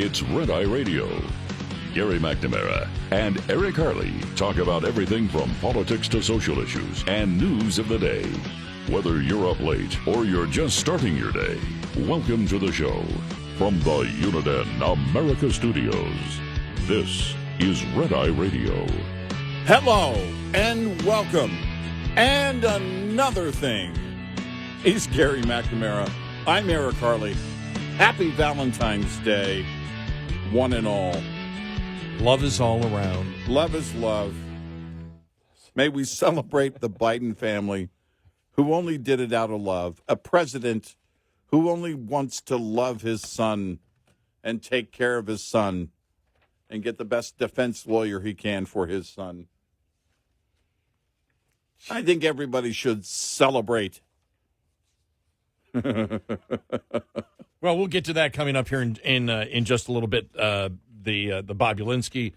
It's Red Eye Radio. Gary McNamara and Eric Harley talk about everything from politics to social issues and news of the day. Whether you're up late or you're just starting your day, welcome to the show. From the Uniden America Studios, this is Red Eye Radio. Hello and welcome. And another thing. He's Gary McNamara. I'm Eric Harley. Happy Valentine's Day, one and all. Love is all around. Love is love. May we celebrate the Biden family who only did it out of love. A president who only wants to love his son and take care of his son and get the best defense lawyer he can for his son. I think everybody should celebrate. Well, we'll get to that coming up here in just a little bit. The Bobulinski,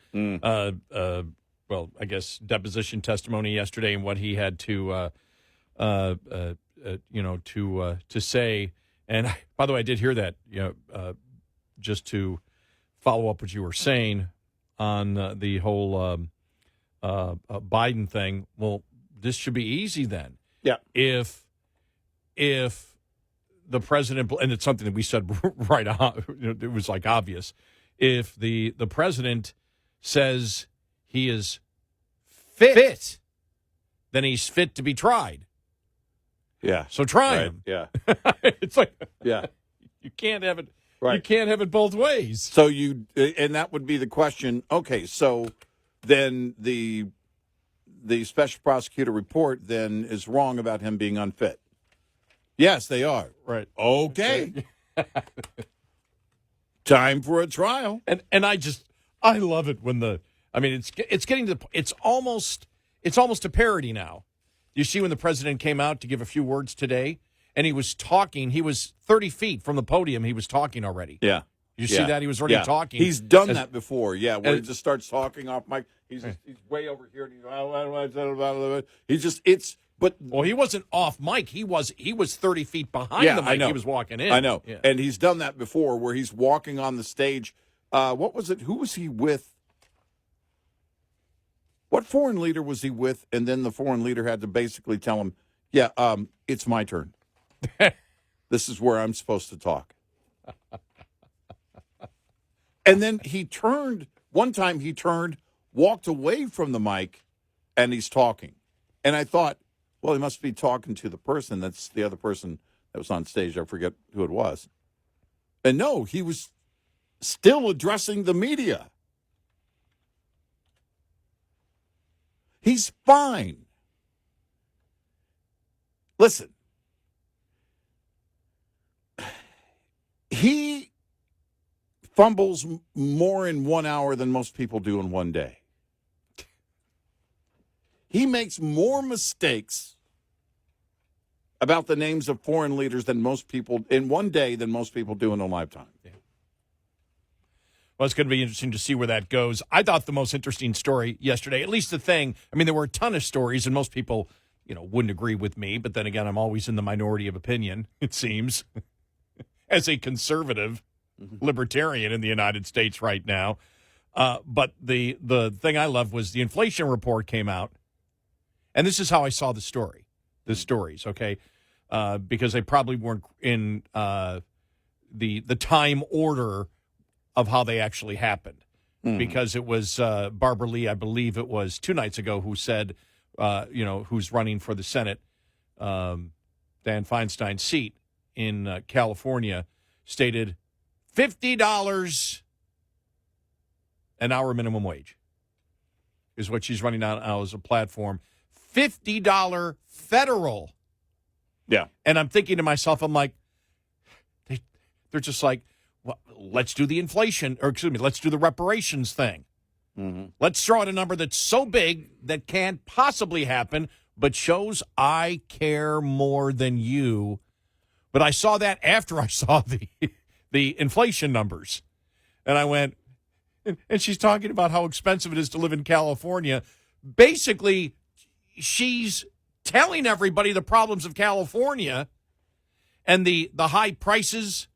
well, I guess deposition testimony yesterday and what he had to say. And by the way, I did hear that. Just to follow up what you were saying on the whole Biden thing. Well, this should be easy then. Yeah. If the president, and it's something that we said right on, it was like obvious. If the president says he is fit, then he's fit to be tried. Yeah. So try right. him. Yeah. It's like, yeah. You can't have it. Right. You can't have it both ways. So and that would be the question. Okay, so then the special prosecutor report then is wrong about him being unfit. Yes, they are. Right. Okay. Time for a trial. And I love it when it's getting to it's almost a parody now. You see when the president came out to give a few words today and he was talking, he was 30 feet from the podium, he was talking already. Yeah. You see that? He was already talking. He's done that before, where he just starts talking off mic. He's way over here. And well, he wasn't off mic. He was 30 feet behind the mic. I know. He was walking in. I know. Yeah. And he's done that before where he's walking on the stage. What was it? Who was he with? What foreign leader was he with? And then the foreign leader had to basically tell him, it's my turn. This is where I'm supposed to talk. And then one time he turned, walked away from the mic, and he's talking. And I thought, well, he must be talking to the person. That's the other person that was on stage. I forget who it was. And no, he was still addressing the media. He's fine. Listen, he fumbles more in 1 hour than most people do in one day. He makes more mistakes about the names of foreign leaders than most people in one day than most people do in a lifetime. Yeah. Well, it's going to be interesting to see where that goes. I thought the most interesting story yesterday, at least there were a ton of stories, and most people, wouldn't agree with me. But then again, I'm always in the minority of opinion, it seems, as a conservative libertarian in the United States right now. But the thing I love was the inflation report came out. And this is how I saw the stories, okay? Because they probably weren't in the time order of how they actually happened. Mm-hmm. Because it was Barbara Lee, I believe it was 2 nights ago, who said, who's running for the Senate, Dan Feinstein's seat in California, stated $50 an hour minimum wage is what she's running out as a platform. $50 federal. Yeah. And I'm thinking to myself, I'm like, they're just like, well, let's do the inflation, let's do the reparations thing. Mm-hmm. Let's throw out a number that's so big that can't possibly happen, but shows I care more than you. But I saw that after I saw the inflation numbers. And I went, and she's talking about how expensive it is to live in California. Basically, she's telling everybody the problems of California and the high prices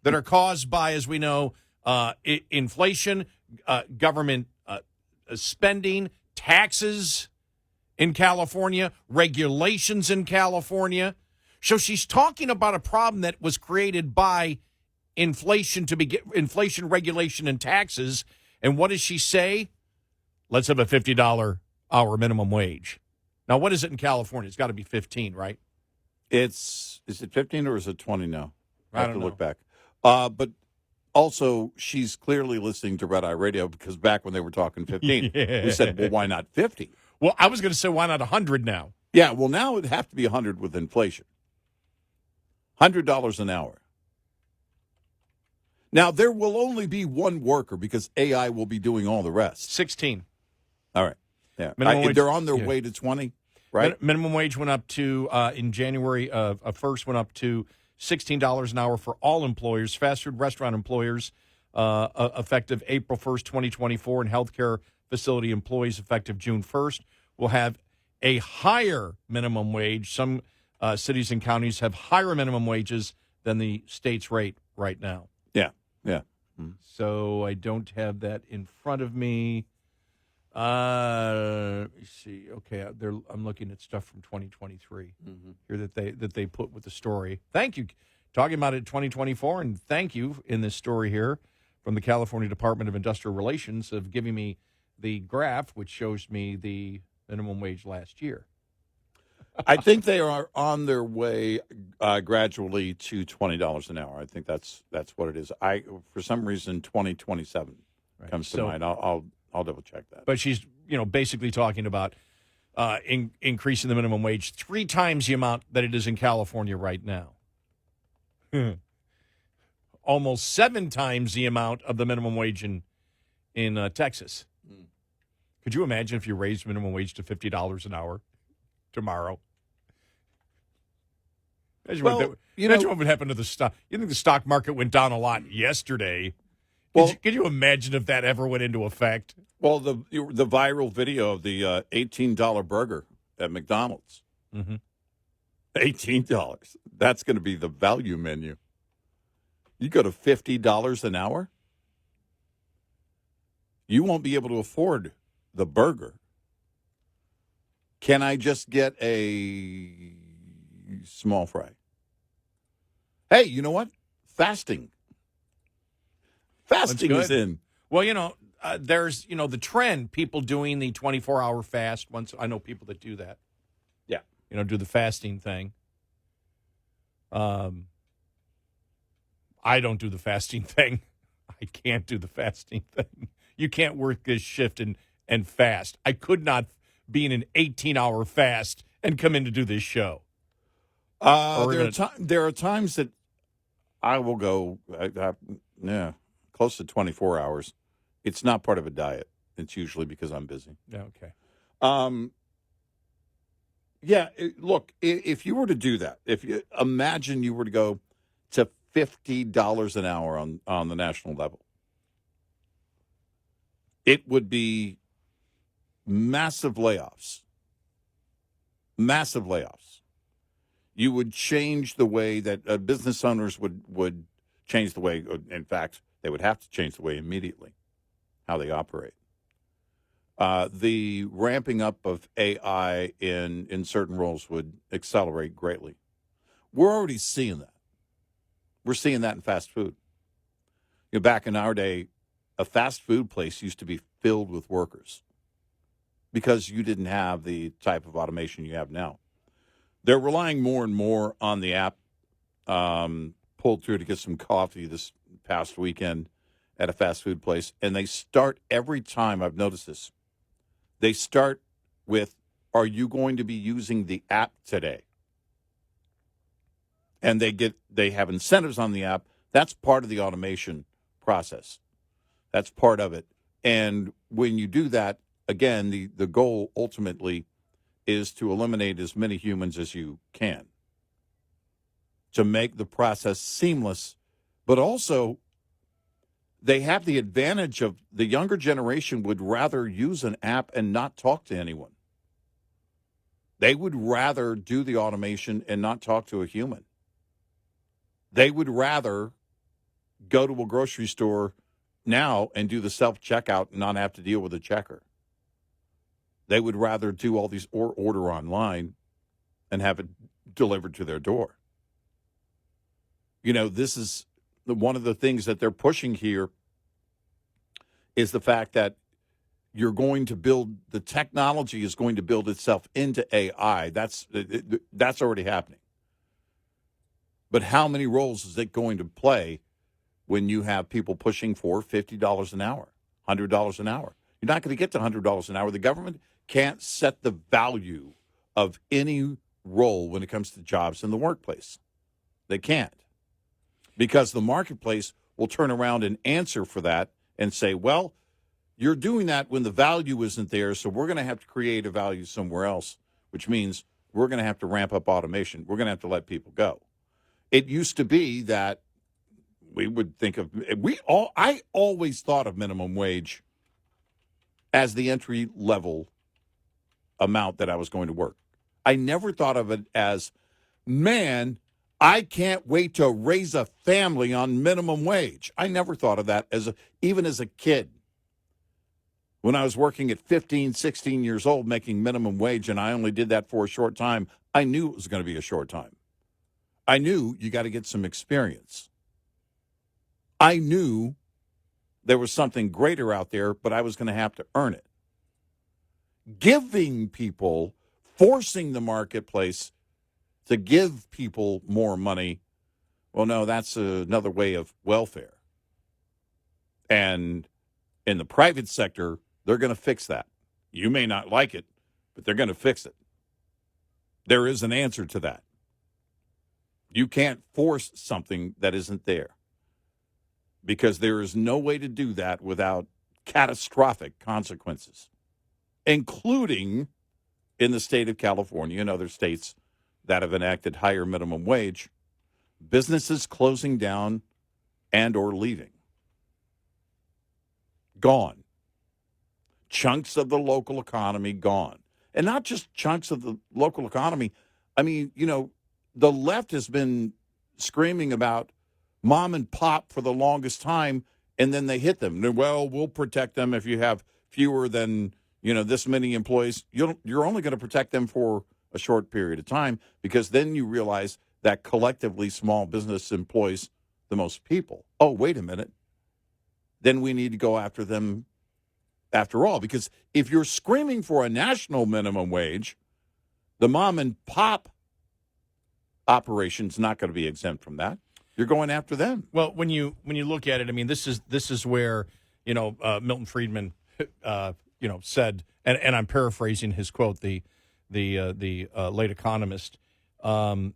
that are caused by, as we know, inflation, government spending, taxes in California, regulations in California. So she's talking about a problem that was created by inflation inflation, regulation, and taxes. And what does she say? Let's have a $50 hour minimum wage. Now, what is it in California? It's got to be 15, right? Is it 15 or is it 20 now? I have to don't look back. But also, she's clearly listening to Red Eye Radio because back when they were talking 15, we said, well, why not 50? Well, I was going to say, why not 100 now? Yeah, well, now it'd have to be 100 with inflation. $100 an hour. Now, there will only be one worker because AI will be doing all the rest. 16. All right. Yeah. They're on their way to 20, right? Minimum wage went up to, in January of 1st, went up to $16 an hour for all employers, fast food restaurant employers, effective April 1st, 2024, and healthcare facility employees effective June 1st will have a higher minimum wage. Some cities and counties have higher minimum wages than the state's rate right now. Yeah. So I don't have that in front of me. Let me see. Okay, I'm looking at stuff from 2023 here that they put with the story. Thank you. Talking about it in 2024, and thank you in this story here from the California Department of Industrial Relations of giving me the graph, which shows me the minimum wage last year. I think they are on their way gradually to $20 an hour. I think that's what it is. For some reason 2027 comes to mind. I'll double check that. But she's basically talking about increasing the minimum wage 3 times the amount that it is in California right now. Almost 7 times the amount of the minimum wage in Texas. Could you imagine if you raised minimum wage to $50 an hour tomorrow? Imagine what would happen to the stock. You think the stock market went down a lot yesterday? Could you imagine if that ever went into effect? Well, the viral video of the $18 burger at McDonald's. Mm-hmm. $18. That's going to be the value menu. You go to $50 an hour, you won't be able to afford the burger. Can I just get a small fry? Hey, you know what? Fasting is in. Well, there's, the trend, people doing the 24-hour fast. I know people that do that. Yeah. Do the fasting thing. I don't do the fasting thing. I can't do the fasting thing. You can't work this shift and fast. I could not be in an 18-hour fast and come in to do this show. There are times that I will go close to 24 hours. It's not part of a diet. It's usually because I'm busy. Yeah, okay. Look, if you were to do that, imagine you were to go to $50 an hour on the national level, it would be massive layoffs. Massive layoffs. You would change the way that business owners would change the way. In fact, they would have to change the way immediately how they operate. The ramping up of AI in certain roles would accelerate greatly. We're already seeing that. We're seeing that in fast food. Back in our day, a fast food place used to be filled with workers because you didn't have the type of automation you have now. They're relying more and more on the app. Pulled through to get some coffee this past weekend at a fast food place, and they start every time, I've noticed this, they start with, are you going to be using the app today? And they have incentives on the app. That's part of the automation process. That's part of it. And when you do that, again, the goal ultimately is to eliminate as many humans as you can, to make the process seamless. But also, they have the advantage of the younger generation would rather use an app and not talk to anyone. They would rather do the automation and not talk to a human. They would rather go to a grocery store now and do the self-checkout and not have to deal with a checker. They would rather do all these order online and have it delivered to their door. This is one of the things that they're pushing here is the fact that the technology is going to build itself into AI. That's already happening. But how many roles is it going to play when you have people pushing for $50 an hour, $100 an hour? You're not going to get to $100 an hour. The government can't set the value of any role when it comes to jobs in the workplace. They can't. Because the marketplace will turn around and answer for that and say, well, you're doing that when the value isn't there, so we're going to have to create a value somewhere else, which means we're going to have to ramp up automation. We're going to have to let people go. It used to be that we would think of I always thought of minimum wage as the entry level amount that I was going to work. I never thought of it as, man, I can't wait to raise a family on minimum wage. I never thought of that even as a kid. When I was working at 15, 16 years old making minimum wage, and I only did that for a short time, I knew it was going to be a short time. I knew you got to get some experience. I knew there was something greater out there, but I was going to have to earn it. Giving people, forcing the marketplace to give people more money, well, no, that's another way of welfare. And in the private sector, they're going to fix that. You may not like it, but they're going to fix it. There is an answer to that. You can't force something that isn't there, because there is no way to do that without catastrophic consequences, including in the state of California and other states that have enacted higher minimum wage, businesses closing down and or leaving. Gone. Chunks of the local economy gone. And not just chunks of the local economy. I mean, the left has been screaming about mom and pop for the longest time, and then they hit them. Well, we'll protect them if you have fewer than, this many employees. You're only going to protect them for a short period of time, because then you realize that collectively small business employs the most people. Oh, wait a minute. Then we need to go after them after all, because if you're screaming for a national minimum wage, the mom and pop operation's not going to be exempt from that. You're going after them. Well, when you look at it, I mean, this is where Milton Friedman said, and I'm paraphrasing his quote, the late economist, and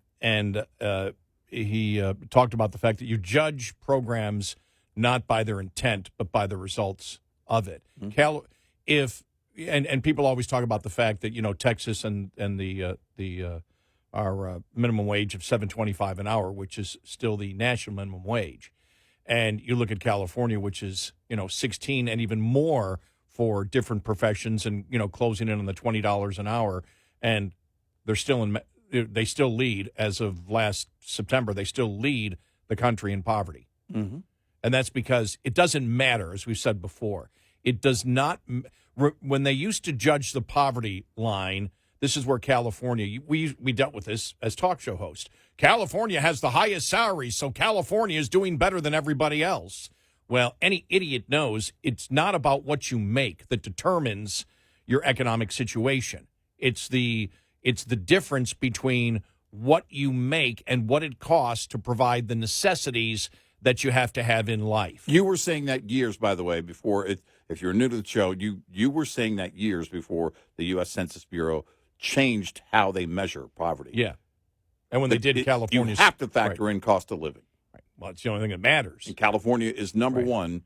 he talked about the fact that you judge programs not by their intent but by the results of it. Mm-hmm. And people always talk about the fact that Texas and our minimum wage of $7.25 an hour, which is still the national minimum wage, and you look at California, which is 16 and even more for different professions, and closing in on the $20 an hour, and they still lead as of last September. They still lead the country in poverty. Mm-hmm. And that's because it doesn't matter, as we've said before. It does not. When they used to judge the poverty line, this is where California, we dealt with this as talk show hosts. California has the highest salaries, so California is doing better than everybody else. Well, any idiot knows it's not about what you make that determines your economic situation. It's the difference between what you make and what it costs to provide the necessities that you have to have in life. You were saying that years, by the way, before, if you're new to the show, you were saying that years before the U.S. Census Bureau changed how they measure poverty. Yeah. And when they did California, you have to factor in cost of living. Right. Well, it's the only thing that matters. And California is number one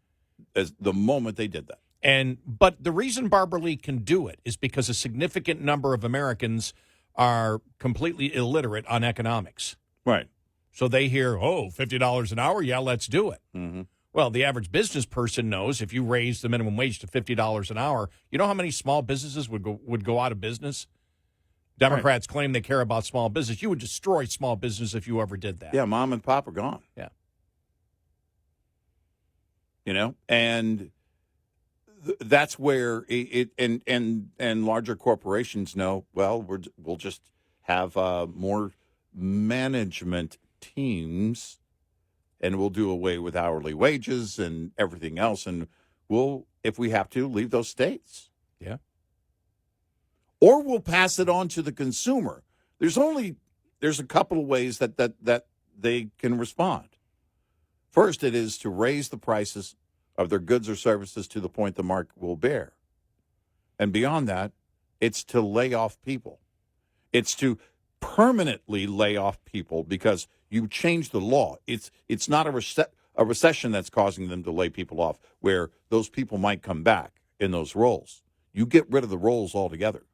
as the moment they did that. But the reason Barbara Lee can do it is because a significant number of Americans are completely illiterate on economics. Right. So they hear, $50 an hour, yeah, let's do it. Mm-hmm. Well, the average business person knows if you raise the minimum wage to $50 an hour, you know how many small businesses would go out of business? Democrats claim they care about small business. You would destroy small business if you ever did that. Yeah, mom and pop are gone. Yeah. and that's where and larger corporations know, well, we'll just have more management teams, and we'll do away with hourly wages and everything else, and we'll, if we have to, leave those states. Yeah. Or we'll pass it on to the consumer. There's a couple of ways that they can respond. First, it is to raise the prices of their goods or services to the point the market will bear. And beyond that, it's to lay off people. It's to permanently lay off people because you change the law. It's not a recession that's causing them to lay people off, where those people might come back in those roles. You get rid of the roles altogether.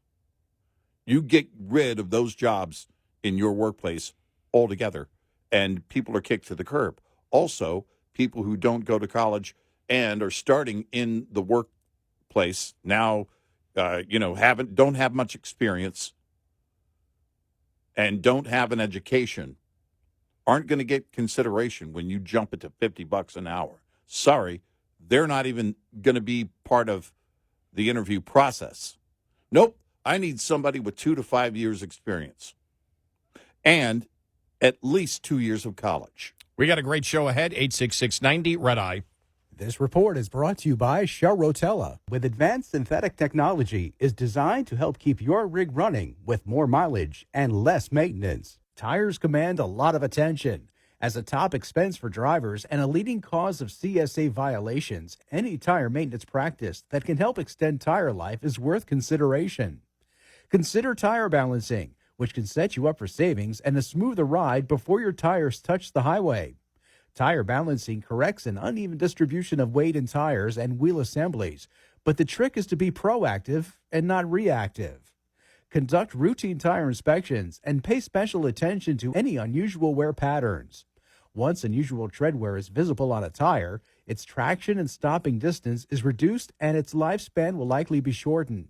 You get rid of those jobs in your workplace altogether, and people are kicked to the curb. Also, people who don't go to college and are starting in the workplace now, don't have much experience and don't have an education, aren't going to get consideration when you jump it to $50 an hour. Sorry, they're not even going to be part of the interview process. Nope, I need somebody with 2 to 5 years experience and at least 2 years of college. We got a great show ahead, 866-90 Red Eye. This report is brought to you by Shell Rotella. With advanced synthetic technology, is designed to help keep your rig running with more mileage and less maintenance. Tires command a lot of attention. As a top expense for drivers and a leading cause of CSA violations, any tire maintenance practice that can help extend tire life is worth consideration. Consider tire balancing, which can set you up for savings and a smoother ride before your tires touch the highway. Tire balancing corrects an uneven distribution of weight in tires and wheel assemblies, but the trick is to be proactive and not reactive. Conduct routine tire inspections and pay special attention to any unusual wear patterns. Once unusual tread wear is visible on a tire, its traction and stopping distance is reduced and its lifespan will likely be shortened.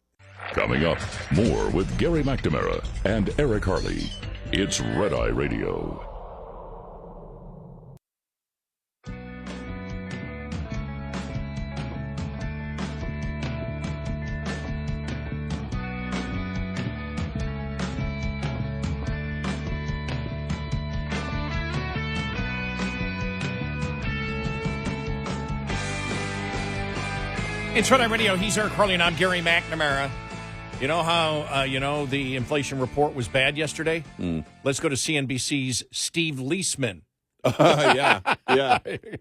Coming up, more with Gary McNamara and Eric Harley. It's Red Eye Radio. It's Red Eye Radio. He's Eric Harley, and I'm Gary McNamara. You know how, the inflation report was bad yesterday? Let's go to CNBC's Steve Leisman. Yeah.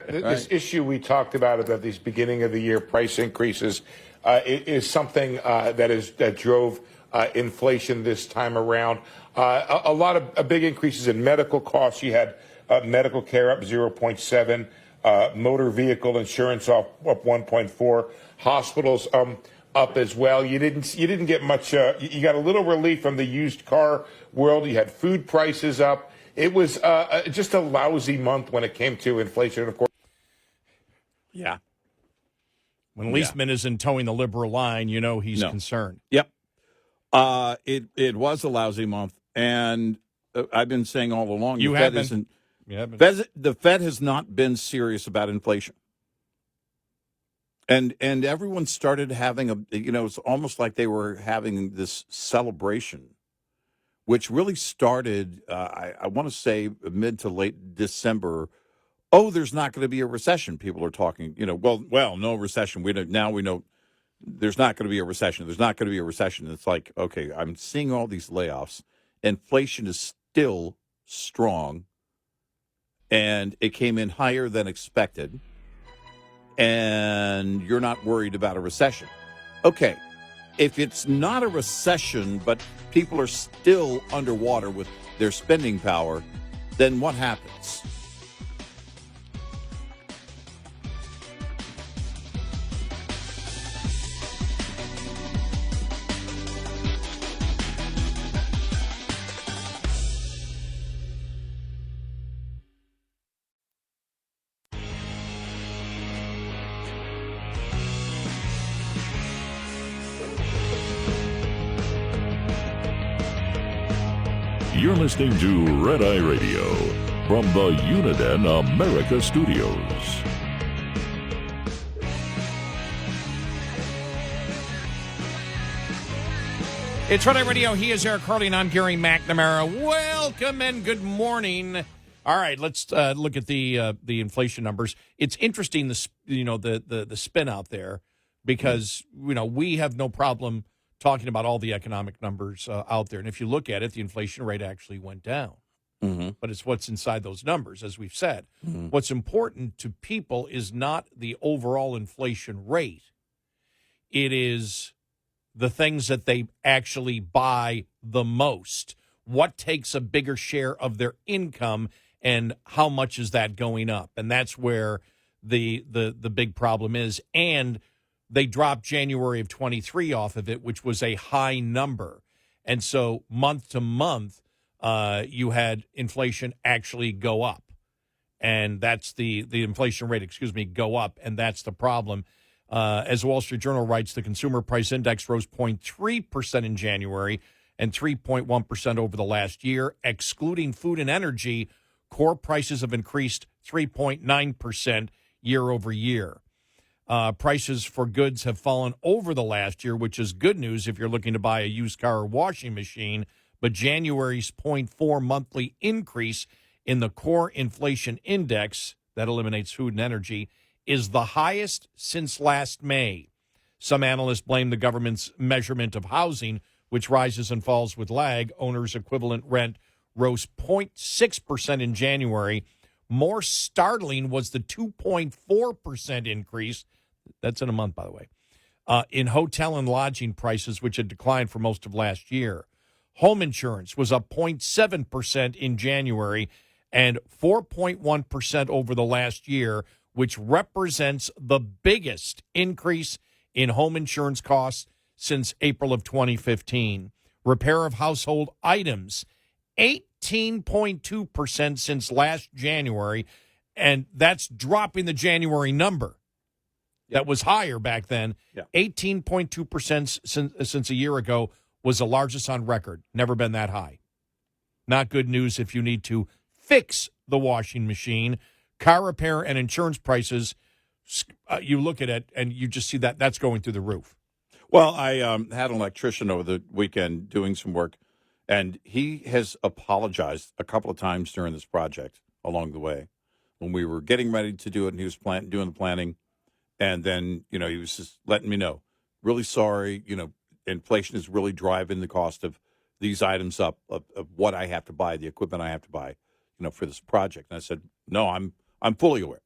This issue we talked about these beginning of the year price increases is something that drove inflation this time around. A lot of big increases in medical costs. You had medical care up 0.7, motor vehicle insurance up 1.4, hospitals up as well. You didn't get much. You got a little relief from the used car world. You had food prices up. It was just a lousy month when it came to inflation, of course. Yeah. When Leisman isn't towing the liberal line, he's concerned. Yep. It was a lousy month, and I've been saying all along the Fed has not been serious about inflation. And everyone started having it's almost like they were having this celebration, which really started, I want to say, mid to late December. Oh, there's not going to be a recession. People are talking, no recession. We know there's not going to be a recession. There's not going to be a recession. It's like, okay, I'm seeing all these layoffs. Inflation is still strong, and it came in higher than expected. And you're not worried about a recession. Okay, if it's not a recession, but people are still underwater with their spending power, then what happens? You're listening to Red Eye Radio from the Uniden America Studios. It's Friday Radio. He is Eric Harley, and I'm Gary McNamara. Welcome and good morning. All right, let's look at the inflation numbers. It's interesting, the spin out there, because we have no problem talking about all the economic numbers out there. And if you look at it, the inflation rate actually went down. Mm-hmm. But it's what's inside those numbers, as we've said. Mm-hmm. What's important to people is not the overall inflation rate. It is the things that they actually buy the most. What takes a bigger share of their income, and how much is that going up? And that's where the big problem is. And they dropped January of 23 off of it, which was a high number. And so month to month, you had inflation actually go up. And that's the inflation rate, go up. And that's the problem. As the Wall Street Journal writes, the Consumer Price Index rose 0.3% in January and 3.1% over the last year. Excluding food and energy, core prices have increased 3.9% year over year. Prices for goods have fallen over the last year, which is good news if you're looking to buy a used car or washing machine. But January's 0.4 monthly increase in the core inflation index, that eliminates food and energy, is the highest since last May. Some analysts blame the government's measurement of housing, which rises and falls with lag. Owners' equivalent rent rose 0.6% in January. More startling was the 2.4% increase. That's in a month, by the way, in hotel and lodging prices, which had declined for most of last year. Home insurance was up 0.7% in January and 4.1% over the last year, which represents the biggest increase in home insurance costs since April of 2015. Repair of household items, 18.2% since last January, and that's dropping the January number. That was higher back then. 18.2% since a year ago was the largest on record. Never been that high. Not good news if you need to fix the washing machine. Car repair and insurance prices, you look at it and you just see that that's going through the roof. Well, I had an electrician over the weekend doing some work, and he has apologized a couple of times during this project along the way. When we were getting ready to do it and he was doing the planning, and then, he was just letting me know, really sorry, inflation is really driving the cost of these items up, of what I have to buy, the equipment I have to buy, for this project. And I said, no, I'm fully aware.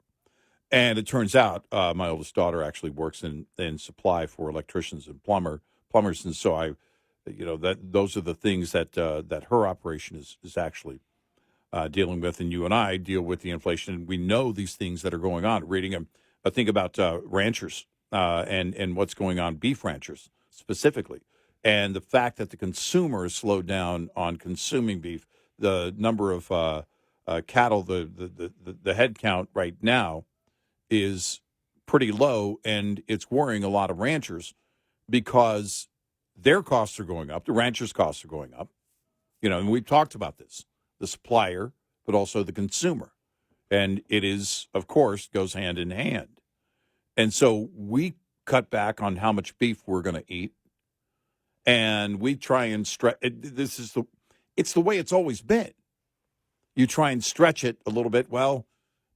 And it turns out my oldest daughter actually works in supply for electricians and plumbers. And so those are the things that her operation is actually dealing with. And you and I deal with the inflation. And we know these things that are going on. Reading a thing about ranchers and what's going on, beef ranchers specifically. And the fact that the consumer has slowed down on consuming beef, the number of cattle, the head count right now is pretty low, and it's worrying a lot of ranchers because their costs are going up. The ranchers' costs are going up. And we've talked about this, the supplier, but also the consumer. And it is, of course, goes hand in hand. And so we cut back on how much beef we're going to eat. And we try and stretch. It's the way it's always been. You try and stretch it a little bit. Well,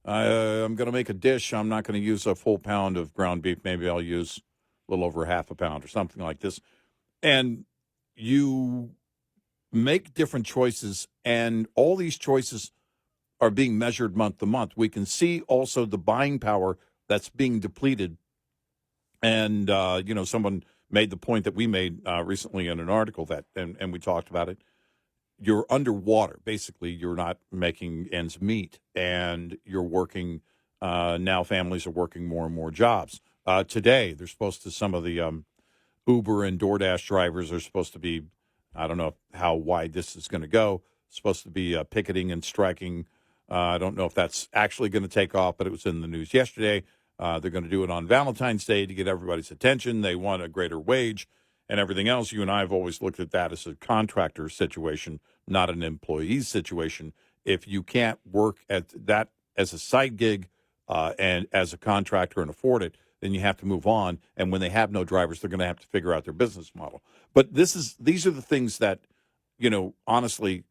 I'm going to make a dish. I'm not going to use a full pound of ground beef. Maybe I'll use a little over half a pound or something like this. And you make different choices, and all these choices are being measured month to month. We can see also the buying power that's being depleted. And, someone made the point that we made recently in an article and we talked about it. You're underwater. Basically, you're not making ends meet, and you're working. Now families are working more and more jobs. Today, they're supposed to, some of the Uber and Door Dash drivers are supposed to be, I don't know how wide this is going to go, supposed to be picketing and striking. I don't know if that's actually going to take off, but it was in the news yesterday. They're going to do it on Valentine's Day to get everybody's attention. They want a greater wage and everything else. You and I have always looked at that as a contractor situation, not an employee situation. If you can't work at that as a side gig and as a contractor and afford it, then you have to move on. And when they have no drivers, they're going to have to figure out their business model. But these are the things that, honestly,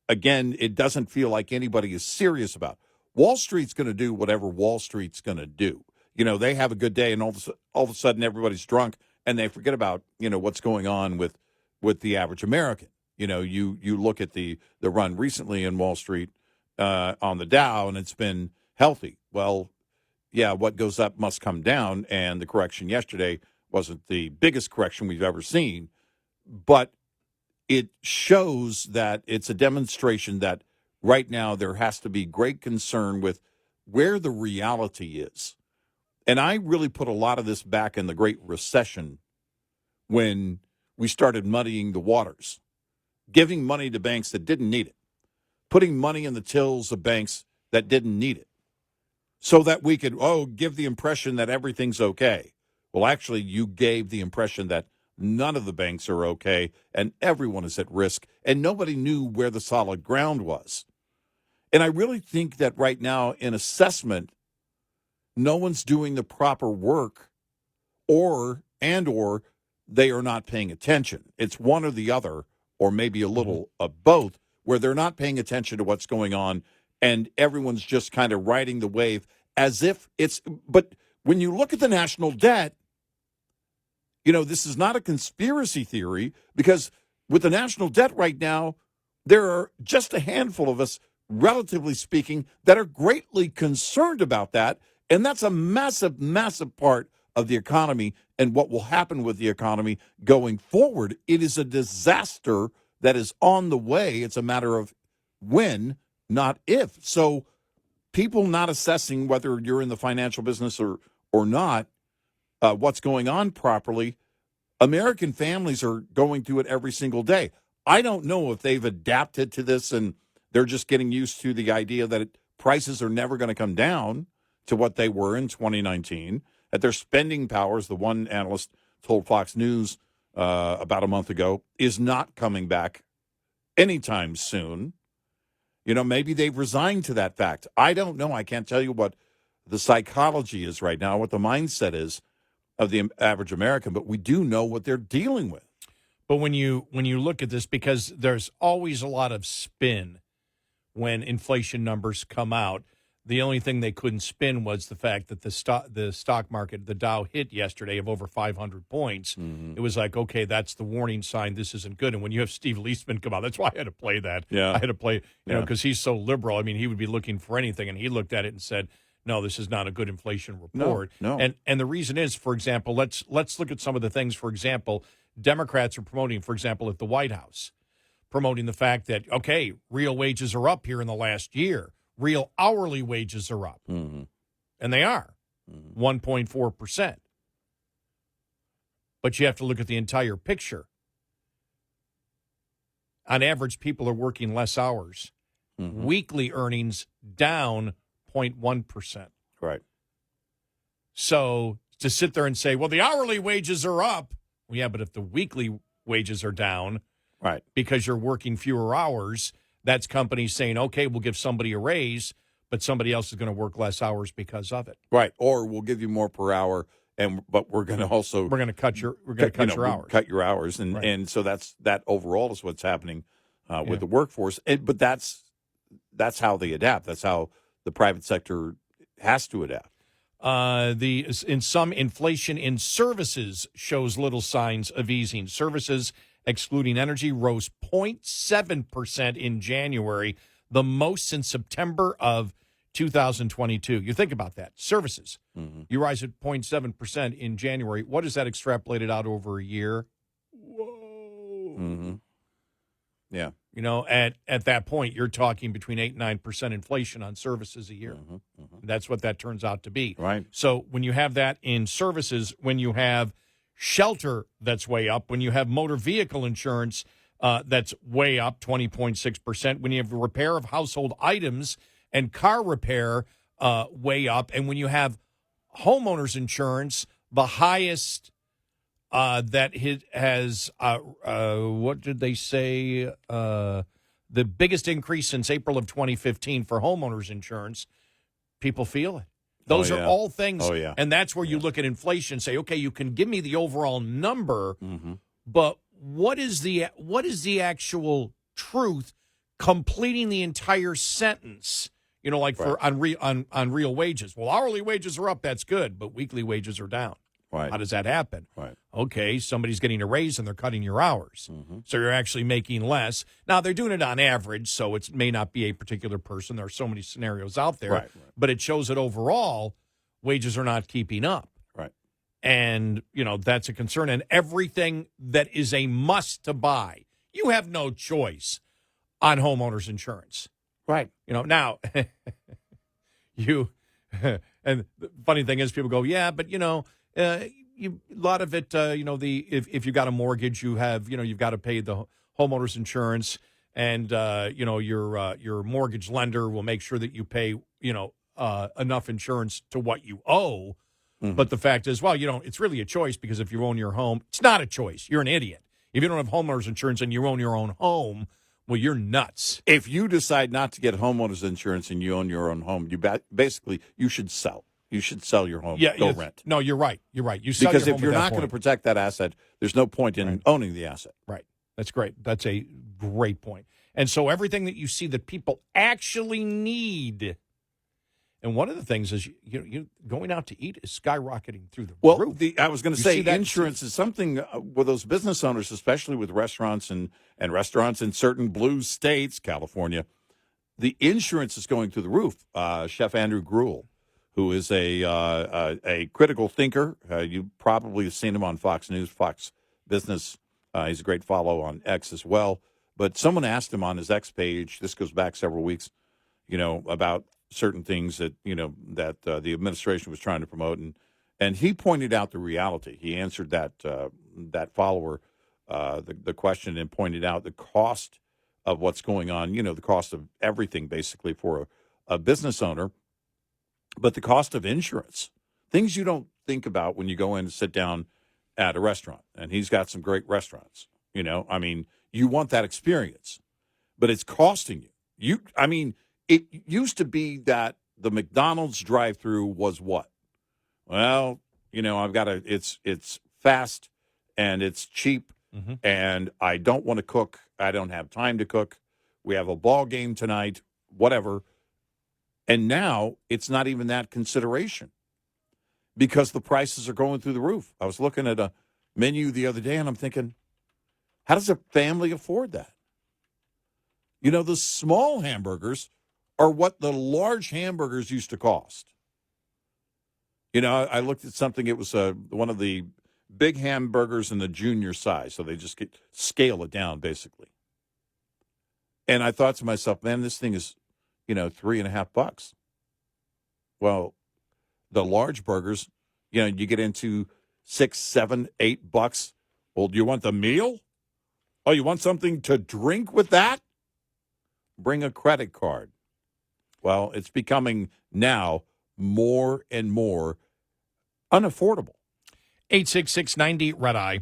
again, it doesn't feel like anybody is serious about. Wall Street's going to do whatever Wall Street's going to do. They have a good day, and all of a sudden everybody's drunk, and they forget about, what's going on with the average American. You look at the run recently in Wall Street on the Dow, and it's been healthy. Well, yeah, what goes up must come down, and the correction yesterday wasn't the biggest correction we've ever seen, but it shows that it's a demonstration that right now there has to be great concern with where the reality is. And I really put a lot of this back in the Great Recession when we started muddying the waters, giving money to banks that didn't need it, putting money in the tills of banks that didn't need it, so that we could, give the impression that everything's okay. Well, actually, you gave the impression that none of the banks are okay and everyone is at risk, and nobody knew where the solid ground was. And I really think that right now in assessment, no one's doing the proper work, or they are not paying attention. It's one or the other, or maybe a little of both, where they're not paying attention to what's going on, and everyone's just kind of riding the wave as if it's. But when you look at the national debt, this is not a conspiracy theory, because with the national debt right now, there are just a handful of us, relatively speaking, that are greatly concerned about that. And that's a massive, massive part of the economy and what will happen with the economy going forward. It is a disaster that is on the way. It's a matter of when, not if. So people not assessing whether you're in the financial business or not, what's going on properly, American families are going through it every single day. I don't know if they've adapted to this and they're just getting used to the idea that prices are never going to come down to what they were in 2019, that their spending power, as the one analyst told Fox News about a month ago, is not coming back anytime soon. Maybe they've resigned to that fact. I don't know. I can't tell you what the psychology is right now, what the mindset is of the average American, but we do know what they're dealing with. But when you look at this, because there's always a lot of spin when inflation numbers come out, the only thing they couldn't spin was the fact that the stock market, the Dow hit yesterday of over 500 points. Mm-hmm. It was like, okay, that's the warning sign. This isn't good. And when you have Steve Leisman come out, that's why I had to play that. Yeah. I had to play, because he's so liberal. I mean, he would be looking for anything, and he looked at it and said, no, this is not a good inflation report. No. And the reason is, for example, let's look at some of the things. For example, Democrats are promoting, for example, at the White House, promoting the fact that, okay, real wages are up here in the last year. Real hourly wages are up, and they are 1.4%. But you have to look at the entire picture. On average, people are working less hours. Weekly earnings down 0.1%. Right. So to sit there and say, well, the hourly wages are up. Well, yeah, but if the weekly wages are down, right, because you're working fewer hours, that's companies saying, okay, we'll give somebody a raise, but somebody else is going to work less hours because of it. Right. Or we'll give you more per hour, but we're going to also cut your hours. Cut your hours, and so that overall is what's happening with the workforce. But that's how they adapt. That's how the private sector has to adapt. In some inflation in services shows little signs of easing. Services, excluding energy, rose 0.7% in January, the most since September of 2022. You think about that. Services, you rise at 0.7% in January. What is that extrapolated out over a year? Whoa. Mm-hmm. Yeah. At that point, you're talking between 8 and 9% inflation on services a year. That's what that turns out to be. Right. So when you have that in services, when you have shelter that's way up, when you have motor vehicle insurance that's way up 20.6%, when you have repair of household items and car repair way up, and when you have homeowners insurance, the highest that it has, what did they say? The biggest increase since April of 2015 for homeowners insurance. People feel it. Those Oh, are yeah. all things. Oh, yeah. And that's where you look at inflation and say, okay, you can give me the overall number, Mm-hmm. but what is the actual truth completing the entire sentence? You know, like for on real wages. Well, hourly wages are up. That's good, but weekly wages are down. Right. How does that happen? Right. Okay, somebody's getting a raise and they're cutting your hours. Mm-hmm. So you're actually making less. Now, they're doing it on average, so it may not be a particular person. There are so many scenarios out there. Right. But it shows that overall, wages are not keeping up. Right. And, you know, that's a concern. And everything that is a must to buy, you have no choice on homeowners insurance. Right. You know, now, and the funny thing is people go, yeah, but, you know, a lot of it, you know, if you got a mortgage, you've got to pay the homeowners insurance, and you know, your mortgage lender will make sure that you pay, you know, enough insurance to what you owe. Mm-hmm. But the fact is, well, you know, it's really a choice, because if you own your home, it's not a choice. You're an idiot. If you don't have homeowners insurance and you own your own home, well, you're nuts. If you decide not to get homeowners insurance and you own your own home, basically you should sell. You should sell your home. Yeah, go rent. No, you're right. You're right. You sell Because your if home you're at that not going to point. protect that asset, there's no point in owning the asset. Right. That's great. That's a great point. And so everything that you see that people actually need, and one of the things is you going out to eat is skyrocketing through the roof. I was going to You say see that? insurance is something with those business owners, especially with restaurants and restaurants in certain blue states, California. The insurance is going through the roof. Chef Andrew Gruel, who is a critical thinker. You probably have seen him on Fox News, Fox Business. He's a great follow on X as well. But someone asked him on his X page, this goes back several weeks, you know, about certain things that, you know, that the administration was trying to promote. And he pointed out the reality. He answered that follower the question and pointed out the cost of what's going on, you know, the cost of everything basically for a business owner, but the cost of insurance, things you don't think about when you go in and sit down at a restaurant. And he's got some great restaurants, you know, I mean, you want that experience, but it's costing you. It used to be that the McDonald's drive-through was what? Well, you know, it's fast and it's cheap, and I don't want to cook. I don't have time to cook. We have a ball game tonight, whatever. And now it's not even that consideration because the prices are going through the roof. I was looking at a menu the other day and I'm thinking, how does a family afford that? You know, the small hamburgers are what the large hamburgers used to cost. You know, I looked at something, it was one of the big hamburgers in the junior size, so they just scale it down, basically. And I thought to myself, man, this thing is, you know, $3.50. Well, the large burgers, you know, you get into $6, $7, $8. Well, do you want the meal? Oh, you want something to drink with that? Bring a credit card. Well, it's becoming now more and more unaffordable. 866-90-RED-EYE.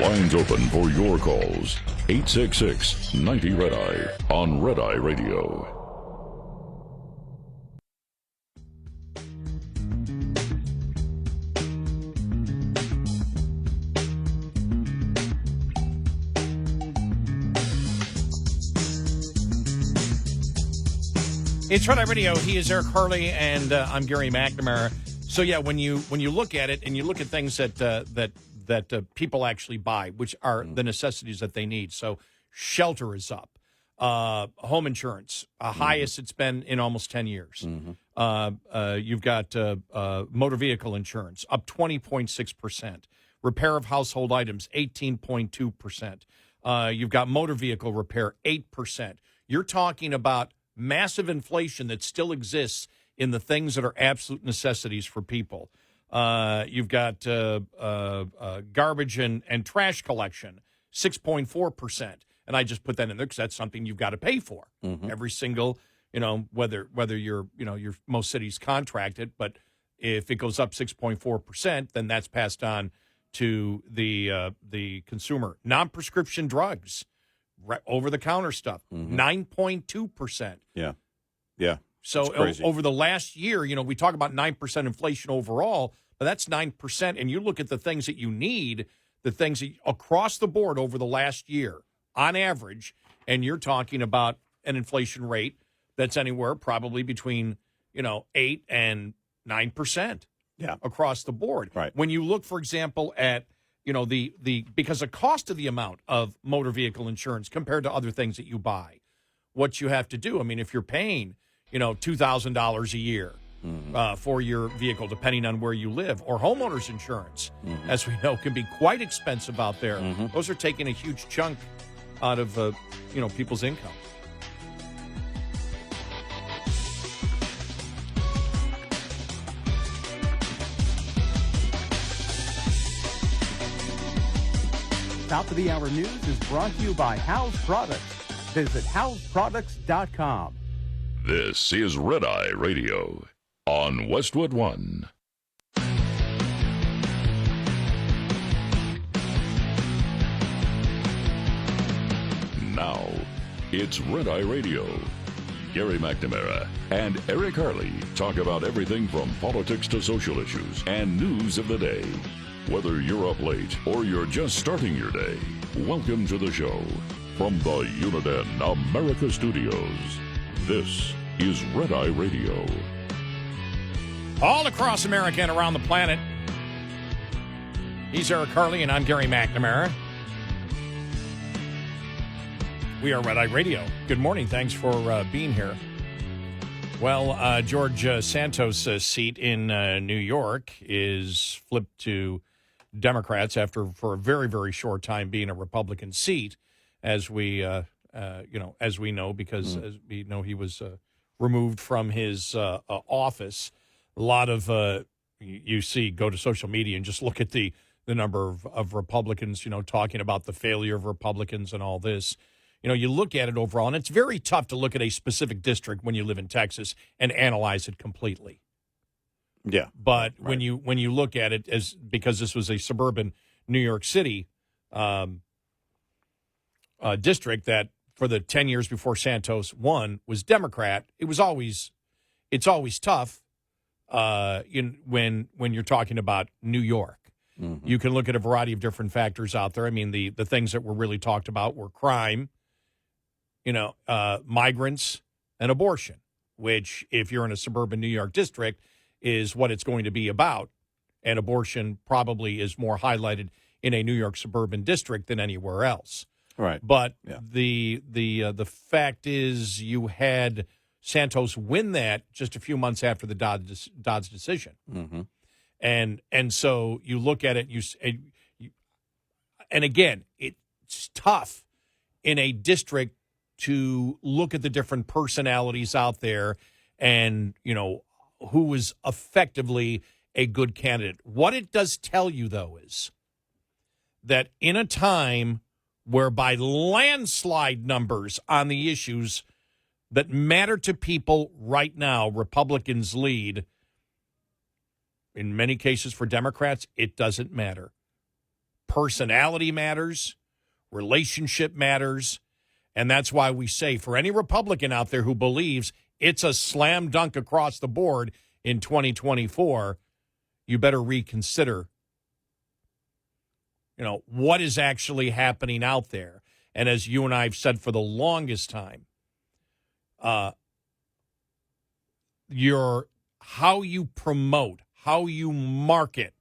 Lines open for your calls. 866-90-RED-EYE on Red Eye Radio. It's Red Eye Radio. He is Eric Harley, and I'm Gary McNamara. So yeah, when you look at it and you look at things that people actually buy, which are the necessities that they need. So shelter is up, home insurance, highest it's been in almost 10 years. You've got motor vehicle insurance up 20.6%. Repair of household items 18.2%. You've got motor vehicle repair 8%. You're talking about massive inflation that still exists in the things that are absolute necessities for people. You've got garbage and trash collection, 6.4%. And I just put that in there because that's something you've got to pay for. Every single, you know, whether you're, you know, most cities contracted, but if it goes up 6.4%, then that's passed on to the consumer. Non-prescription drugs, over-the-counter stuff, 9.2%. Yeah. So It's crazy. over the last year, we talk about 9% inflation overall, but that's 9%. And you look at the things that you need, the things that, across the board over the last year, on average, and you're talking about an inflation rate that's anywhere probably between 8 and 9%. Yeah. Across the board. Right. When you look, for example, at because the cost of the amount of motor vehicle insurance compared to other things that you buy, what you have to do. I mean, if you're paying $2,000 a year for your vehicle, depending on where you live, or homeowners insurance, as we know, can be quite expensive out there. Those are taking a huge chunk out of people's income. Top of the Hour News is brought to you by House Products. Visit houseproducts.com. This is Red Eye Radio on Westwood One. Now, it's Red Eye Radio. Gary McNamara and Eric Harley talk about everything from politics to social issues and news of the day. Whether you're up late or you're just starting your day, welcome to the show. From the Uniden America Studios, this is Red Eye Radio. All across America and around the planet, he's Eric Harley and I'm Gary McNamara. We are Red Eye Radio. Good morning. Thanks for being here. Well, George Santos' seat in New York is flipped to Democrats for a very, very short time being a Republican seat, as we know, because as we know, he was removed from his office. A lot of you see, go to social media and just look at the number of Republicans, talking about the failure of Republicans and all this. You look at it overall, and it's very tough to look at a specific district when you live in Texas and analyze it completely. Yeah. But right. when you look at it, because this was a suburban New York City district that for the 10 years before Santos won was Democrat, it's always tough when you're talking about New York. Mm-hmm. You can look at a variety of different factors out there. I mean, the things that were really talked about were crime, migrants, and abortion, which, if you're in a suburban New York district, is what it's going to be about. And abortion probably is more highlighted in a New York suburban district than anywhere else. Right. But yeah. the fact is, you had Santos win that just a few months after the Dodd's decision. Mm-hmm. And so you look at it, and again, it's tough in a district to look at the different personalities out there and, who was effectively a good candidate. What it does tell you, though, is that in a time whereby landslide numbers on the issues that matter to people right now, Republicans lead. In many cases for Democrats, it doesn't matter. Personality matters, relationship matters, and that's why we say, for any Republican out there who believes it's a slam dunk across the board in 2024, you better reconsider, what is actually happening out there. And as you and I have said for the longest time, how you promote, how you market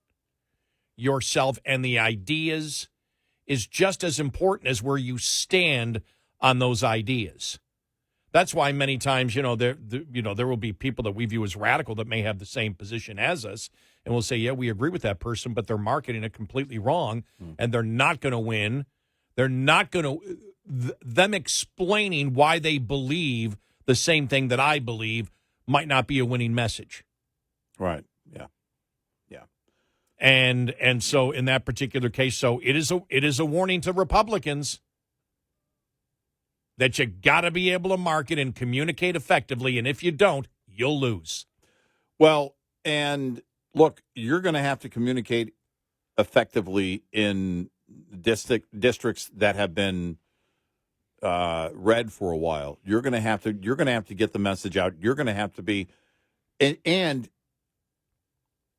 yourself and the ideas is just as important as where you stand on those ideas. That's why many times, there will be people that we view as radical that may have the same position as us, and we'll say, yeah, we agree with that person, but they're marketing it completely wrong, and they're not going to win. They're not going to them explaining why they believe the same thing that I believe might not be a winning message. Right. Yeah. Yeah. And so in that particular case, so it is a warning to Republicans that you got to be able to market and communicate effectively, and if you don't, you'll lose. Well, and look, you're going to have to communicate effectively in districts that have been red for a while. You're going to have to get the message out. You're going to have to be, and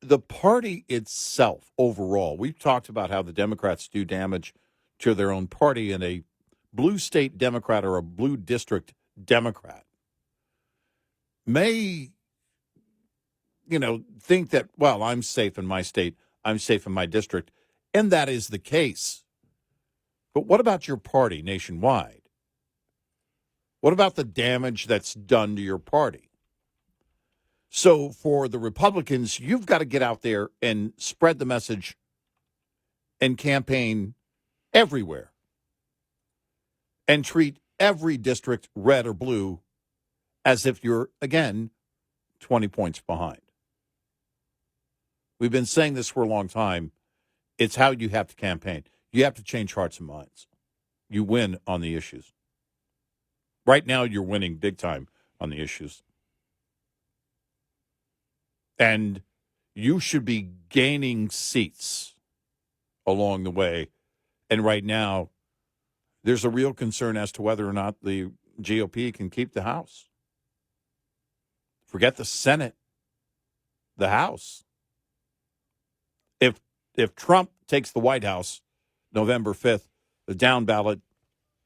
the party itself overall. We've talked about how the Democrats do damage to their own party, and a blue state Democrat or a blue district Democrat may, think that, well, I'm safe in my state, I'm safe in my district, and that is the case. But what about your party nationwide? What about the damage that's done to your party? So for the Republicans, you've got to get out there and spread the message and campaign everywhere and treat every district, red or blue, as if you're, again, 20 points behind. We've been saying this for a long time. It's how you have to campaign. You have to change hearts and minds. You win on the issues. Right now, you're winning big time on the issues. And you should be gaining seats along the way. And right now, there's a real concern as to whether or not the GOP can keep the House. Forget the Senate, the House. If Trump takes the White House November 5th, the down ballot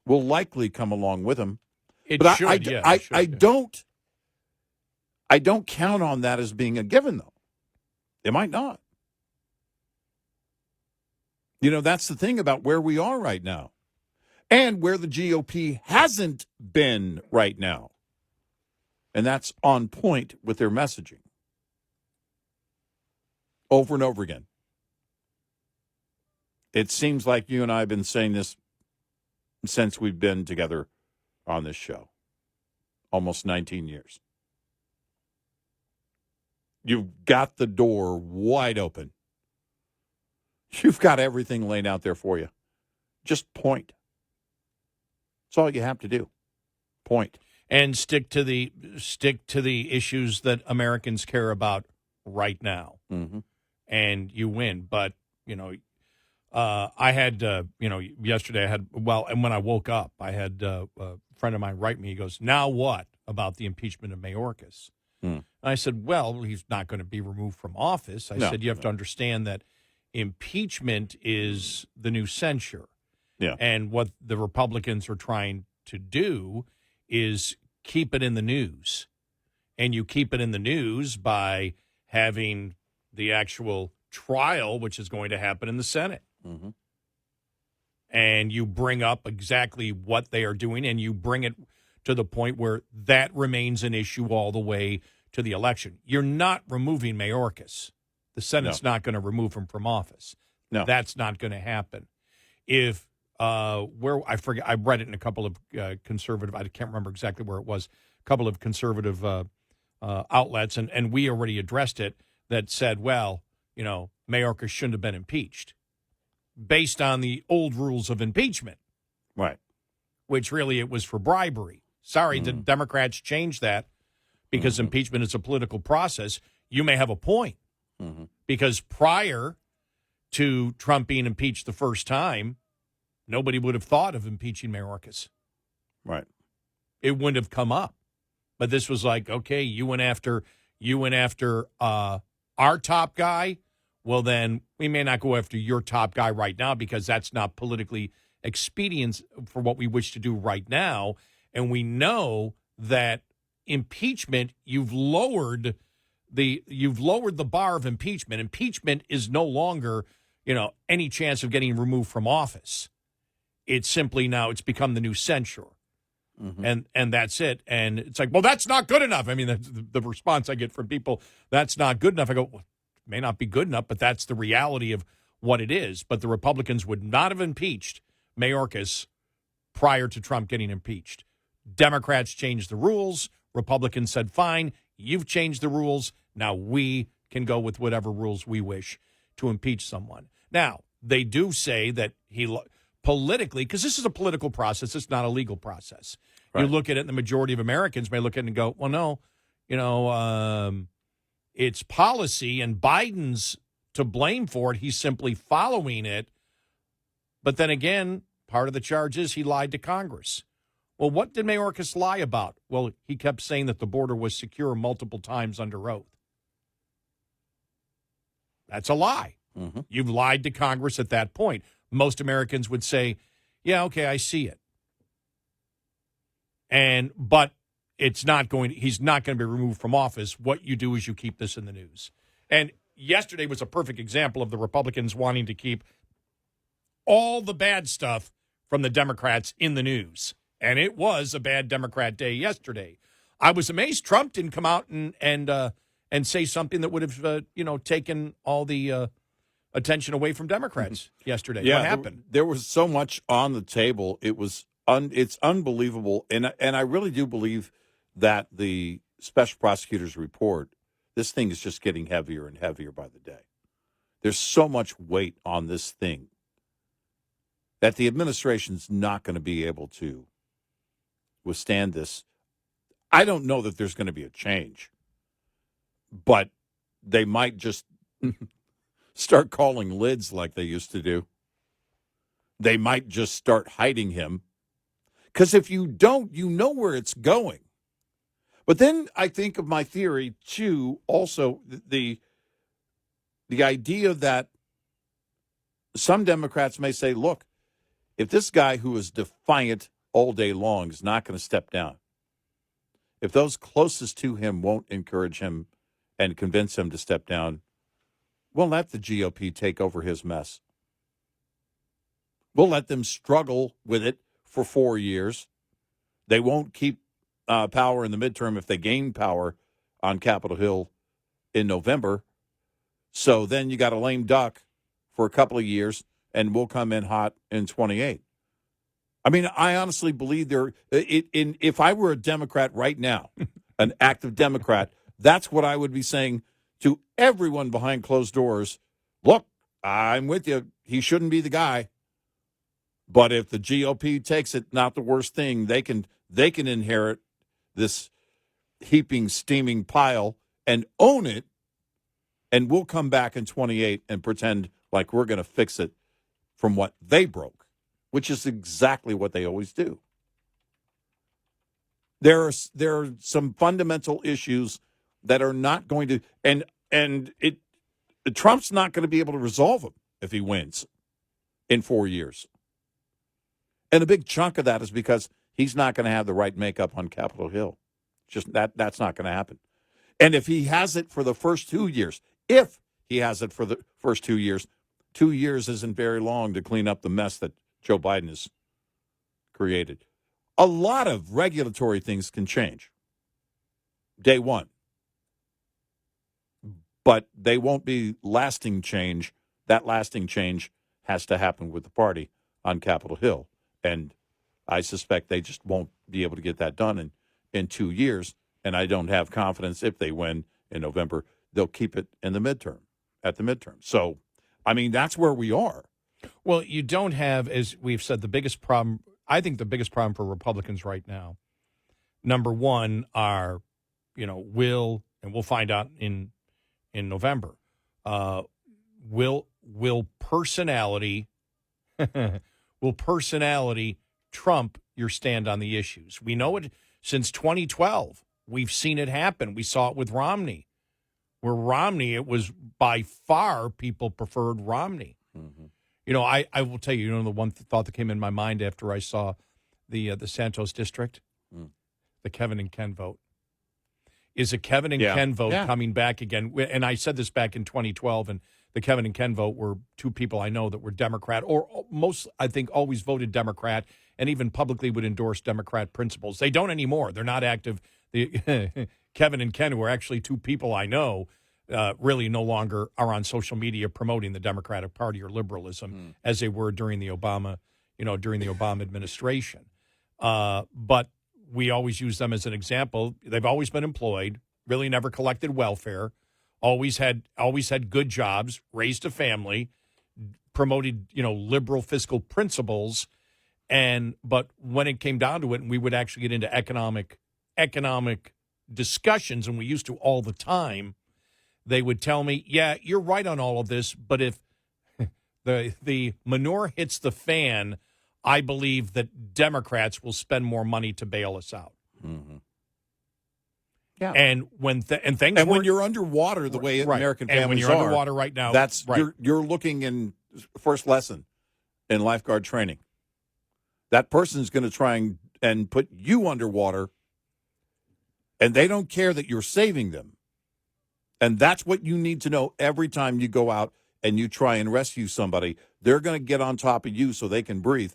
will likely come along with him. I don't count on that as being a given, though. It might not. That's the thing about where we are right now and where the GOP hasn't been right now. And that's on point with their messaging. Over and over again. It seems like you and I have been saying this since we've been together on this show. Almost 19 years. You've got the door wide open. You've got everything laid out there for you. Just point. That's all you have to do. Point. And stick to the issues that Americans care about right now. Mm-hmm. And you win. But, I had, yesterday and when I woke up, I had a friend of mine write me. He goes, now what about the impeachment of Mayorkas? And I said, well, he's not going to be removed from office. I said, you have to understand that impeachment is the new censure. Yeah. And what the Republicans are trying to do is keep it in the news. And you keep it in the news by having the actual trial, which is going to happen in the Senate. Mm-hmm. And you bring up exactly what they are doing, and you bring it to the point where that remains an issue all the way to the election. You're not removing Mayorkas. The Senate's not going to remove him from office. No. That's not going to happen. If I forget, I read it in a couple of conservative, I can't remember exactly where it was, a couple of conservative outlets, and we already addressed it, that said, well, Mayorkas shouldn't have been impeached based on the old rules of impeachment. Right. Which really it was for bribery. Sorry, the Democrats changed that because impeachment is a political process. You may have a point because prior to Trump being impeached the first time, nobody would have thought of impeaching Mayorkas. Right. It wouldn't have come up. But this was like, okay, you went after our top guy. Well, then we may not go after your top guy right now because that's not politically expedient for what we wish to do right now. And we know that impeachment, you've lowered the bar of impeachment. Impeachment is no longer, any chance of getting removed from office. It's simply now it's become the new censure. And that's it. And it's like, well, that's not good enough. I mean, the response I get from people, that's not good enough. I go, well, it may not be good enough, but that's the reality of what it is. But the Republicans would not have impeached Mayorkas prior to Trump getting impeached. Democrats changed the rules. Republicans said, fine, you've changed the rules. Now we can go with whatever rules we wish to impeach someone. Now, they do say that politically, because this is a political process, it's not a legal process. Right. You look at it, and the majority of Americans may look at it and go, well, no, it's policy, and Biden's to blame for it. He's simply following it. But then again, part of the charge is he lied to Congress. Well, what did Mayorkas lie about? Well, he kept saying that the border was secure multiple times under oath. That's a lie. Mm-hmm. You've lied to Congress at that point. Most Americans would say, yeah, okay, I see it. But he's not going to be removed from office. What you do is you keep this in the news. And yesterday was a perfect example of the Republicans wanting to keep all the bad stuff from the Democrats in the news. And it was a bad Democrat day yesterday. I was amazed Trump didn't come out and say something that would have taken all the attention away from Democrats yesterday. Yeah, what happened? There was so much on the table. It was it's unbelievable, and I really do believe that the special prosecutor's report, this thing is just getting heavier and heavier by the day. There's so much weight on this thing that the administration's not going to be able to withstand this. I don't know that there's going to be a change, but they might just start calling lids like they used to do. They might just start hiding him. Because if you don't, you know where it's going. But then I think of my theory, too, also the idea that some Democrats may say, look, if this guy who is defiant all day long is not going to step down, if those closest to him won't encourage him and convince him to step down, we'll let the GOP take over his mess. We'll let them struggle with it for 4 years. They won't keep power in the midterm if they gain power on Capitol Hill in November. So then you got a lame duck for a couple of years, and we'll come in hot in 28. I mean, I honestly believe if I were a Democrat right now, an active Democrat, that's what I would be saying to everyone behind closed doors. Look, I'm with you. He shouldn't be the guy. But if the GOP takes it, not the worst thing. They can inherit this heaping, steaming pile and own it, and we'll come back in 28 and pretend like we're going to fix it from what they broke, which is exactly what they always do. There are some fundamental issues that are not going to, and Trump's not going to be able to resolve them if he wins in 4 years. And a big chunk of that is because he's not going to have the right makeup on Capitol Hill. Just that's not going to happen. And if he has it for the first 2 years, 2 years isn't very long to clean up the mess that Joe Biden has created. A lot of regulatory things can change day one, but they won't be lasting change. That lasting change has to happen with the party on Capitol Hill. And I suspect they just won't be able to get that done in 2 years. And I don't have confidence if they win in November, they'll keep it in the midterm, at the midterm. So, I mean, that's where we are. Well, you don't have, as we've said, the biggest problem, I think the biggest problem for Republicans right now, number one, are, we'll find out in November, will personality trump your stand on the issues? We know it since 2012. We've seen it happen. We saw it with Romney, where Romney, it was by far people preferred Romney. Mm-hmm. I will tell you, the one thought that came in my mind after I saw the Santos district, the Kevin and Ken vote. Is a Kevin and Ken vote coming back again? And I said this back in 2012, and the Kevin and Ken vote were two people I know that were Democrat, or most, I think, always voted Democrat, and even publicly would endorse Democrat principles. They don't anymore. They're not active. The Kevin and Ken, who are actually two people I know, really no longer are on social media promoting the Democratic Party or liberalism as they were during the Obama administration. But we always use them as an example. They've always been employed, really never collected welfare, always had good jobs, raised a family, promoted, liberal fiscal principles. But when it came down to it, and we would actually get into economic discussions, and we used to all the time, they would tell me, yeah, you're right on all of this, but if the manure hits the fan I believe that Democrats will spend more money to bail us out. Mm-hmm. Yeah. And when when you're underwater, the way American families and when you're are, underwater right now, that's right. you're looking in first lesson in lifeguard training. That person's going to try and put you underwater, and they don't care that you're saving them. And that's what you need to know every time you go out and you try and rescue somebody. They're going to get on top of you so they can breathe,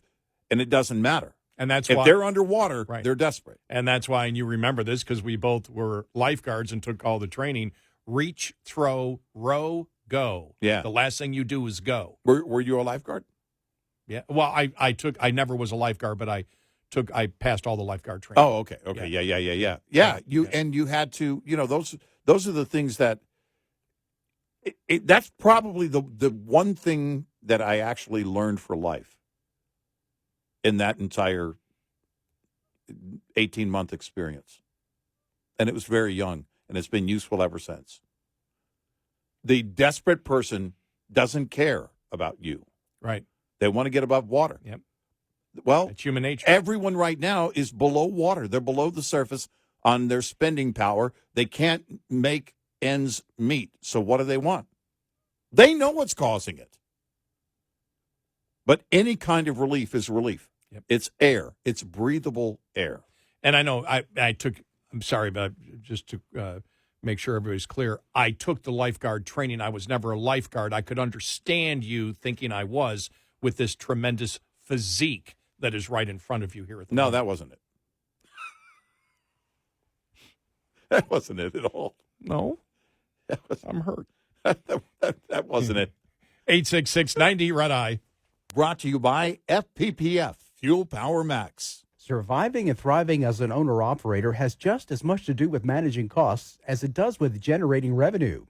and it doesn't matter. And that's if why they're underwater, right. they're desperate. And that's why, and you remember this because we both were lifeguards and took all the training. Reach, throw, row, go. Yeah. The last thing you do is go. Were you a lifeguard? Yeah. Well, I never was a lifeguard, but I passed all the lifeguard training. Oh, okay. Yeah. You had to, those are the things that that's probably the one thing that I actually learned for life in that entire 18-month experience. And it was very young, and it's been useful ever since. The desperate person doesn't care about you. Right. They want to get above water. Yep. Well, it's human nature. Everyone right now is below water. They're below the surface on their spending power. They can't make ends meet. So what do they want? They know what's causing it. But any kind of relief is relief. Yep. It's air. It's breathable air. And I know I'm sorry, but just to make sure everybody's clear, I took the lifeguard training. I was never a lifeguard. I could understand you thinking I was with this tremendous physique that is right in front of you here at the moment. That wasn't it. That wasn't it at all. No. I'm hurt. that wasn't it. 866-90 Red Eye. Brought to you by FPPF, Fuel Power Max. Surviving and thriving as an owner-operator has just as much to do with managing costs as it does with generating revenue.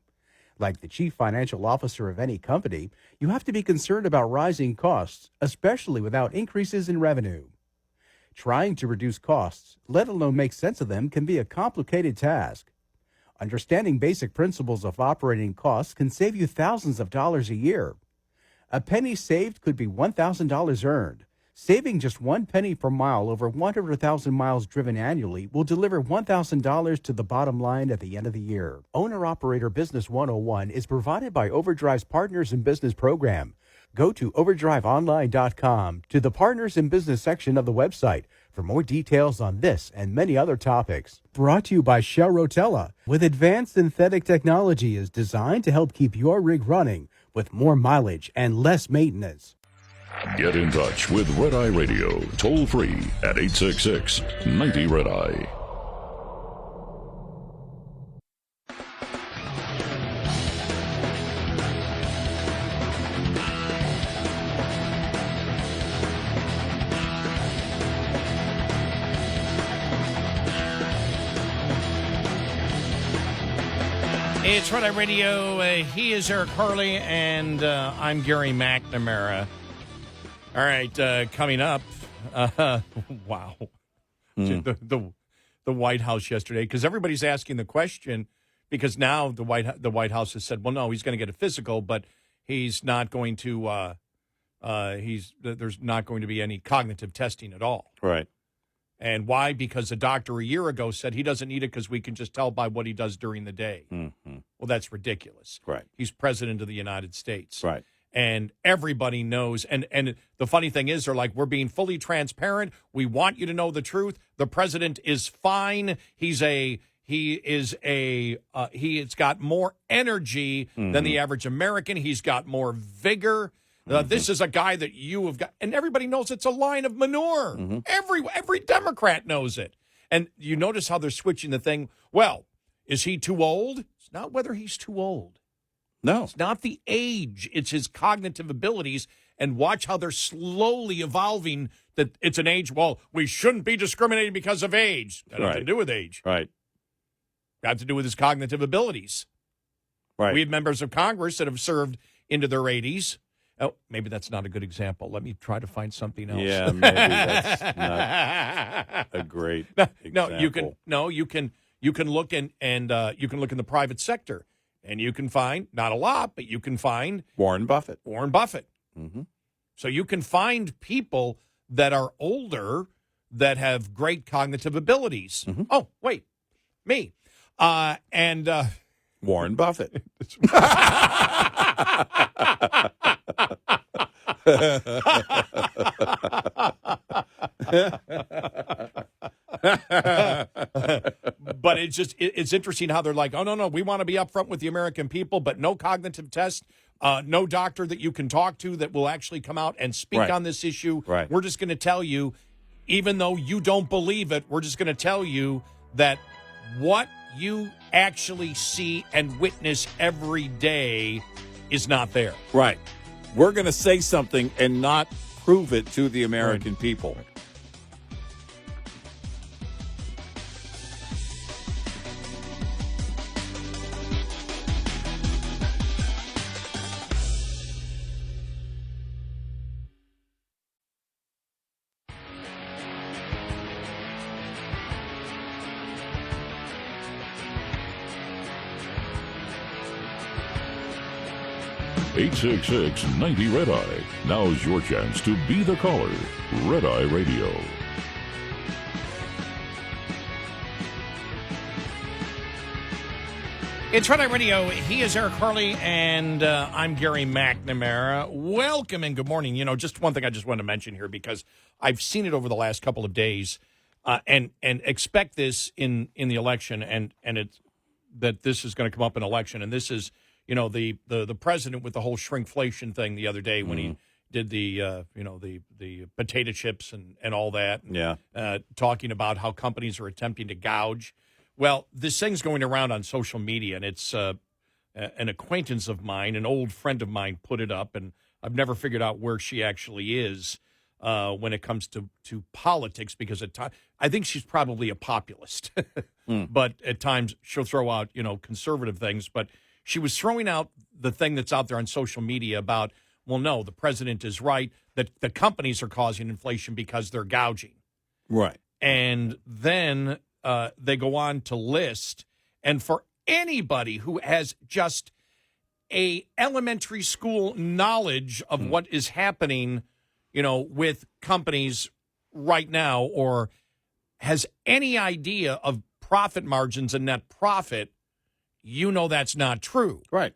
Like the chief financial officer of any company, you have to be concerned about rising costs, especially without increases in revenue. Trying to reduce costs, let alone make sense of them, can be a complicated task. Understanding basic principles of operating costs can save you thousands of dollars a year. A penny saved could be $1,000 earned. Saving just 1 penny per mile over 100,000 miles driven annually will deliver $1,000 to the bottom line at the end of the year. Owner-Operator Business 101 is provided by Overdrive's Partners in Business program. Go to overdriveonline.com to the Partners in Business section of the website for more details on this and many other topics. Brought to you by Shell Rotella, with advanced synthetic technology is designed to help keep your rig running with more mileage and less maintenance. Get in touch with Red Eye Radio, toll free at 866-90 Red Eye. It's Red Eye Radio. He is Eric Harley, and I'm Gary McNamara. All right, coming up, wow, the White House yesterday, because everybody's asking the question, because now the White House has said, well, no, he's going to get a physical, but he's not going to there's not going to be any cognitive testing at all. Right. And why? Because the doctor a year ago said he doesn't need it because we can just tell by what he does during the day. Mm-hmm. Well, that's ridiculous. Right. He's president of the United States. Right. And everybody knows. And the funny thing is, they're like, we're being fully transparent. We want you to know the truth. The president is fine. He's got more energy than the average American. He's got more vigor. This is a guy that you have got, and everybody knows it's a line of manure. Mm-hmm. Every Democrat knows it. And you notice how they're switching the thing. Well, is he too old? It's not whether he's too old. No. It's not the age. It's his cognitive abilities. And watch how they're slowly evolving that it's an age. Well, we shouldn't be discriminating because of age. Got nothing to do with age. Right. Got to do with his cognitive abilities. Right. We have members of Congress that have served into their 80s. Oh, maybe that's not a good example. Let me try to find something else. Yeah, maybe that's not a great example. You can look and you can look in the private sector, and you can find, not a lot, but you can find Warren Buffett. Mm-hmm. So you can find people that are older that have great cognitive abilities. Oh, wait, me. And Warren Buffett. But it's interesting how they're like, oh, no, we want to be upfront with the American people, but no cognitive test, no doctor that you can talk to that will actually come out and speak Right. on this issue. Right. We're just going to tell you, even though you don't believe it, we're just going to tell you that what you actually see and witness every day is not there. Right. We're going to say something and not prove it to the American people. Eight 90 Red Eye. Now's your chance to be the caller. Red Eye Radio. It's Red Eye Radio. He is Eric Harley, and I'm Gary McNamara. Welcome and good morning. You know, just one thing I just want to mention here because I've seen it over the last couple of days, and expect this in the election, and it's that this is going to come up in election, and this is, you know, the president with the whole shrinkflation thing the other day when he did the the potato chips and all that, talking about how companies are attempting to gouge. Well, this thing's going around on social media, and it's an acquaintance of mine, an old friend of mine, put it up, and I've never figured out where she actually is when it comes to politics, because I think she's probably a populist, but at times she'll throw out, you know, conservative things. But she was throwing out the thing that's out there on social media about, well, no, the president is right, that the companies are causing inflation because they're gouging. Right. And then they go on to list, and for anybody who has just a elementary school knowledge of what is happening, you know, with companies right now, or has any idea of profit margins and net profit, you know that's not true. Right.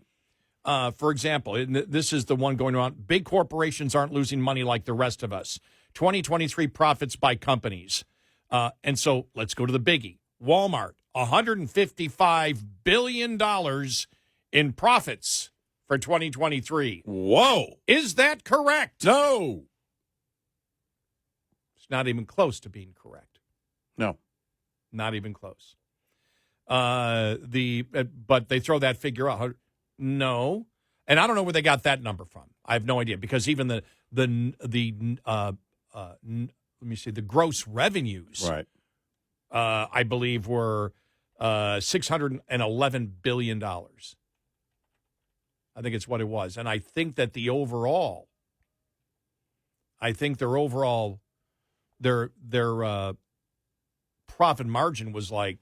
For example, this is the one going around, big corporations aren't losing money like the rest of us. 2023 profits by companies. And so let's go to the biggie. Walmart, $155 billion in profits for 2023. Whoa. Is that correct? No. It's not even close to being correct. No. Not even close. But they throw that figure out. No. And I don't know where they got that number from. I have no idea, because even the let me see, the gross revenues, Right. I believe, were $611 billion. I think it's what it was. And I think that their overall, their profit margin was like,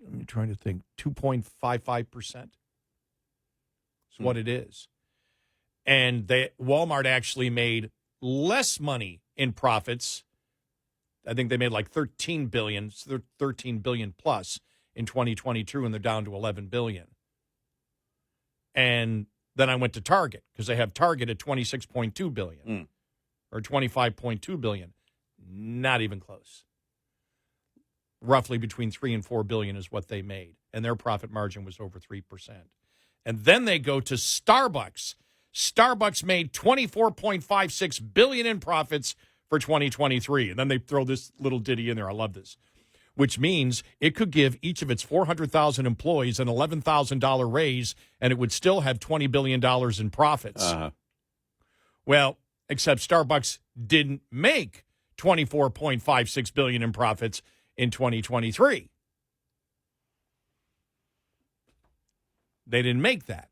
I'm trying to think, 2.55%. That's what it is. And Walmart actually made less money in profits. I think they made like $13 billion plus in 2022, and they're down to $11 billion. And then I went to Target, because they have Target at $26.2 billion or $25.2 billion. Not even close. Roughly between $3 and $4 billion is what they made, and their profit margin was over 3%. And then they go to Starbucks. Starbucks made $24.56 billion in profits for 2023. And then they throw this little ditty in there. I love this. Which means it could give each of its 400,000 employees an $11,000 raise, and it would still have $20 billion in profits. Uh-huh. Well, except Starbucks didn't make $24.56 billion in profits in 2023. They didn't make that.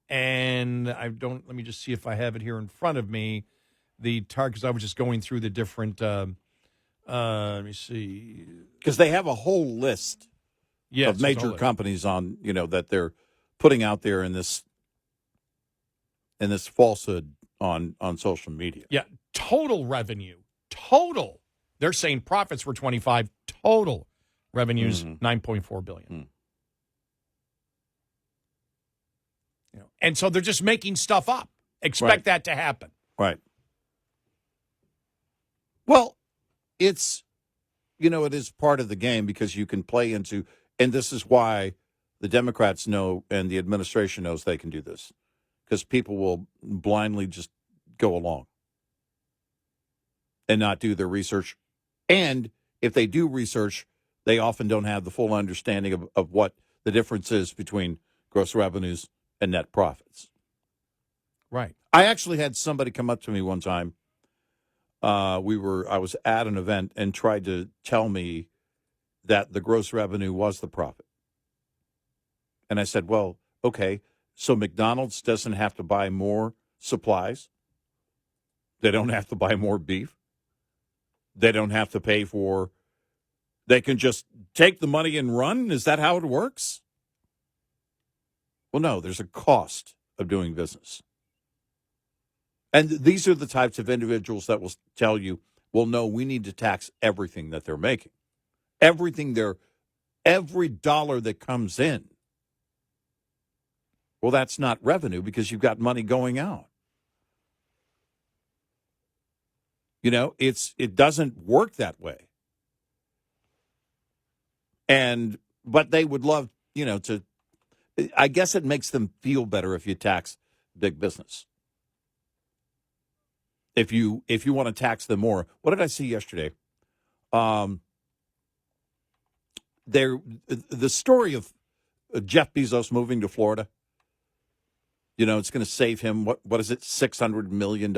And let me just see if I have it here in front of me. The target, because I was just going through the different, let me see. Because they have a whole list of major companies on, that they're putting out there in this falsehood on social media. Yeah, total revenue, total. They're saying profits were 25, total revenues 9.4 billion. You know, and so they're just making stuff up. Expect that to happen. Right. Well, it's, it is part of the game because you can play into, and this is why the Democrats know and the administration knows they can do this, because people will blindly just go along and not do their research. And if they do research, they often don't have the full understanding of what the difference is between gross revenues and net profits. Right. I actually had somebody come up to me one time. I was at an event and tried to tell me that the gross revenue was the profit. And I said, well, okay, so McDonald's doesn't have to buy more supplies. They don't have to buy more beef. They don't have to pay for, they can just take the money and run? Is that how it works? Well, no, there's a cost of doing business. And these are the types of individuals that will tell you, well, no, we need to tax everything that they're making. Every dollar that comes in. Well, that's not revenue because you've got money going out. It doesn't work that way. But they would love, I guess it makes them feel better if you tax big business. If you want to tax them more. What did I see yesterday? The story of Jeff Bezos moving to Florida. It's going to save him, what is it, $600 million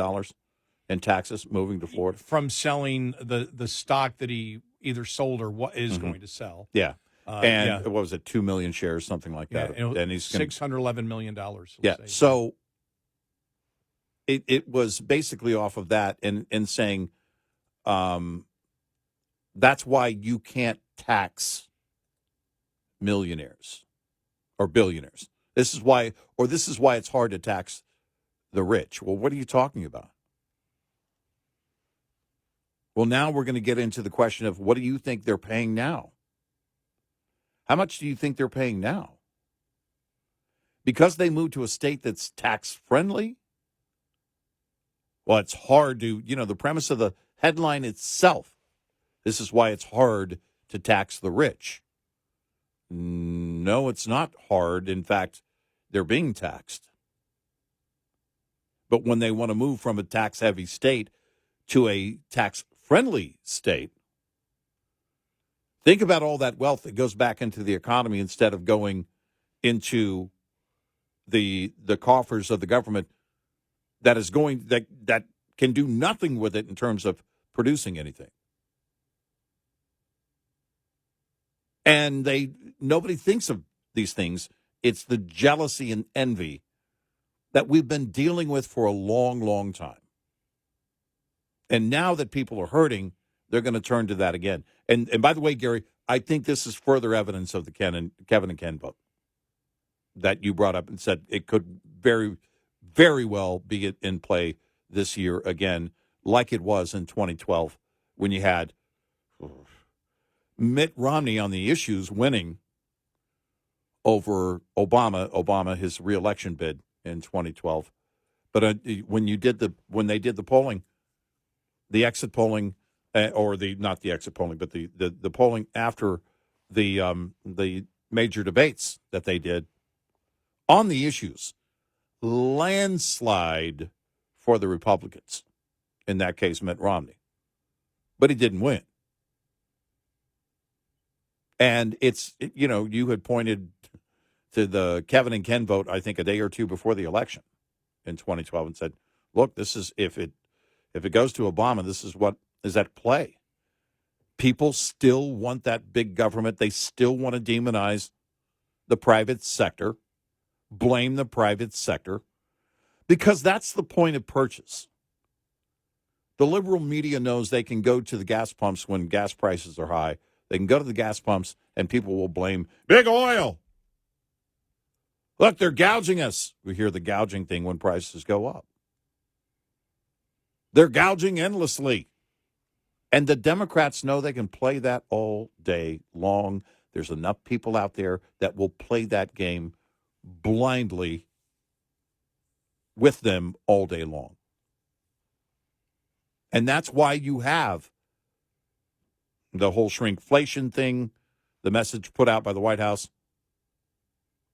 in taxes moving to Florida? From selling the stock that he either sold or what is going to sell. Yeah. What was it, 2 million shares, something like that. And he's $611 million. Yeah, so it was basically off of that and saying that's why you can't tax millionaires or billionaires. This is why it's hard to tax the rich. Well, what are you talking about? Well, now we're going to get into the question of what do you think they're paying now? How much do you think they're paying now? Because they moved to a state that's tax-friendly? Well, it's hard to, the premise of the headline itself, this is why it's hard to tax the rich. No, it's not hard. In fact, they're being taxed. But when they want to move from a tax-heavy state to a tax-friendly state, think about all that wealth that goes back into the economy instead of going into the coffers of the government that can do nothing with it in terms of producing anything. And nobody thinks of these things. It's the jealousy and envy that we've been dealing with for a long, long time. And now that people are hurting, they're going to turn to that again. And by the way, Gary, I think this is further evidence of the Kevin and Ken vote that you brought up and said it could very, very well be in play this year again, like it was in 2012 when you had Mitt Romney on the issues winning over Obama, his reelection bid in 2012. But when they did the polling, the exit polling, not the exit polling, but the polling after the major debates that they did on the issues, landslide for the Republicans. In that case, Mitt Romney, but he didn't win. And you had pointed to the Kevin and Ken vote, I think, a day or two before the election in 2012 and said, look, this is if it goes to Obama, this is what is at play. People still want that big government. They still want to demonize the private sector, blame the private sector, because that's the point of purchase. The liberal media knows they can go to the gas pumps when gas prices are high. They can go to the gas pumps and people will blame big oil. Look, they're gouging us. We hear the gouging thing when prices go up. They're gouging endlessly. And the Democrats know they can play that all day long. There's enough people out there that will play that game blindly with them all day long. And that's why you have the whole shrinkflation thing, the message put out by the White House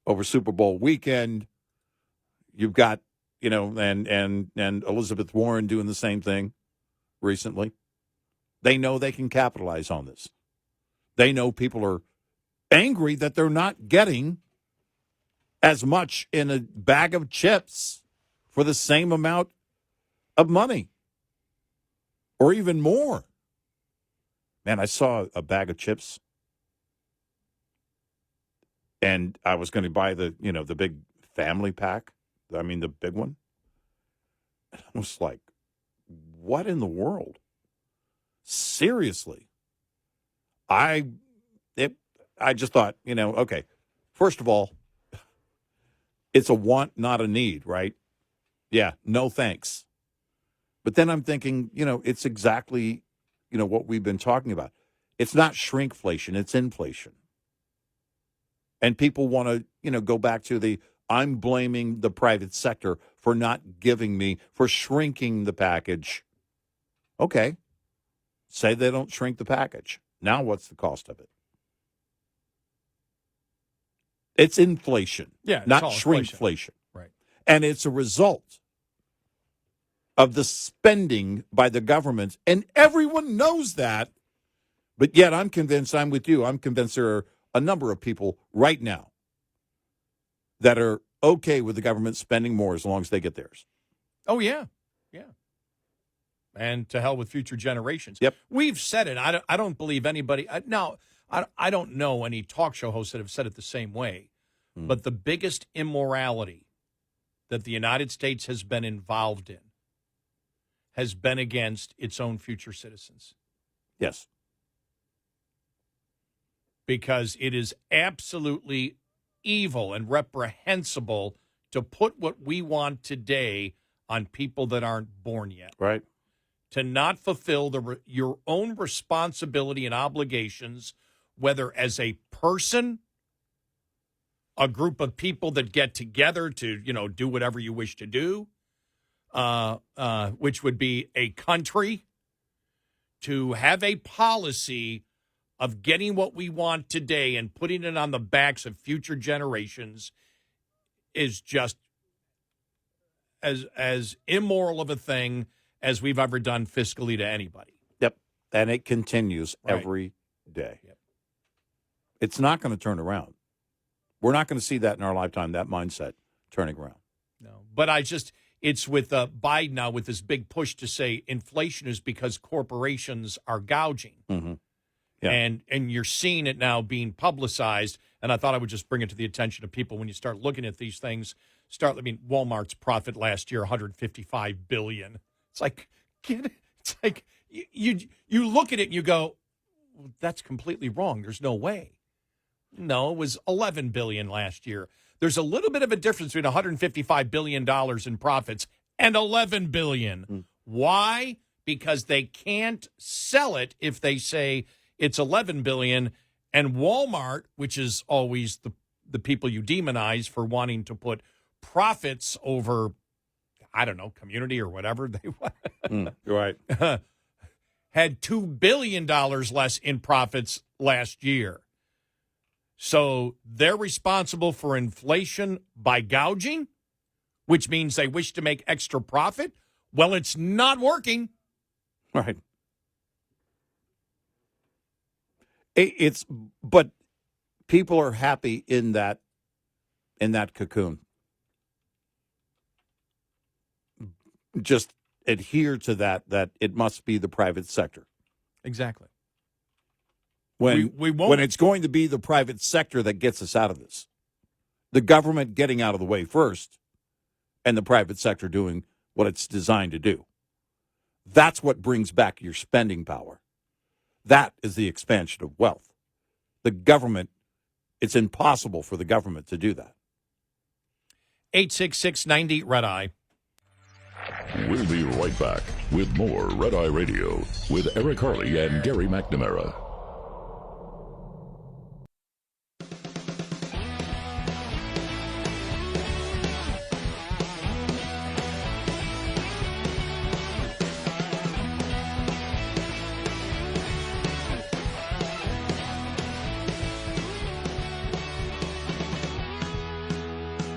over Super Bowl weekend. You've got, and Elizabeth Warren doing the same thing recently. They know they can capitalize on this. They know people are angry that they're not getting as much in a bag of chips for the same amount of money or even more. Man, I saw a bag of chips and I was going to buy the big family pack. The big one. And I was like, what in the world? Seriously. I just thought, okay, first of all, it's a want, not a need, right? Yeah, no thanks. But then I'm thinking, it's exactly, what we've been talking about. It's not shrinkflation, it's inflation. And people want to, go back to I'm blaming the private sector for not giving me, for shrinking the package. Okay. Say they don't shrink the package. Now what's the cost of it? It's inflation, not shrinkflation. Right. And it's a result of the spending by the government. And everyone knows that. But yet I'm convinced, I'm with you, I'm convinced there are a number of people right now that are okay with the government spending more as long as they get theirs. Oh, yeah. Yeah. And to hell with future generations. Yep. We've said it. I don't believe anybody. Now, I don't know any talk show hosts that have said it the same way. But the biggest immorality that the United States has been involved in has been against its own future citizens. Yes. Because it is absolutely evil and reprehensible to put what we want today on people that aren't born yet. Right. To not fulfill your own responsibility and obligations, whether as a person, a group of people that get together to, do whatever you wish to do, which would be a country, to have a policy of getting what we want today and putting it on the backs of future generations is just as immoral of a thing as we've ever done fiscally to anybody. Yep. And it continues every day. Yep. It's not going to turn around. We're not going to see that in our lifetime, that mindset turning around. No. But it's with Biden now with this big push to say inflation is because corporations are gouging. Mm-hmm. Yeah. And you're seeing it now being publicized. And I thought I would just bring it to the attention of people when you start looking at these things. Walmart's profit last year, $155 billion. It's like, you look at it and you go, well, that's completely wrong. There's no way. No, it was $11 billion last year. There's a little bit of a difference between $155 billion in profits and $11 billion. Mm. Why? Because they can't sell it if they say it's $11 billion. And Walmart, which is always the people you demonize for wanting to put profits over, I don't know, community or whatever they want. Right. Had $2 billion less in profits last year. So they're responsible for inflation by gouging, which means they wish to make extra profit. Well, it's not working. Right. But people are happy in that cocoon. Just adhere to that it must be the private sector. Exactly. When it's going to be the private sector that gets us out of this. The government getting out of the way first and the private sector doing what it's designed to do. That's what brings back your spending power. That is the expansion of wealth. The government, it's impossible for the government to do that. 866-90 Red Eye. We'll be right back with more Red Eye Radio with Eric Harley and Gary McNamara.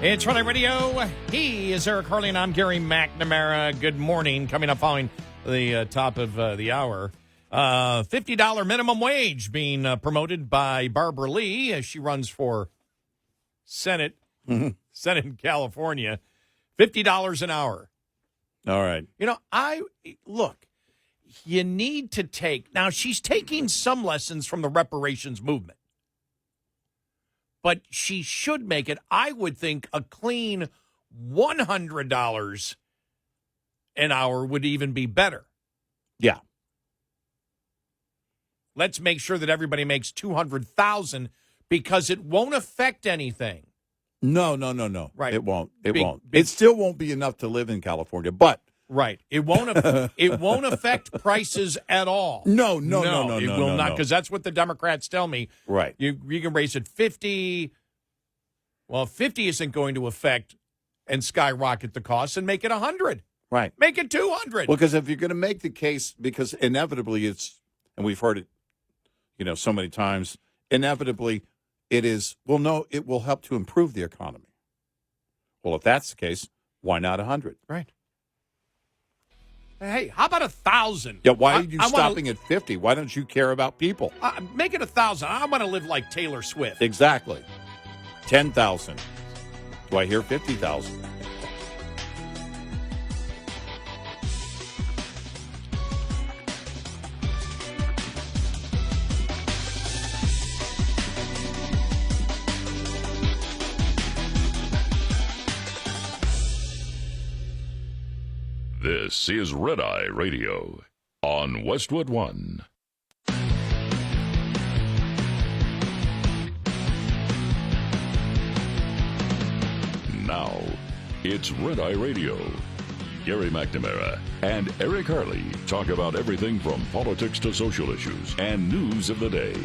It's Red Eye Radio. He is Eric Harley, and I'm Gary McNamara. Good morning. Coming up following the top of the hour, $50 minimum wage being promoted by Barbara Lee as she runs for Senate in California. $50 an hour. All right. You know, you need to take, now she's taking some lessons from the reparations movement. But she should make it, I would think, a clean $100 an hour would even be better. Yeah. Let's make sure that everybody makes $200,000 because it won't affect anything. No. Right. It won't. It still won't be enough to live in California, but right. It won't affect prices at all. No. It will not, because that's what the Democrats tell me. Right. You can raise it 50. Well, 50 isn't going to affect and skyrocket the cost, and make it 100. Right. Make it 200. Well, because if you're going to make the case, because inevitably it's, and we've heard it, so many times, inevitably it is, well, no, it will help to improve the economy. Well, if that's the case, why not 100? Right. Hey, how about 1,000? Yeah, why are you stopping at 50? Why don't you care about people? Make it 1,000. I want to live like Taylor Swift. Exactly. 10,000. Do I hear 50,000? This is Red Eye Radio on Westwood One. Now, it's Red Eye Radio. Gary McNamara and Eric Harley talk about everything from politics to social issues and news of the day.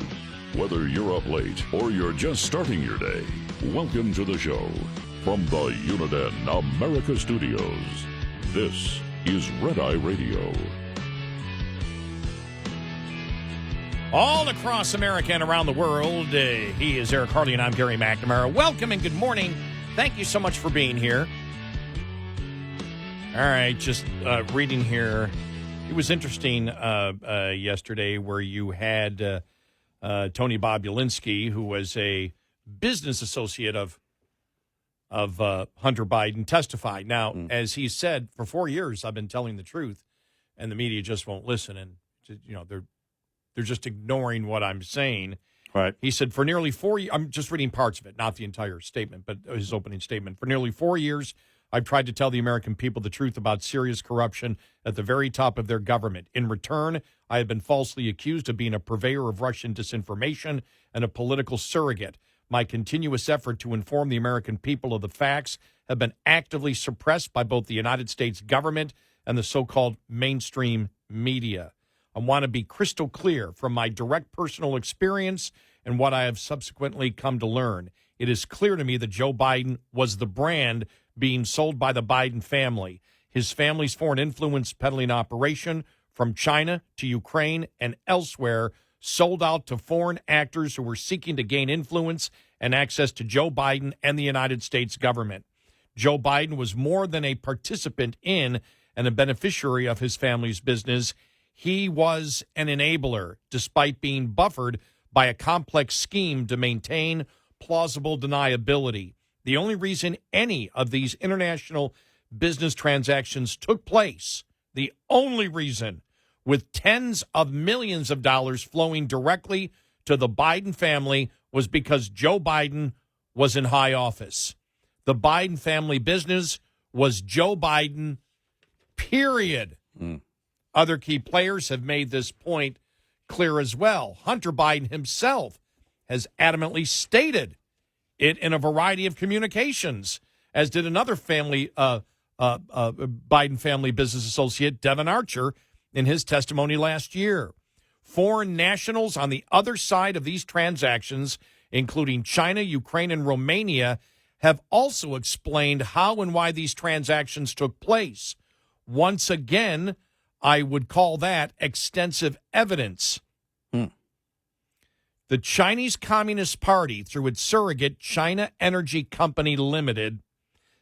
Whether you're up late or you're just starting your day, welcome to the show. From the Uniden America Studios, this is Red Eye Radio. All across America and around the world, he is Eric Harley and I'm Gary McNamara. Welcome and good morning. Thank you so much for being here. All right, just reading here. It was interesting yesterday where you had Tony Bobulinski, who was a business associate of Hunter Biden, testify. Now, as he said, for 4 years I've been telling the truth, and the media just won't listen, and they're just ignoring what I'm saying. Right. He said, for nearly 4 years, I'm just reading parts of it, not the entire statement, but his opening statement. For nearly 4 years, I've tried to tell the American people the truth about serious corruption at the very top of their government. In return, I have been falsely accused of being a purveyor of Russian disinformation and a political surrogate. My continuous effort to inform the American people of the facts have been actively suppressed by both the United States government and the so-called mainstream media. I want to be crystal clear from my direct personal experience and what I have subsequently come to learn. It is clear to me that Joe Biden was the brand being sold by the Biden family. His family's foreign influence peddling operation from China to Ukraine and elsewhere sold out to foreign actors who were seeking to gain influence and access to Joe Biden and the United States government. Joe Biden was more than a participant in and a beneficiary of his family's business. He was an enabler, despite being buffered by a complex scheme to maintain plausible deniability. The only reason any of these international business transactions took place, the only reason, with tens of millions of dollars flowing directly to the Biden family, was because Joe Biden was in high office. The Biden family business was Joe Biden, period. Other key players have made this point clear as well. Hunter Biden himself has adamantly stated it in a variety of communications, as did another family Biden family business associate Devin Archer in his testimony last year. Foreign nationals on the other side of these transactions, including China, Ukraine, and Romania, have also explained how and why these transactions took place. Once again, I would call that extensive evidence. The Chinese Communist Party, through its surrogate China Energy Company Limited,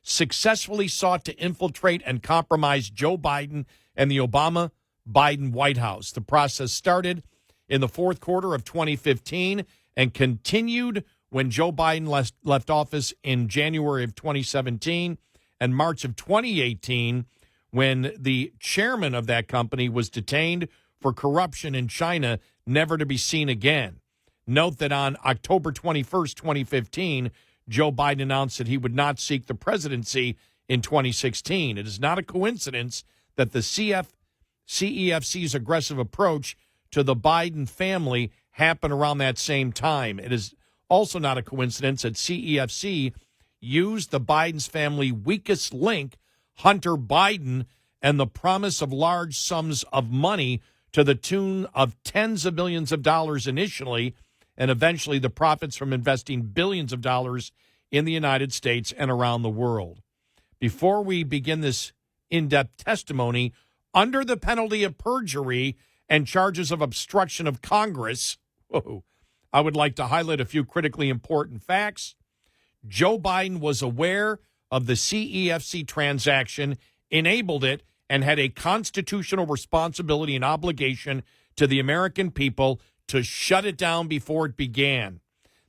successfully sought to infiltrate and compromise Joe Biden and the Obama-Biden White House. The process started in the fourth quarter of 2015 and continued when Joe Biden left office in January of 2017 and March of 2018, when the chairman of that company was detained for corruption in China, never to be seen again. Note that on October 21st, 2015, Joe Biden announced that he would not seek the presidency in 2016. It is not a coincidence that the CEFC's aggressive approach to the Biden family happened around that same time. It is also not a coincidence that CEFC used the Biden's family weakest link, Hunter Biden, and the promise of large sums of money to the tune of tens of millions of dollars initially, and eventually the profits from investing billions of dollars in the United States and around the world. Before we begin this in-depth testimony, under the penalty of perjury and charges of obstruction of Congress, I would like to highlight a few critically important facts. Joe Biden was aware of the CEFC transaction, enabled it, and had a constitutional responsibility and obligation to the American people to shut it down before it began.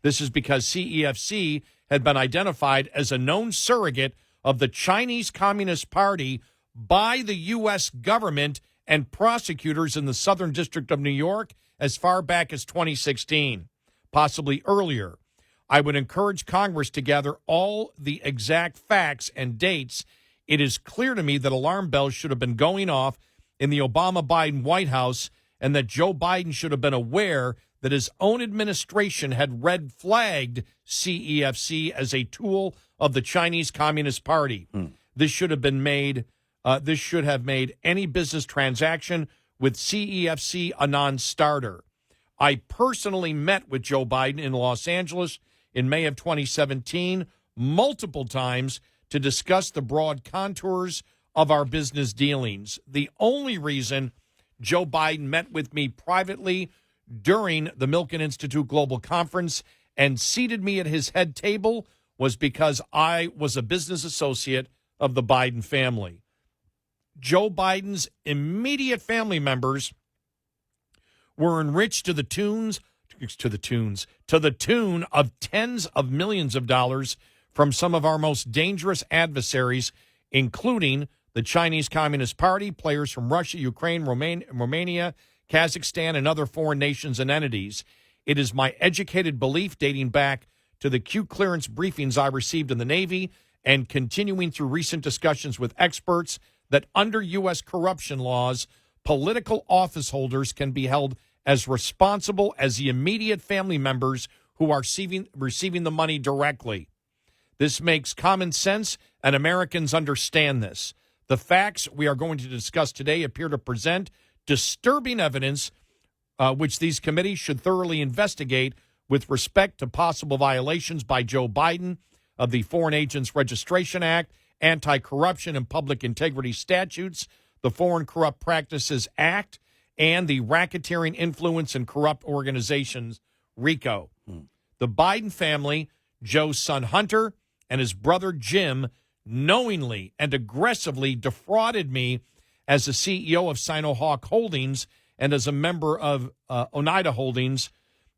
This is because CEFC had been identified as a known surrogate of the Chinese Communist Party by the U.S. government and prosecutors in the Southern District of New York as far back as 2016, possibly earlier. I would encourage Congress to gather all the exact facts and dates. It is clear to me that alarm bells should have been going off in the Obama-Biden White House, and that Joe Biden should have been aware that his own administration had red flagged CEFC as a tool of the Chinese Communist Party. This should have made any business transaction with CEFC a non-starter. I personally met with Joe Biden in Los Angeles in May of 2017 multiple times to discuss the broad contours of our business dealings. The only reason Joe Biden met with me privately during the Milken Institute Global Conference and seated me at his head table was because I was a business associate of the Biden family. Joe Biden's immediate family members were enriched to the tune of tens of millions of dollars from some of our most dangerous adversaries, including the Chinese Communist Party, players from Russia, Ukraine, Romania, Kazakhstan, and other foreign nations and entities. It is my educated belief, dating back to the Q clearance briefings I received in the Navy and continuing through recent discussions with experts, that under U.S. corruption laws, political office holders can be held as responsible as the immediate family members who are receiving the money directly. This makes common sense, and Americans understand this. The facts we are going to discuss today appear to present disturbing evidence which these committees should thoroughly investigate with respect to possible violations by Joe Biden of the Foreign Agents Registration Act, Anti-Corruption and Public Integrity Statutes, the Foreign Corrupt Practices Act, and the Racketeering Influence and Corrupt Organizations, RICO. The Biden family, Joe's son Hunter and his brother Jim, knowingly and aggressively defrauded me as the CEO of Sinohawk Holdings and as a member of Oneida Holdings,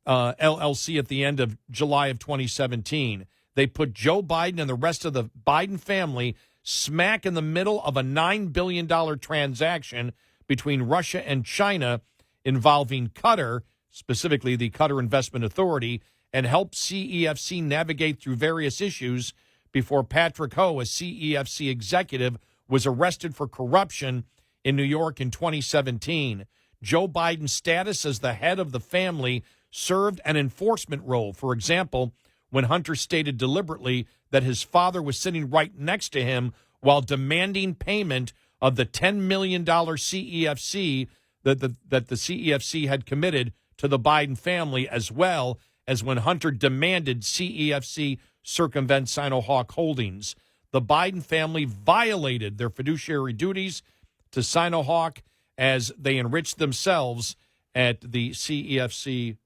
LLC, at the end of July of 2017. They put Joe Biden and the rest of the Biden family smack in the middle of a $9 billion transaction between Russia and China involving Qatar, specifically the Qatar Investment Authority, and helped CEFC navigate through various issues before Patrick Ho, a CEFC executive, was arrested for corruption in New York in 2017. Joe Biden's status as the head of the family served an enforcement role. For example, when Hunter stated deliberately that his father was sitting right next to him while demanding payment of the $10 million CEFC that the CEFC had committed to the Biden family, as well as when Hunter demanded CEFC circumvent Sinohawk Holdings. The Biden family violated their fiduciary duties to Sinohawk as they enriched themselves at the CEFC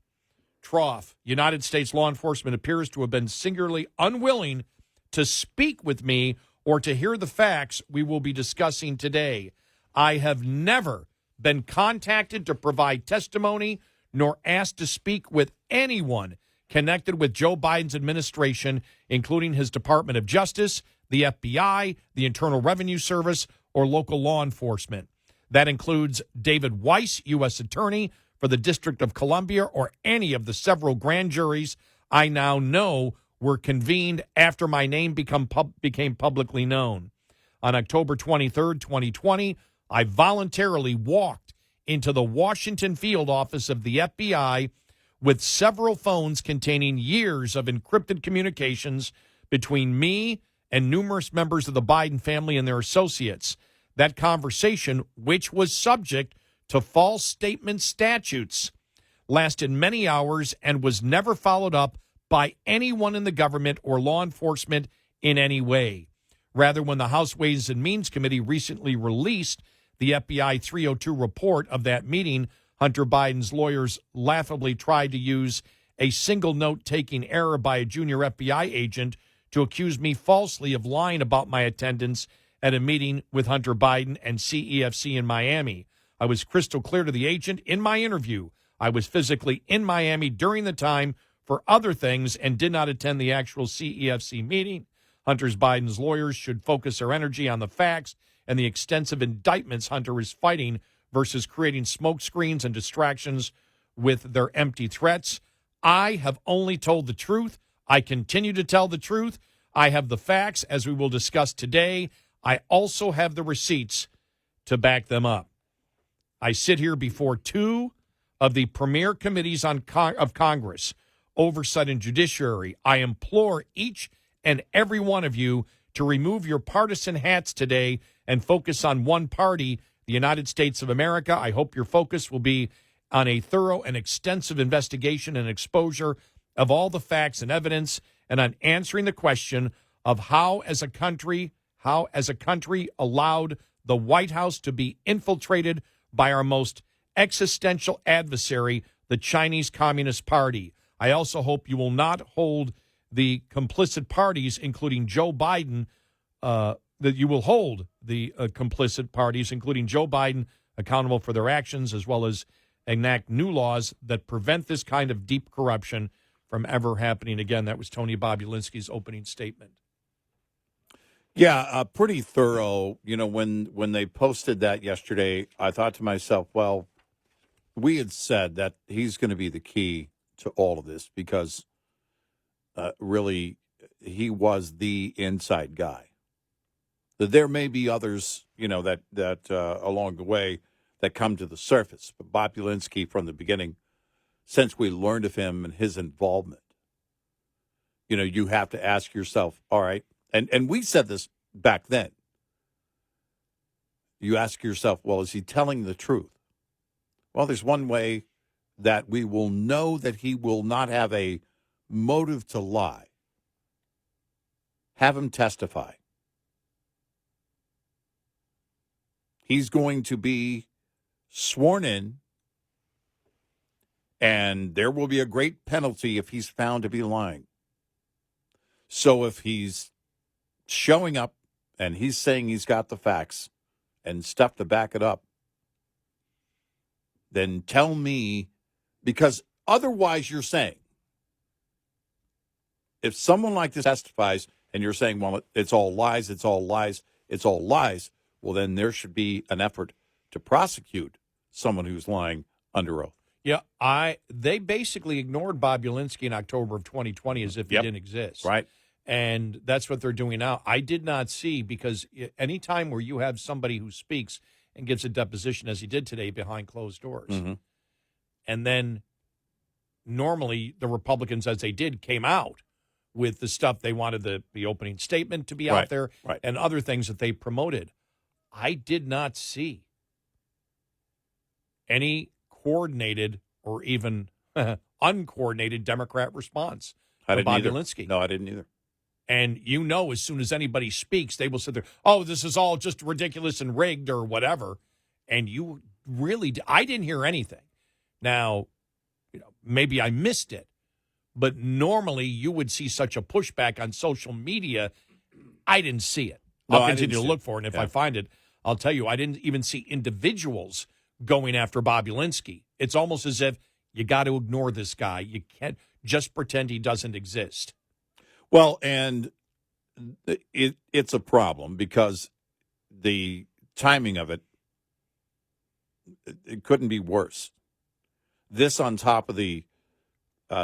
trough. United States law enforcement appears to have been singularly unwilling to speak with me or to hear the facts we will be discussing today. I have never been contacted to provide testimony nor asked to speak with anyone connected with Joe Biden's administration, including his Department of Justice, the FBI, the Internal Revenue Service, or local law enforcement. That includes David Weiss, U.S. Attorney for the District of Columbia, or any of the several grand juries I now know were convened after my name became publicly known. On October 23rd, 2020, I voluntarily walked into the Washington field office of the FBI with several phones containing years of encrypted communications between me and numerous members of the Biden family and their associates. That conversation, which was subject to false statement statutes, lasted many hours and was never followed up by anyone in the government or law enforcement in any way. Rather, when the House Ways and Means Committee recently released the FBI 302 report of that meeting, Hunter Biden's lawyers laughably tried to use a single note-taking error by a junior FBI agent to accuse me falsely of lying about my attendance at a meeting with Hunter Biden and CEFC in Miami. I was crystal clear to the agent in my interview. I was physically in Miami during the time for other things and did not attend the actual CEFC meeting. Hunter Biden's lawyers should focus their energy on the facts and the extensive indictments Hunter is fighting versus creating smoke screens and distractions with their empty threats. I have only told the truth. I continue to tell the truth. I have the facts, as we will discuss today. I also have the receipts to back them up. I sit here before two of the premier committees of Congress, Oversight and Judiciary. I implore each and every one of you to remove your partisan hats today and focus on one party, the United States of America. I hope your focus will be on a thorough and extensive investigation and exposure of all the facts and evidence, and on answering the question of how as a country allowed the White House to be infiltrated by our most existential adversary, the Chinese Communist Party. I also hope you will not hold the complicit parties, including Joe Biden, that you will hold the complicit parties, including Joe Biden, accountable for their actions, as well as enact new laws that prevent this kind of deep corruption from ever happening again. That was Tony Bobulinski's opening statement. Yeah, pretty thorough. You know, when they posted that yesterday, I thought to myself, well, we had said that he's going to be the key to all of this because really he was the inside guy. There may be others, you know, that along the way that come to the surface, but Bobulinski from the beginning, since we learned of him and his involvement, you know, you have to ask yourself, all right, and we said this back then. You ask yourself, well, is he telling the truth? Well, there's one way that we will know that he will not have a motive to lie. Have him testify. He's going to be sworn in, and there will be a great penalty if he's found to be lying. So if he's showing up and he's saying he's got the facts and stuff to back it up, then tell me, because otherwise you're saying, if someone like this testifies and you're saying, well, it's all lies, it's all lies, it's all lies, well, then there should be an effort to prosecute someone who's lying under oath. Yeah, they basically ignored Bobulinski in October of 2020 as if he didn't exist. Right. And that's what they're doing now. I did not see, because any time where you have somebody who speaks and gives a deposition, as he did today, behind closed doors, and then normally the Republicans, as they did, came out with the stuff they wanted the opening statement to be Right, out there right. and other things that they promoted. I did not see any coordinated or even uncoordinated Democrat response I to didn't either. Bobulinski. No, I didn't either. And as soon as anybody speaks, they will sit there, oh, this is all just ridiculous and rigged or whatever. And you really, I didn't hear anything. Now, maybe I missed it, but normally you would see such a pushback on social media. I didn't see it. No, I'll I continue didn't to see look it. for it. And if Yeah. I find it, I'll tell you, I didn't even see individuals going after Bobulinski. It's almost as if you got to ignore this guy. You can't just pretend he doesn't exist. Well, and it's a problem because the timing of it couldn't be worse. This on top of the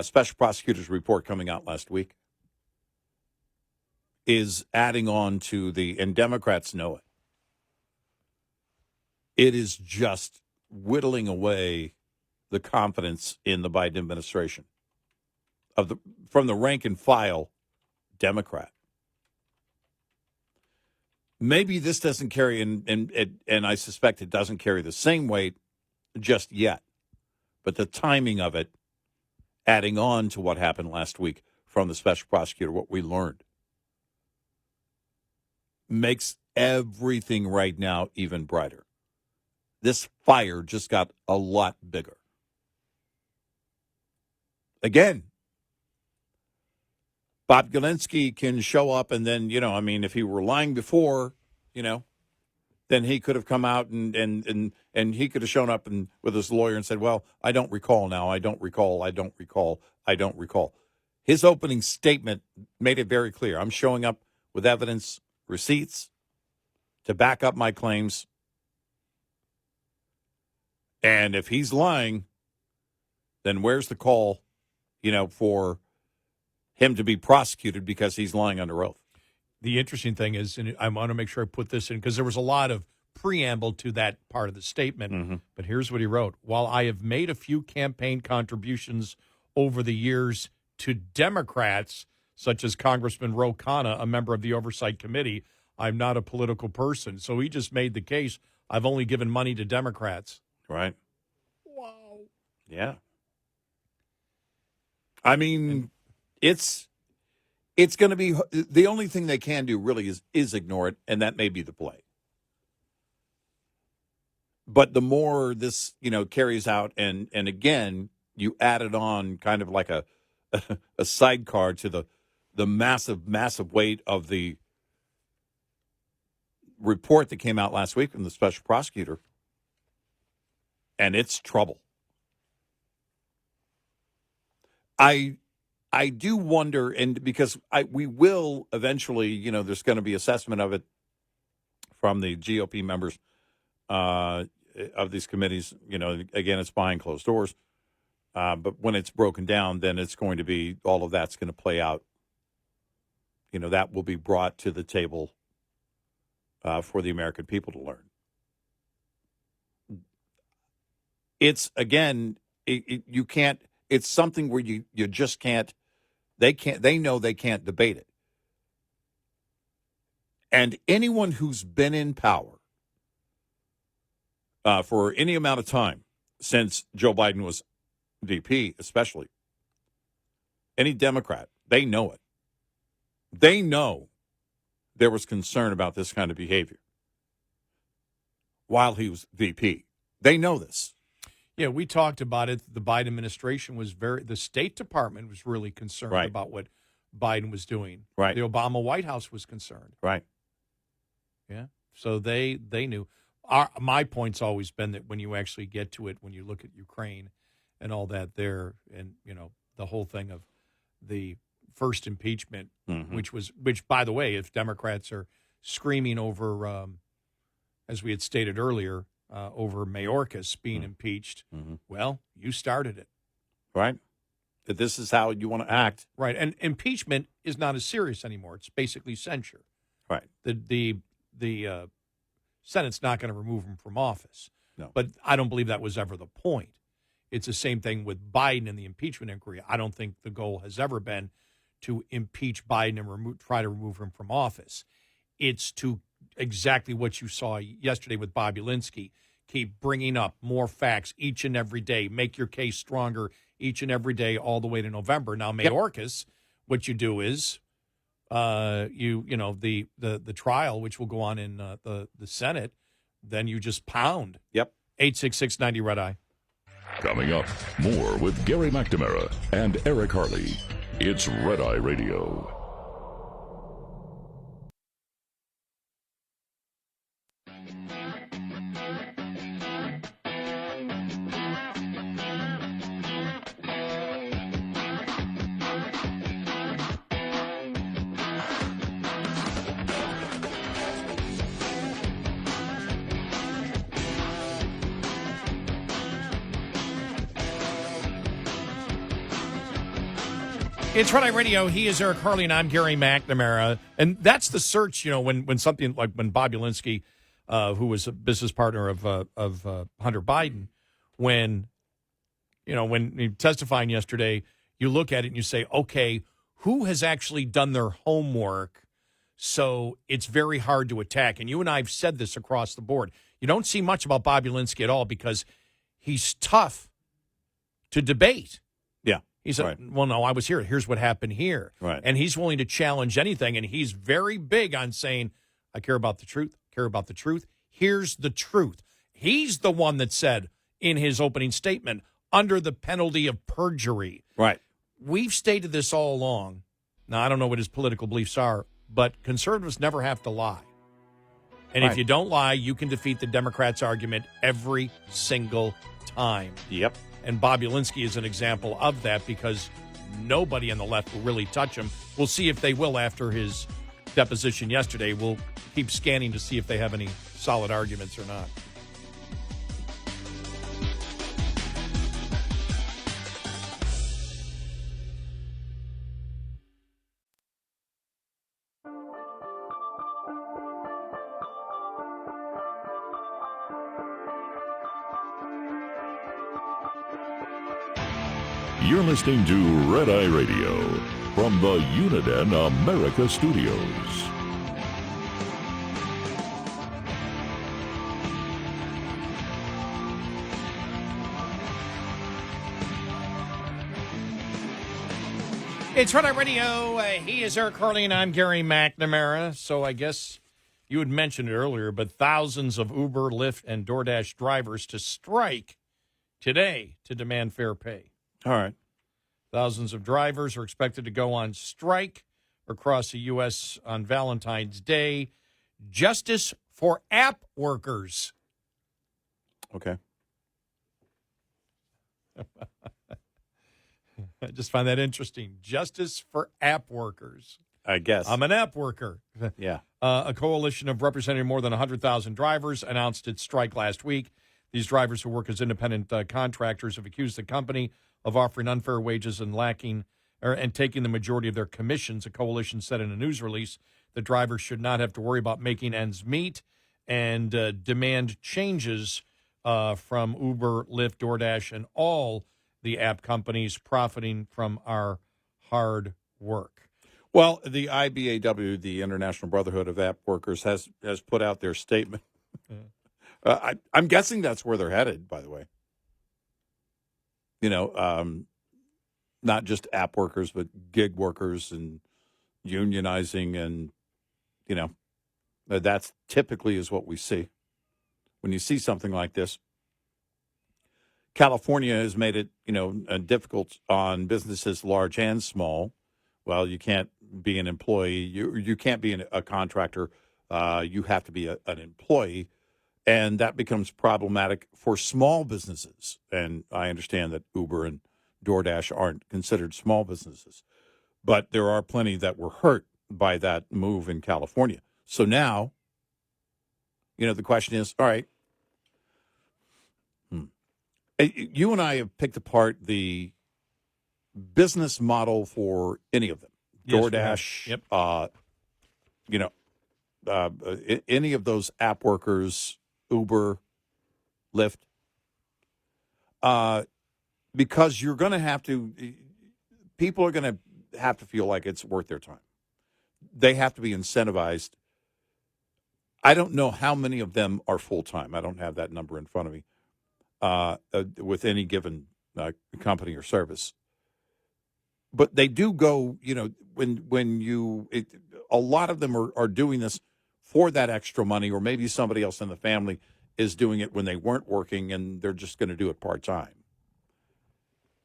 special prosecutor's report coming out last week is adding on to and Democrats know it. It is just whittling away the confidence in the Biden administration from the rank and file Democrat. Maybe this doesn't carry, and I suspect it doesn't carry the same weight just yet. But the timing of it, adding on to what happened last week from the special prosecutor, what we learned, makes everything right now even brighter. This fire just got a lot bigger. Again, Bobulinski can show up and then, if he were lying before, then he could have come out and he could have shown up with his lawyer and said, well, I don't recall now. I don't recall. His opening statement made it very clear. I'm showing up with evidence, receipts to back up my claims. And if he's lying, then where's the call, for him to be prosecuted because he's lying under oath? The interesting thing is, and I want to make sure I put this in because there was a lot of preamble to that part of the statement, but here's what he wrote. While I have made a few campaign contributions over the years to Democrats, such as Congressman Ro Khanna, a member of the Oversight Committee, I'm not a political person. So he just made the case, I've only given money to Democrats. Right. Wow. Yeah. I mean, it's going to be the only thing they can do really is ignore it, and that may be the play. But the more this, carries out, and again, you add it on kind of like a sidecar to the massive weight of the report that came out last week from the special prosecutor, and it's trouble. I do wonder, and because we will eventually, there's going to be assessment of it from the GOP members of these committees. Again, it's behind closed doors. But when it's broken down, then it's going to be, all of that's going to play out. That will be brought to the table for the American people to learn. It's, again, you can't, it's something where you just can't, they know they can't debate it. And anyone who's been in power for any amount of time since Joe Biden was VP, especially, any Democrat, they know it. They know there was concern about this kind of behavior while he was VP. They know this. Yeah, we talked about it. The Biden administration was the State Department was really concerned Right. about what Biden was doing. Right. The Obama White House was concerned. Right. Yeah. So they knew. My point's always been that when you actually get to it, when you look at Ukraine and all that there, and the whole thing of the first impeachment, which by the way, if Democrats are screaming over, as we had stated earlier, over Mayorkas being impeached, well, you started it. Right. That this is how you want to act. Right. And impeachment is not as serious anymore. It's basically censure. Right. The Senate's not going to remove him from office. No. But I don't believe that was ever the point. It's the same thing with Biden and the impeachment inquiry. I don't think the goal has ever been to impeach Biden and try to remove him from office. It's to exactly what you saw yesterday with Bobulinski. Keep bringing up more facts each and every day. Make your case stronger each and every day all the way to November. Now, Mayorkas, what you do is the trial, which will go on in the Senate, then you just pound. Yep. 866-90 Red Eye. Coming up, more with Gary McNamara and Eric Harley. It's Red Eye Radio. It's Red Eye Radio. He is Eric Harley, and I'm Gary McNamara. And that's the search, when something like when Bobulinski, who was a business partner of Hunter Biden, when he testifying yesterday, you look at it and you say, okay, who has actually done their homework? So it's very hard to attack. And you and I have said this across the board. You don't see much about Bobulinski at all because he's tough to debate. Yeah. He said, right. Well, no, I was here. Here's what happened here. Right. And he's willing to challenge anything. And he's very big on saying, I care about the truth, care about the truth. Here's the truth. He's the one that said in his opening statement, under the penalty of perjury. Right. We've stated this all along. Now, I don't know what his political beliefs are, but conservatives never have to lie. And if you don't lie, you can defeat the Democrats' argument every single time. Yep. And Bobulinski is an example of that because nobody on the left will really touch him. We'll see if they will after his deposition yesterday. We'll keep scanning to see if they have any solid arguments or not. You're listening to Red Eye Radio from the Uniden America Studios. It's Red Eye Radio. He is Eric Harley, and I'm Gary McNamara. So I guess you had mentioned it earlier, but thousands of Uber, Lyft, and DoorDash drivers to strike today to demand fair pay. All right. Thousands of drivers are expected to go on strike across the U.S. on Valentine's Day. Justice for app workers. Okay. I just find that interesting. Justice for app workers. I guess. I'm an app worker. Yeah. A coalition of representing more than 100,000 drivers announced its strike last week. These drivers who work as independent contractors have accused the company of offering unfair wages and taking the majority of their commissions. A coalition said in a news release that drivers should not have to worry about making ends meet and demand changes from Uber, Lyft, DoorDash, and all the app companies profiting from our hard work. Well, the IBAW, the International Brotherhood of App Workers, has put out their statement. I'm guessing that's where they're headed, by the way. Not just app workers, but gig workers and unionizing. And, that's typically is what we see. When you see something like this, California has made it, difficult on businesses large and small. Well, you can't be an employee. You can't be a contractor. You have to be an employee. And that becomes problematic for small businesses. And I understand that Uber and DoorDash aren't considered small businesses. But there are plenty that were hurt by that move in California. So now, the question is, all right, you and I have picked apart the business model for any of them. Yes, DoorDash, yep. Any of those app workers, Uber, Lyft, because you're going to have to, people are going to have to feel like it's worth their time. They have to be incentivized. I don't know how many of them are full-time. I don't have that number in front of me with any given company or service. But they do go, a lot of them are doing this for that extra money, or maybe somebody else in the family is doing it when they weren't working and they're just going to do it part-time.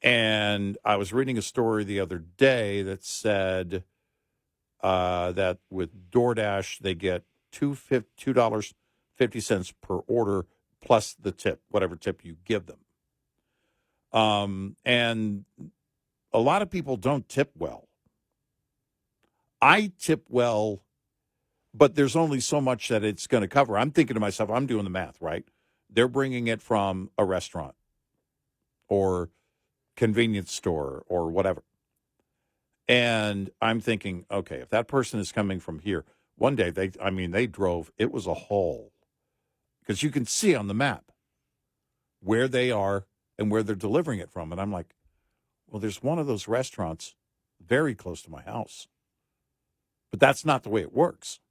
And I was reading a story the other day that said that with DoorDash, they get $2.50 per order plus the tip, whatever tip you give them. And a lot of people don't tip well. I tip well, but there's only so much that it's going to cover. I'm thinking to myself, I'm doing the math, right? They're bringing it from a restaurant or convenience store or whatever. And I'm thinking, okay, if that person is coming from here, one day they drove, it was a haul. Because you can see on the map where they are and where they're delivering it from. And I'm like, well, there's one of those restaurants very close to my house. But that's not the way it works.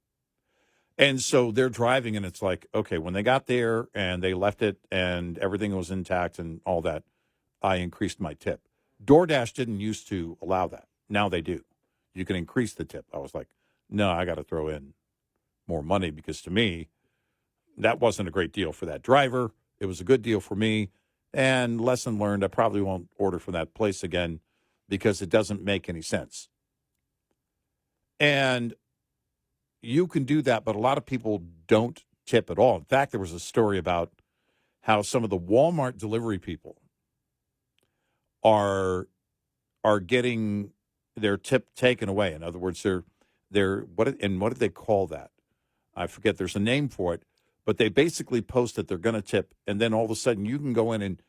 And so they're driving, and it's like, okay, when they got there and they left it and everything was intact and all that, I increased my tip. DoorDash didn't used to allow that. Now they do. You can increase the tip. I was like, no, I got to throw in more money, because to me, that wasn't a great deal for that driver. It was a good deal for me. And lesson learned, I probably won't order from that place again because it doesn't make any sense. And you can do that, but a lot of people don't tip at all. In fact, there was a story about how some of the Walmart delivery people are getting their tip taken away. In other words, they're what did they call that? I forget. There's a name for it, but they basically post that they're going to tip, and then all of a sudden you can go in and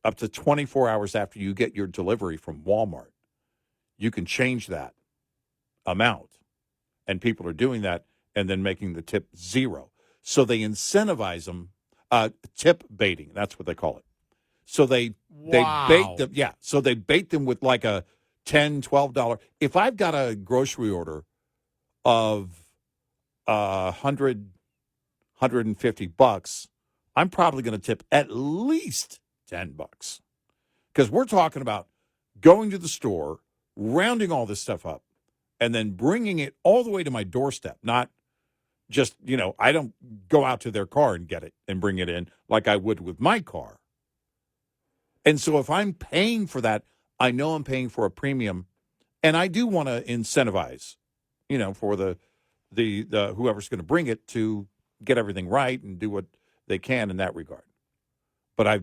up to 24 hours after you get your delivery from Walmart, you can change that amount. And people are doing that and then making the tip zero. So they incentivize them, tip baiting. That's what they call it. So they bait them. Yeah. So they bait them with like a $10, $12. If I've got a grocery order of $100, $150, I'm probably going to tip at least $10, because we're talking about going to the store, rounding all this stuff up, and then bringing it all the way to my doorstep. Not just, I don't go out to their car and get it and bring it in like I would with my car. And so if I'm paying for that, I know I'm paying for a premium, and I do want to incentivize, for the whoever's going to bring it to get everything right and do what they can in that regard. But I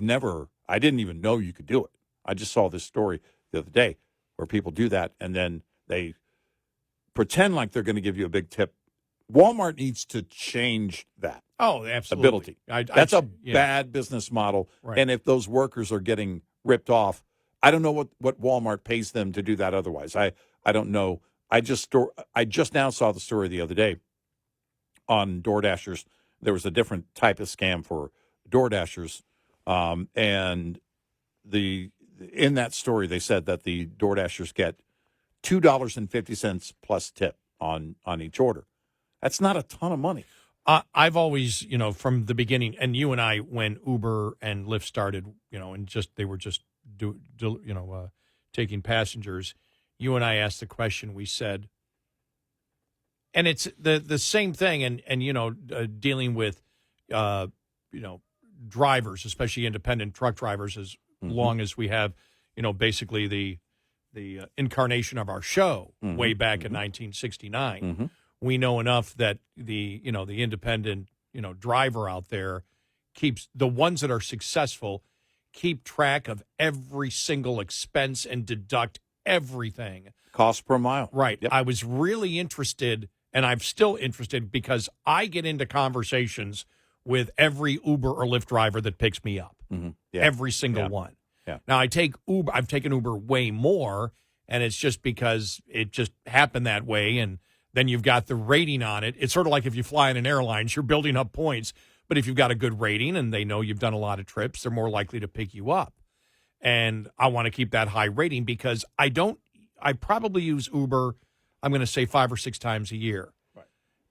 didn't even know you could do it. I just saw this story the other day where people do that, and then they pretend like they're going to give you a big tip. Walmart needs to change that. Oh, absolutely. Ability. That's a bad business model. Right. And if those workers are getting ripped off, I don't know what Walmart pays them to do that otherwise. I don't know. I just now saw the story the other day on DoorDashers. There was a different type of scam for DoorDashers. And in that story, they said that the DoorDashers get $2.50 plus tip on each order. That's not a ton of money. I've always, from the beginning, and you and I, when Uber and Lyft started, and they were just taking passengers, you and I asked the question. We said, and it's the same thing, and dealing with drivers, especially independent truck drivers, as long as we have, basically the incarnation of our show way back in 1969. We know enough that the independent, driver out there keeps, the ones that are successful keep track of every single expense and deduct everything. Cost per mile. Right. Yep. I was really interested, and I'm still interested, because I get into conversations with every Uber or Lyft driver that picks me up. Yeah. Every single one. Yeah. Now, I've taken Uber way more, and it's just because it just happened that way, and then you've got the rating on it. It's sort of like if you fly in an airlines, you're building up points. But if you've got a good rating and they know you've done a lot of trips, they're more likely to pick you up. And I want to keep that high rating because I I probably use Uber, I'm going to say 5 or 6 times a year. Right.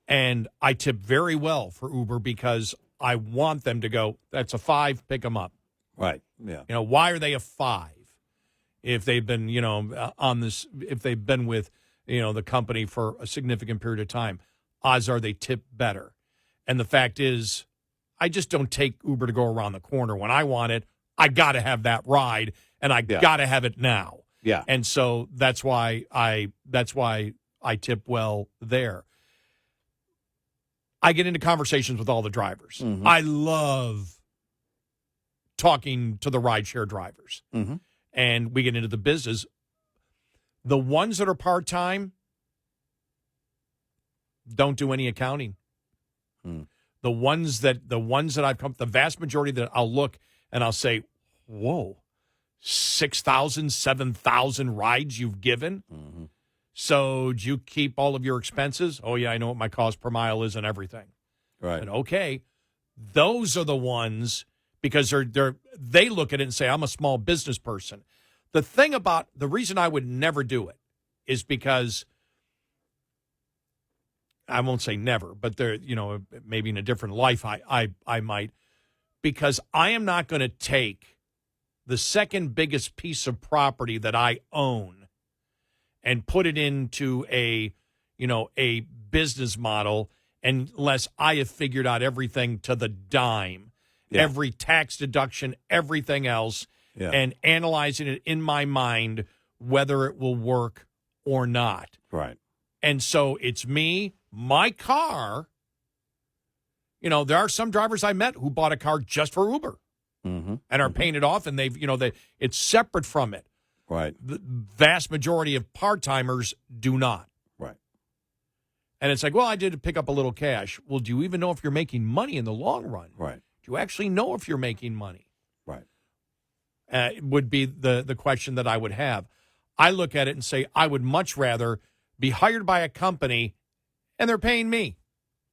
And I tip very well for Uber because I want them to go, that's a 5, pick them up. Right. Yeah. You know, why are they a 5? If they've been, if they've been with, the company for a significant period of time, odds are they tip better. And the fact is, I just don't take Uber to go around the corner. When I want it, I got to have that ride, and I got to have it now. Yeah. And so that's why I tip well there. I get into conversations with all the drivers. Mm-hmm. I love talking to the rideshare drivers. Mm-hmm. And we get into the business. The ones that are part-time don't do any accounting. The ones that I've come, the vast majority that I'll look and I'll say, whoa, 6,000, 7,000 rides you've given? Mm-hmm. So do you keep all of your expenses? Oh, yeah, I know what my cost per mile is and everything. Right. And okay, those are the ones, because they look at it and say, I'm a small business person. The reason I would never do it is because, I won't say never, but maybe in a different life I might, because I am not going to take the second biggest piece of property that I own and put it into a business model unless I have figured out everything to the dime, every tax deduction, everything else, and analyzing it in my mind whether it will work or not. Right. And so it's me, my car. There are some drivers I met who bought a car just for Uber and are paying it off, and it's separate from it. Right. The vast majority of part-timers do not. Right. And it's like, well, I did pick up a little cash. Well, do you even know if you're making money in the long run? Right. Do you actually know if you're making money? Right. Would be the question that I would have. I look at it and say, I would much rather be hired by a company and they're paying me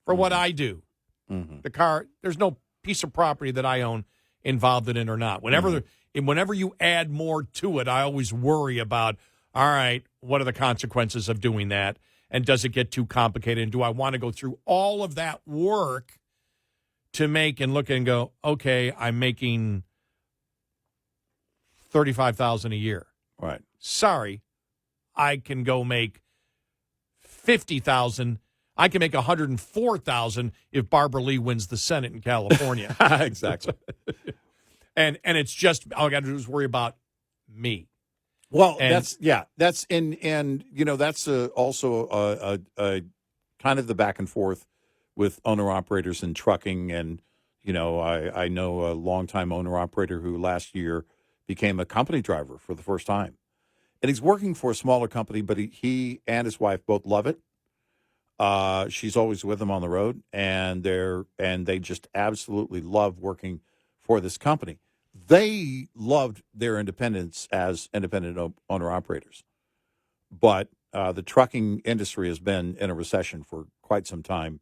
for what I do. Mm-hmm. The car, there's no piece of property that I own involved in it or not. Whenever you add more to it, I always worry about, all right, what are the consequences of doing that? And does it get too complicated? And do I want to go through all of that work to make and look and go, okay, I'm making $35,000 a year. Right. Sorry, I can go make $50,000. I can make $104,000 if Barbara Lee wins the Senate in California. Exactly. And it's just, all I got to do is worry about me. Well, that's also a kind of the back and forth with owner operators in trucking. And, I know a longtime owner operator who last year became a company driver for the first time. And he's working for a smaller company, but he and his wife both love it. She's always with him on the road, and they just absolutely love working for this company. They loved their independence as independent owner-operators. But the trucking industry has been in a recession for quite some time,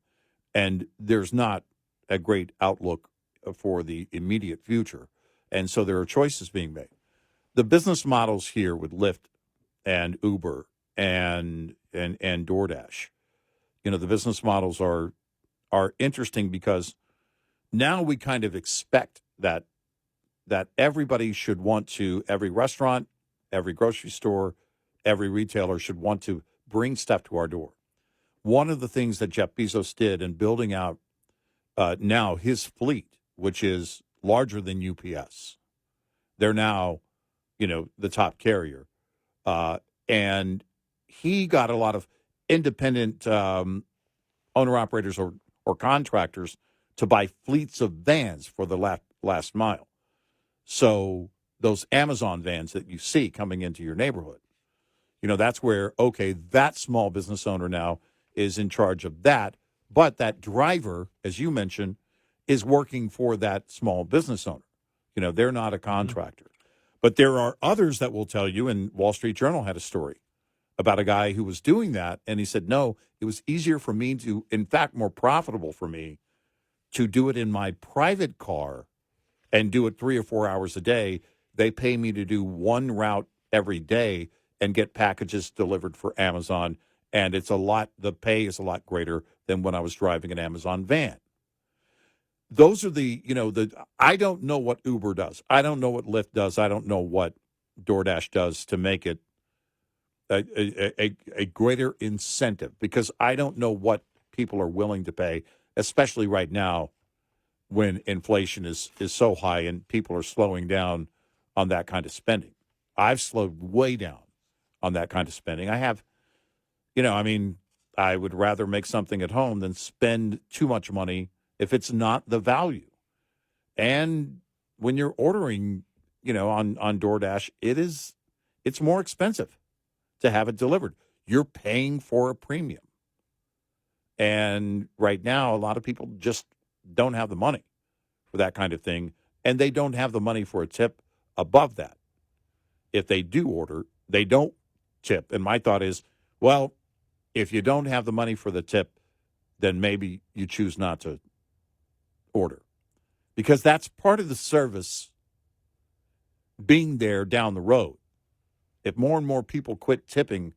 and there's not a great outlook for the immediate future. And so there are choices being made. The business models here with Lyft and Uber and DoorDash, the business models are interesting because now we kind of expect that everybody should want to, every restaurant, every grocery store, every retailer should want to bring stuff to our door. One of the things that Jeff Bezos did in building out now his fleet, which is larger than UPS, they're now, the top carrier. And he got a lot of independent owner-operators or contractors to buy fleets of vans for the last mile. So those Amazon vans that you see coming into your neighborhood, that's where, okay, that small business owner now is in charge of that. But that driver, as you mentioned, is working for that small business owner. They're not a contractor. But there are others that will tell you, and Wall Street Journal had a story about a guy who was doing that, and he said, no, it was easier for me to, in fact, more profitable for me to do it in my private car and do it 3 or 4 hours a day. They pay me to do one route every day, and get packages delivered for Amazon. And the pay is a lot greater than when I was driving an Amazon van. Those are I don't know what Uber does. I don't know what Lyft does. I don't know what DoorDash does to make it a greater incentive, because I don't know what people are willing to pay, especially right now when inflation is so high and people are slowing down on that kind of spending. I've slowed way down on that kind of spending. I have, I would rather make something at home than spend too much money if it's not the value. And when you're ordering, on DoorDash, it's more expensive to have it delivered. You're paying for a premium. And right now, a lot of people just don't have the money for that kind of thing, and they don't have the money for a tip above that. If they do order, they don't tip. And my thought is, well, if you don't have the money for the tip, then maybe you choose not to order, because that's part of the service being there down the road. If more and more people quit tipping,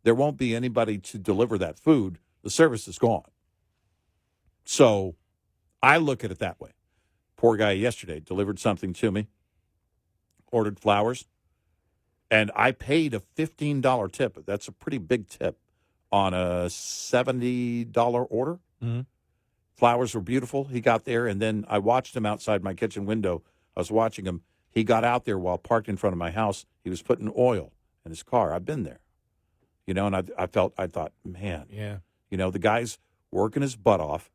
there won't be anybody to deliver that food. The service is gone. So I look at it that way. Poor guy yesterday delivered something to me, ordered flowers, and I paid a $15 tip. That's a pretty big tip on a $70 order. Mm-hmm. Flowers were beautiful. He got there, and then I watched him outside my kitchen window. I was watching him. He got out there while parked in front of my house. He was putting oil in his car. I've been there, and I thought, man, yeah, the guy's working his butt off,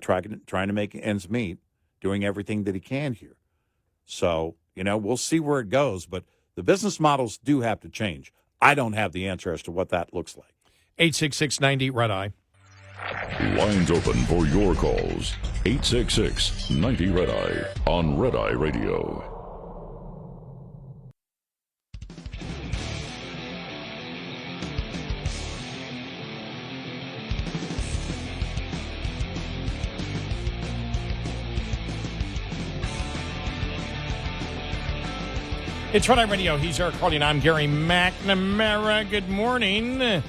trying to make ends meet, doing everything that he can here. So, we'll see where it goes, but the business models do have to change. I don't have the answer as to what that looks like. 866-90 Red Eye. Lines open for your calls. 866-90 Red Eye on Red Eye Radio. It's Red Eye Radio. He's Eric Harley, and I'm Gary McNamara. Good morning.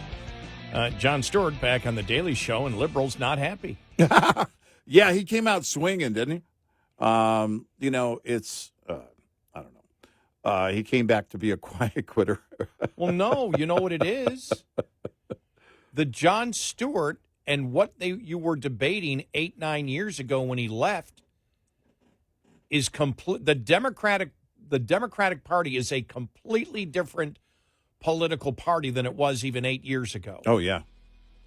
Jon Stewart back on The Daily Show, and liberals not happy. Yeah, he came out swinging, didn't he? I don't know. He came back to be a quiet quitter. Well, no, you know what it is? The Jon Stewart and what you were debating 8-9 years ago when he left is complete. The Democratic Party is a completely different political party than it was even 8 years ago. Oh, yeah.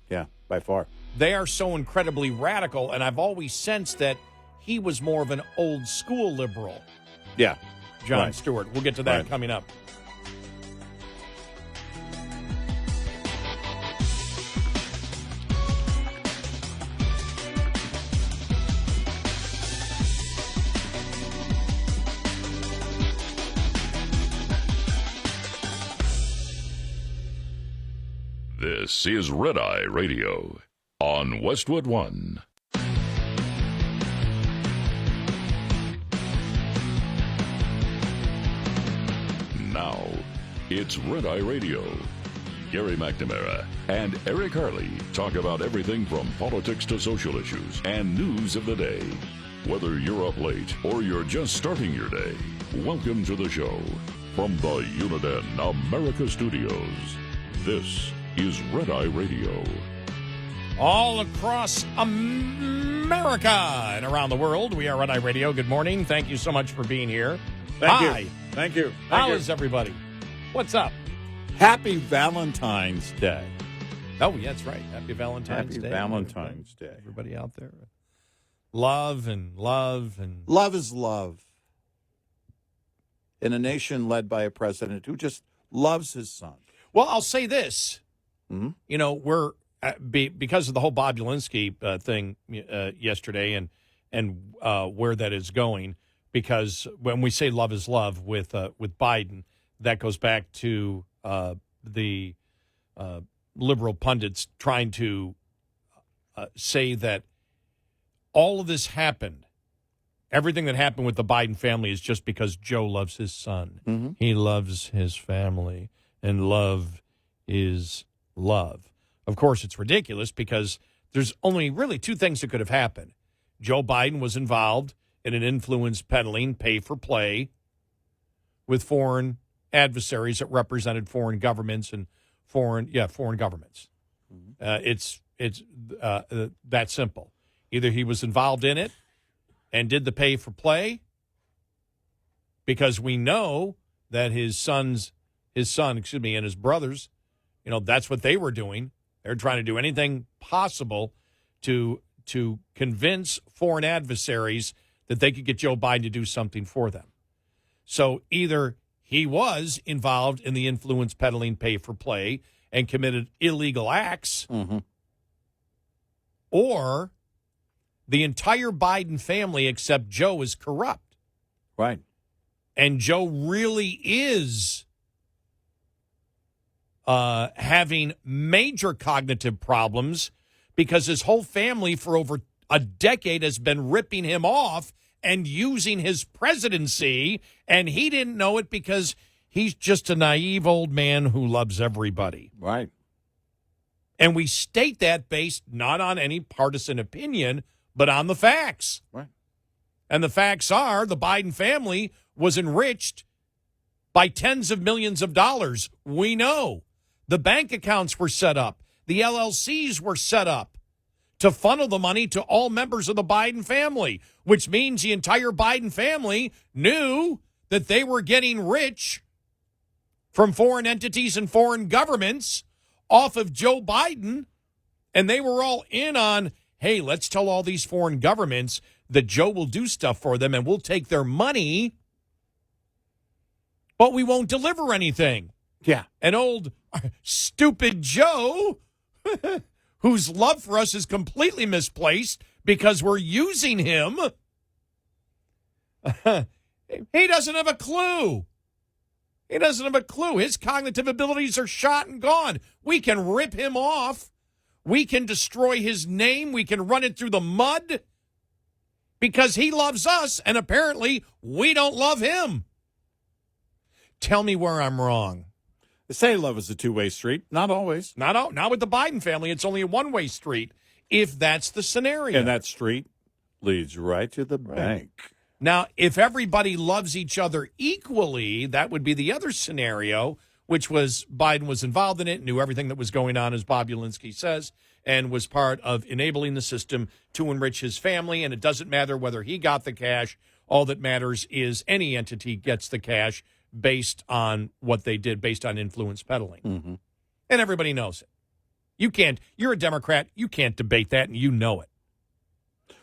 Yeah, by far. They are so incredibly radical, and I've always sensed that he was more of an old school liberal. Yeah. Jon Stewart. We'll get to that coming up. This is Red Eye Radio on Westwood One. Now, it's Red Eye Radio. Gary McNamara and Eric Harley talk about everything from politics to social issues and news of the day. Whether you're up late or you're just starting your day, welcome to the show. From the Uniden America Studios, this is Red Eye Radio. All across America and around the world, we are Red Eye Radio. Good morning. Thank you so much for being here. Thank you. Thank you. How is everybody? What's up? Happy Valentine's Day. Oh, yeah, that's right. Happy Valentine's Day. Happy Valentine's Day. Everybody out there. Love and love and... Love is love. In a nation led by a president who just loves his son. Well, I'll say this. Mm-hmm. We're because of the whole Bobulinski thing yesterday and where that is going, because when we say love is love with Biden, that goes back to the liberal pundits trying to say that all of this happened. Everything that happened with the Biden family is just because Joe loves his son. Mm-hmm. He loves his family. and love is love. Of course, it's ridiculous because there's only really two things that could have happened. Joe Biden was involved in an influence peddling, pay-for-play with foreign adversaries that represented foreign governments and foreign governments. It's that simple. Either he was involved in it and did the pay-for-play, because we know that his son, and his brothers, that's what they were doing. They're trying to do anything possible to convince foreign adversaries that they could get Joe Biden to do something for them. So either he was involved in the influence peddling pay-for-play and committed illegal acts, or the entire Biden family except Joe is corrupt. Right. And Joe really is having major cognitive problems because his whole family for over a decade has been ripping him off and using his presidency, and he didn't know it because he's just a naive old man who loves everybody. Right. And we state that based not on any partisan opinion, but on the facts. Right. And the facts are the Biden family was enriched by tens of millions of dollars. We know. The bank accounts were set up. The LLCs were set up to funnel the money to all members of the Biden family, which means the entire Biden family knew that they were getting rich from foreign entities and foreign governments off of Joe Biden, and they were all in on, hey, let's tell all these foreign governments that Joe will do stuff for them and we'll take their money, but we won't deliver anything. Yeah. And old stupid Joe, whose love for us is completely misplaced because we're using him, he doesn't have a clue. He doesn't have a clue. His cognitive abilities are shot and gone. We can rip him off. We can destroy his name. We can run it through the mud because he loves us, and apparently we don't love him. Tell me where I'm wrong. They say love is a two-way street. Not always. Not with the Biden family. It's only a one-way street, if that's the scenario. And that street leads right to the bank. Now, if everybody loves each other equally, that would be the other scenario, which was Biden was involved in it, knew everything that was going on, as Bobulinski says, and was part of enabling the system to enrich his family. And it doesn't matter whether he got the cash. All that matters is any entity gets the cash based on what they did, based on influence peddling. Mm-hmm. And everybody knows it. You're a Democrat. You can't debate that, and you know it.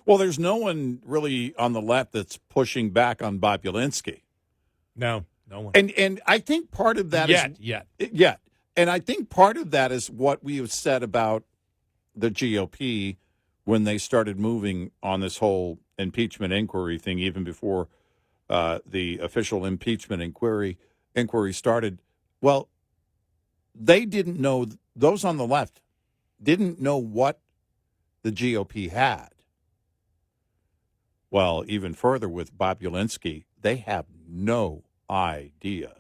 Well, there's no one really on the left that's pushing back on Bobulinski. No one. And I think part of that Yet. And I think part of that is what we have said about the GOP when they started moving on this whole impeachment inquiry thing, even before the official impeachment inquiry started. Well, they didn't know, those on the left didn't know what the GOP had. Well, even further with Bobulinski, they have no idea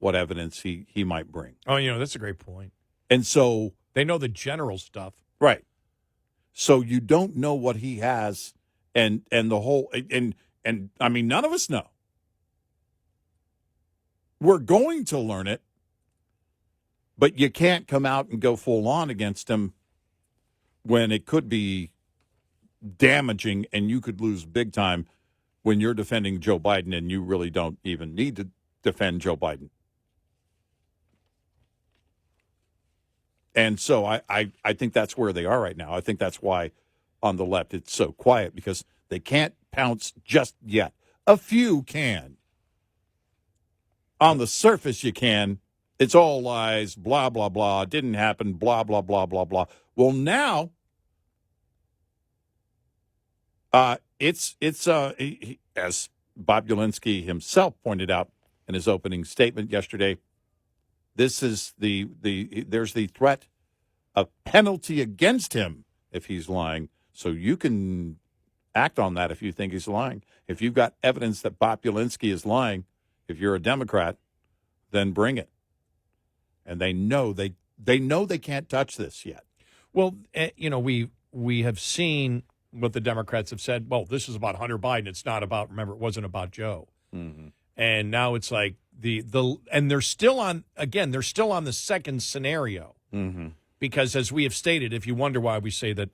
what evidence he might bring. Oh, that's a great point. And so they know the general stuff. Right. So you don't know what he has and the whole and I mean, none of us know. We're going to learn it, but you can't come out and go full on against him when it could be damaging and you could lose big time when you're defending Joe Biden and you really don't even need to defend Joe Biden. And so I think that's where they are right now. I think that's why on the left it's so quiet, because they can't pounce just yet. A few can. On the surface you can. It's all lies, blah, blah, blah. Didn't happen, blah, blah, blah, blah, blah. Well, now it's as Bobulinski himself pointed out in his opening statement yesterday, this is there's the threat of penalty against him if he's lying. So you can act on that if you think he's lying. If you've got evidence that Bobulinski is lying, if you're a Democrat, then bring it. and they know they can't touch this yet. Well, we have seen what the Democrats have said. Well, this is about Hunter Biden. It's not about. Remember, it wasn't about Joe. Mm-hmm. And now it's like and they're still on the second scenario. Mm-hmm. Because as we have stated, if you wonder why we say that,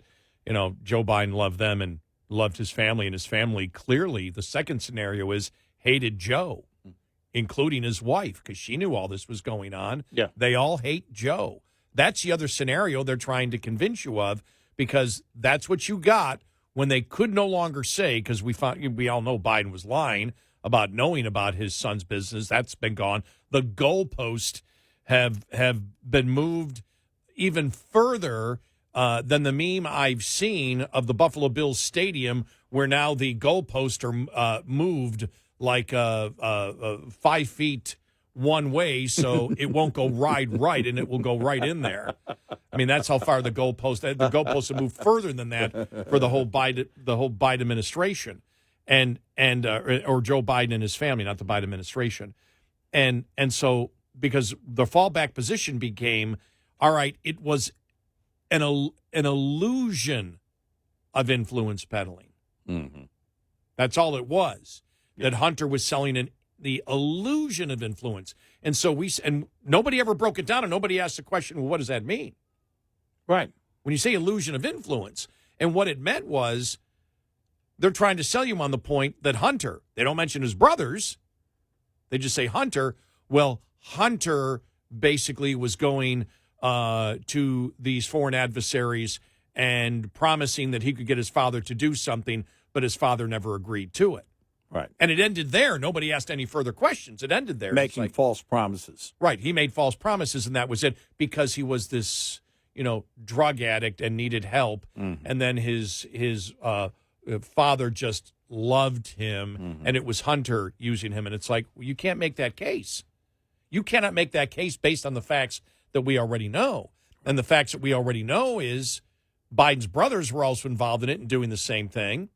Joe Biden loved them and loved his family, and his family clearly, the second scenario is hated Joe, including his wife, because she knew all this was going on. Yeah. They all hate Joe. That's the other scenario they're trying to convince you of, because that's what you got when they could no longer say, because we all know Biden was lying about knowing about his son's business. That's been gone. The goalposts have been moved even further than the meme I've seen of the Buffalo Bills stadium, where now the goalposts are moved like 5 feet one way, so it won't go right, and it will go right in there. I mean, that's how far the goalposts have moved further than that for the whole Biden administration, or Joe Biden and his family, not the Biden administration, and so because the fallback position became, all right, it was an illusion of influence peddling. Mm-hmm. That's all it was. Yeah. That Hunter was selling the illusion of influence. And so and nobody ever broke it down, and nobody asked the question, well, what does that mean? Right. When you say illusion of influence, and what it meant was they're trying to sell you on the point that Hunter, they don't mention his brothers, they just say Hunter. Well, Hunter basically was going to these foreign adversaries and promising that he could get his father to do something, but his father never agreed to it. Right. And it ended there. Nobody asked any further questions. It ended there. Making false promises. Right. He made false promises, and that was it, because he was this, drug addict and needed help. Mm-hmm. And then his father just loved him, mm-hmm. and it was Hunter using him. And it's like, well, you can't make that case. You cannot make that case based on the facts that we already know. And the facts that we already know is Biden's brothers were also involved in it and doing the same thing.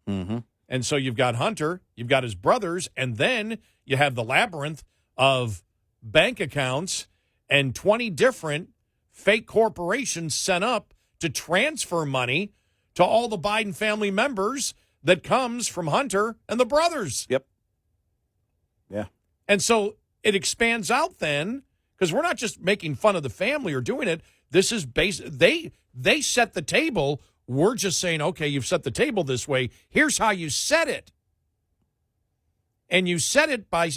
Mm-hmm. And so you've got Hunter, you've got his brothers, and then you have the labyrinth of bank accounts and 20 different fake corporations set up to transfer money to all the Biden family members that comes from Hunter and the brothers. Yep. Yeah. And so it expands out then, because we're not just making fun of the family or doing it. This is they set the table. We're just saying, okay, you've set the table this way. Here's how you set it. And you set it by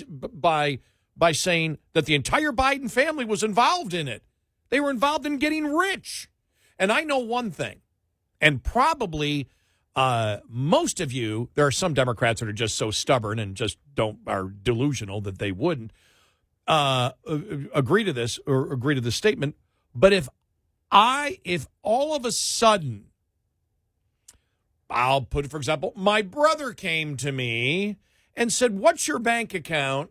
saying that the entire Biden family was involved in it. They were involved in getting rich. And I know one thing, and probably most of you, there are some Democrats that are just so stubborn and just are delusional that they wouldn't agree to this or agree to this statement. But if all of a sudden, I'll put it, for example, my brother came to me and said, what's your bank account?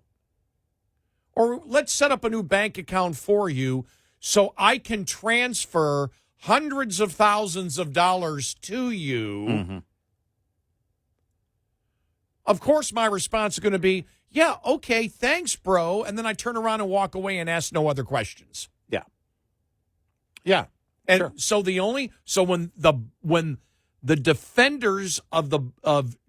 Or let's set up a new bank account for you so I can transfer hundreds of thousands of dollars to you. Mm-hmm. Of course, my response is going to be, yeah, okay, thanks, bro. And then I turn around and walk away and ask no other questions. Yeah. Yeah. And sure. So when the defenders of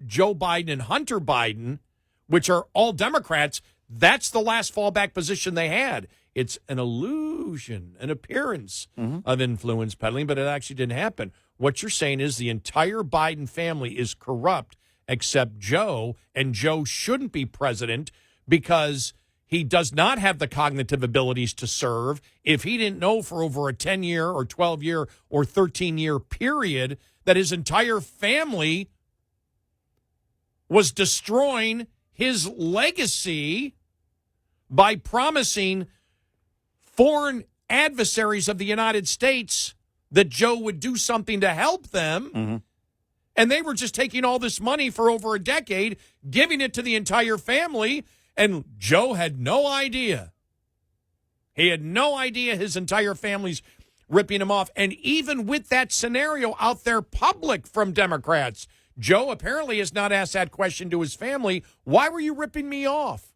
Joe Biden and Hunter Biden, which are all Democrats, that's the last fallback position they had. It's an illusion, an appearance of influence peddling, but it actually didn't happen. What you're saying is the entire Biden family is corrupt except Joe, and Joe shouldn't be president because he does not have the cognitive abilities to serve. If he didn't know for over a 10-year or 12-year or 13-year period that his entire family was destroying his legacy by promising foreign adversaries of the United States that Joe would do something to help them. Mm-hmm. And they were just taking all this money for over a decade, giving it to the entire family, and Joe had no idea. He had no idea his entire family's ripping him off. And even with that scenario out there public from Democrats, Joe apparently has not asked that question to his family. Why were you ripping me off?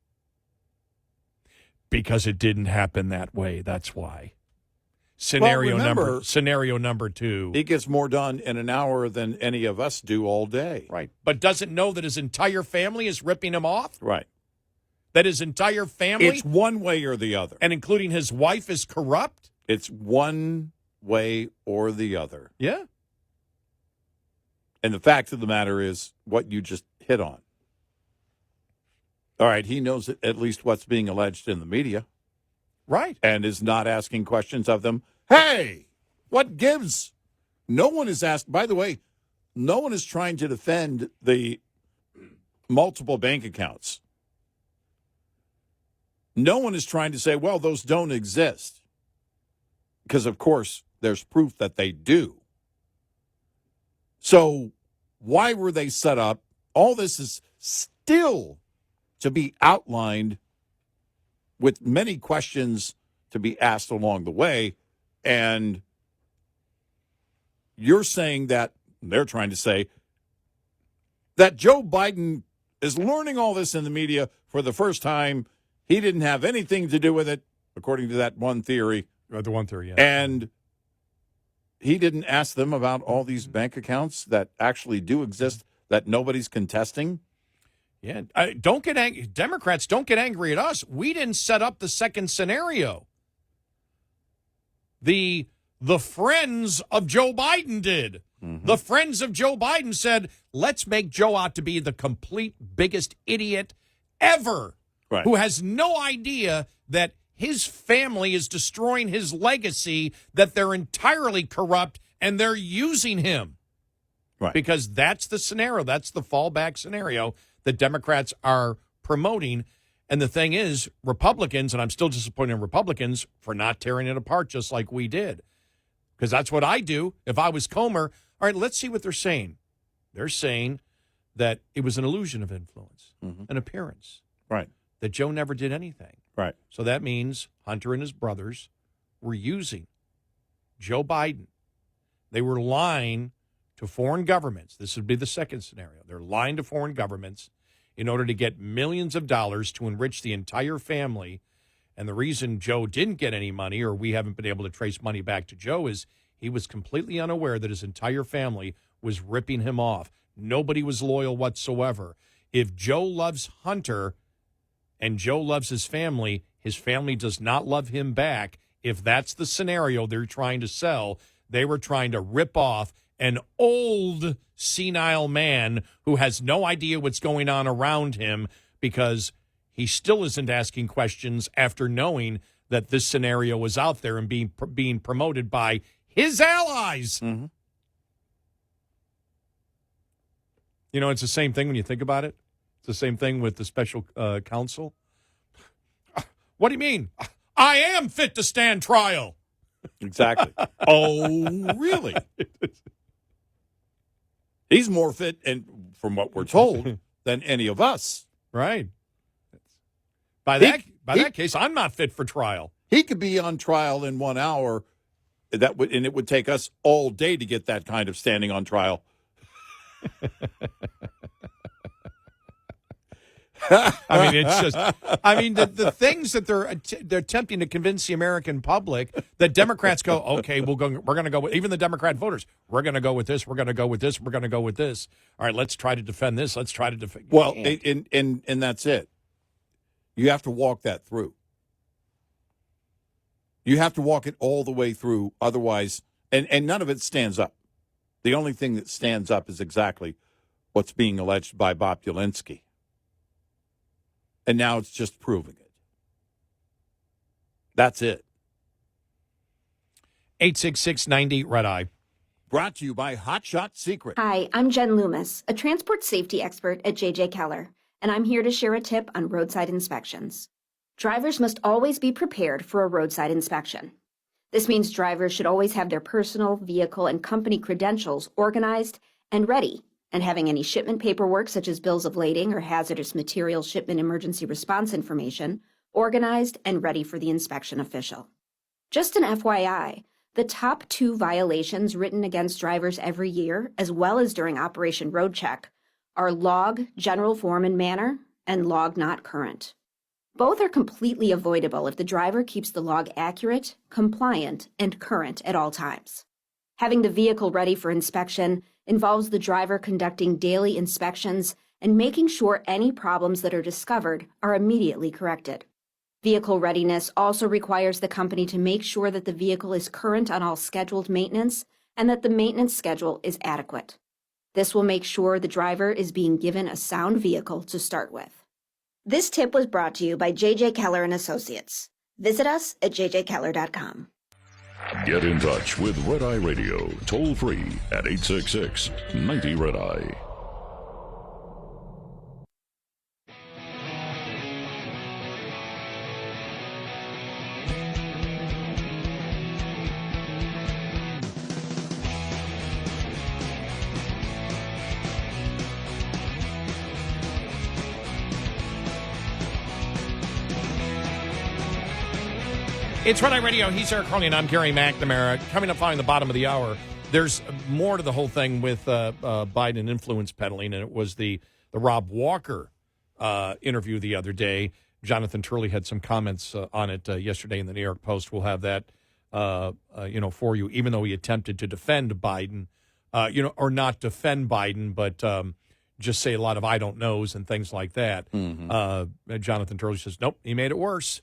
Because it didn't happen that way. That's why. Scenario number 2. He gets more done in an hour than any of us do all day. Right. But doesn't know that his entire family is ripping him off? Right. That his entire family? It's one way or the other. And including his wife is corrupt? It's one way or the other. Yeah. And the fact of the matter is what you just hit on. All right, he knows at least what's being alleged in the media. Right. And is not asking questions of them. Hey, what gives? No one is asked. By the way, no one is trying to defend the multiple bank accounts. No one is trying to say, well, those don't exist. Because, of course, there's proof that they do. So why were they set up? All this is still to be outlined with many questions to be asked along the way. And you're saying that, they're trying to say, that Joe Biden is learning all this in the media for the first time. He didn't have anything to do with it, according to that one theory. The one theory, yeah. And he didn't ask them about all these bank accounts that actually do exist that nobody's contesting. Yeah, don't get angry. Democrats, don't get angry at us. We didn't set up the second scenario. The friends of Joe Biden did. Mm-hmm. The friends of Joe Biden said, let's make Joe out to be the complete biggest idiot ever, right, who has no idea that his family is destroying his legacy, that they're entirely corrupt, and they're using him. Right. Because that's the scenario. That's the fallback scenario that Democrats are promoting. And the thing is, Republicans, and I'm still disappointed in Republicans for not tearing it apart just like we did. Because that's what I do. If I was Comer, all right, let's see what they're saying. They're saying that it was an illusion of influence, an appearance. Right. That Joe never did anything. Right. So that means Hunter and his brothers were using Joe Biden. They were lying to foreign governments. This would be the second scenario. They're lying to foreign governments in order to get millions of dollars to enrich the entire family. And the reason Joe didn't get any money, or we haven't been able to trace money back to Joe, is he was completely unaware that his entire family was ripping him off. Nobody was loyal whatsoever. If Joe loves Hunter and Joe loves his family does not love him back. If that's the scenario they're trying to sell, they were trying to rip off an old senile man who has no idea what's going on around him because he still isn't asking questions after knowing that this scenario was out there and being promoted by his allies. Mm-hmm. You know, it's the same thing when you think about it. It's the same thing with the special counsel. What do you mean? I am fit to stand trial. Exactly. Oh, really? He's more fit, and from what we're told, than any of us. Right. By that case, I'm not fit for trial. He could be on trial in 1 hour, and it would take us all day to get that kind of standing on trial. I mean, it's just, the things that they're attempting to convince the American public that Democrats go, okay, we're going to go with, even the Democrat voters, we're going to go with this, we're going to go with this, we're going to go with this. All right, let's try to defend this. Let's try to defend. Well, and that's it. You have to walk that through. You have to walk it all the way through. Otherwise, and none of it stands up. The only thing that stands up is exactly what's being alleged by Bobulinski. And now it's just proving it. That's it. 866-90 Red Eye. Brought to you by Hot Shot Secret. Hi, I'm Jen Loomis, a transport safety expert at J.J. Keller, and I'm here to share a tip on roadside inspections. Drivers must always be prepared for a roadside inspection. This means drivers should always have their personal, vehicle, and company credentials organized and ready, and having any shipment paperwork such as bills of lading or hazardous material shipment emergency response information organized and ready for the inspection official. Just an FYI, the top 2 violations written against drivers every year, as well as during Operation Road Check, are log general form and manner and log not current. Both are completely avoidable if the driver keeps the log accurate, compliant, and current at all times. Having the vehicle ready for inspection involves the driver conducting daily inspections and making sure any problems that are discovered are immediately corrected. Vehicle readiness also requires the company to make sure that the vehicle is current on all scheduled maintenance and that the maintenance schedule is adequate. This will make sure the driver is being given a sound vehicle to start with. This tip was brought to you by J.J. Keller and Associates. Visit us at jjkeller.com. Get in touch with Red Eye Radio, toll free at 866-90-RED-EYE. It's Red Eye Radio. He's Eric Harley, and I'm Gary McNamara. Coming up finally the bottom of the hour, there's more to the whole thing with Biden influence peddling, and it was the Rob Walker interview the other day. Jonathan Turley had some comments on it yesterday in the New York Post. We'll have that for you, even though he attempted to defend Biden, or not defend Biden, but just say a lot of I don't knows and things like that. Mm-hmm. Jonathan Turley says, nope, he made it worse.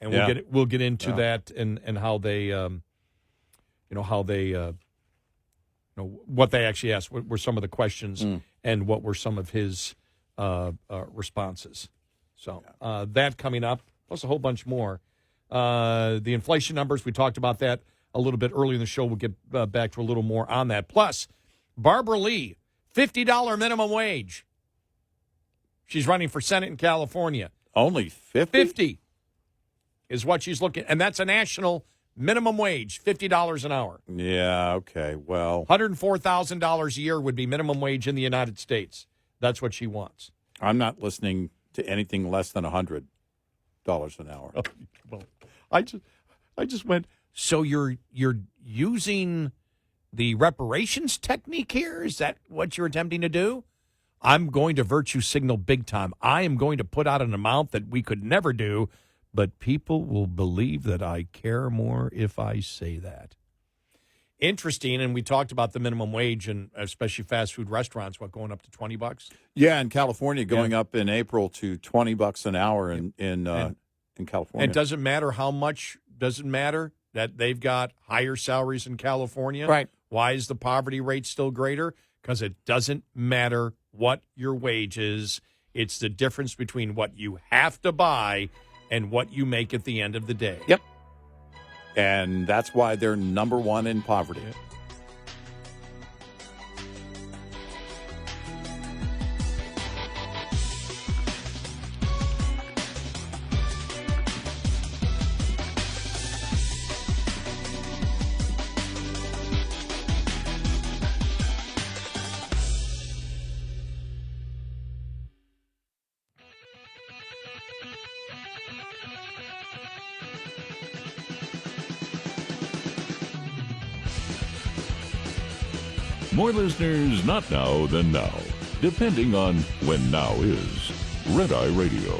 And we'll get into that and how they, what they actually asked, what were some of the questions, and what were some of his responses. So that coming up, plus a whole bunch more. The inflation numbers, we talked about that a little bit earlier in the show. We'll get back to a little more on that. Plus, Barbara Lee, $50 minimum wage. She's running for Senate in California. Only 50? 50 is what she's looking, and that's a national minimum wage, $50 an hour. Yeah, okay, well. $104,000 a year would be minimum wage in the United States. That's what she wants. I'm not listening to anything less than $100 an hour. Oh, well, I just went, so you're using the reparations technique here? Is that what you're attempting to do? I'm going to virtue signal big time. I am going to put out an amount that we could never do, but people will believe that I care more if I say that. Interesting, and we talked about the minimum wage, and especially fast food restaurants, going up to $20? Yeah, in California, going up in April to $20 an hour in California. It doesn't matter how much, doesn't matter that they've got higher salaries in California. Right. Why is the poverty rate still greater? Because it doesn't matter what your wage is. It's the difference between what you have to buy and what you make at the end of the day. Yep. And that's why they're number one in poverty. Yeah. More listeners not now than now, depending on when now is. Red Eye Radio.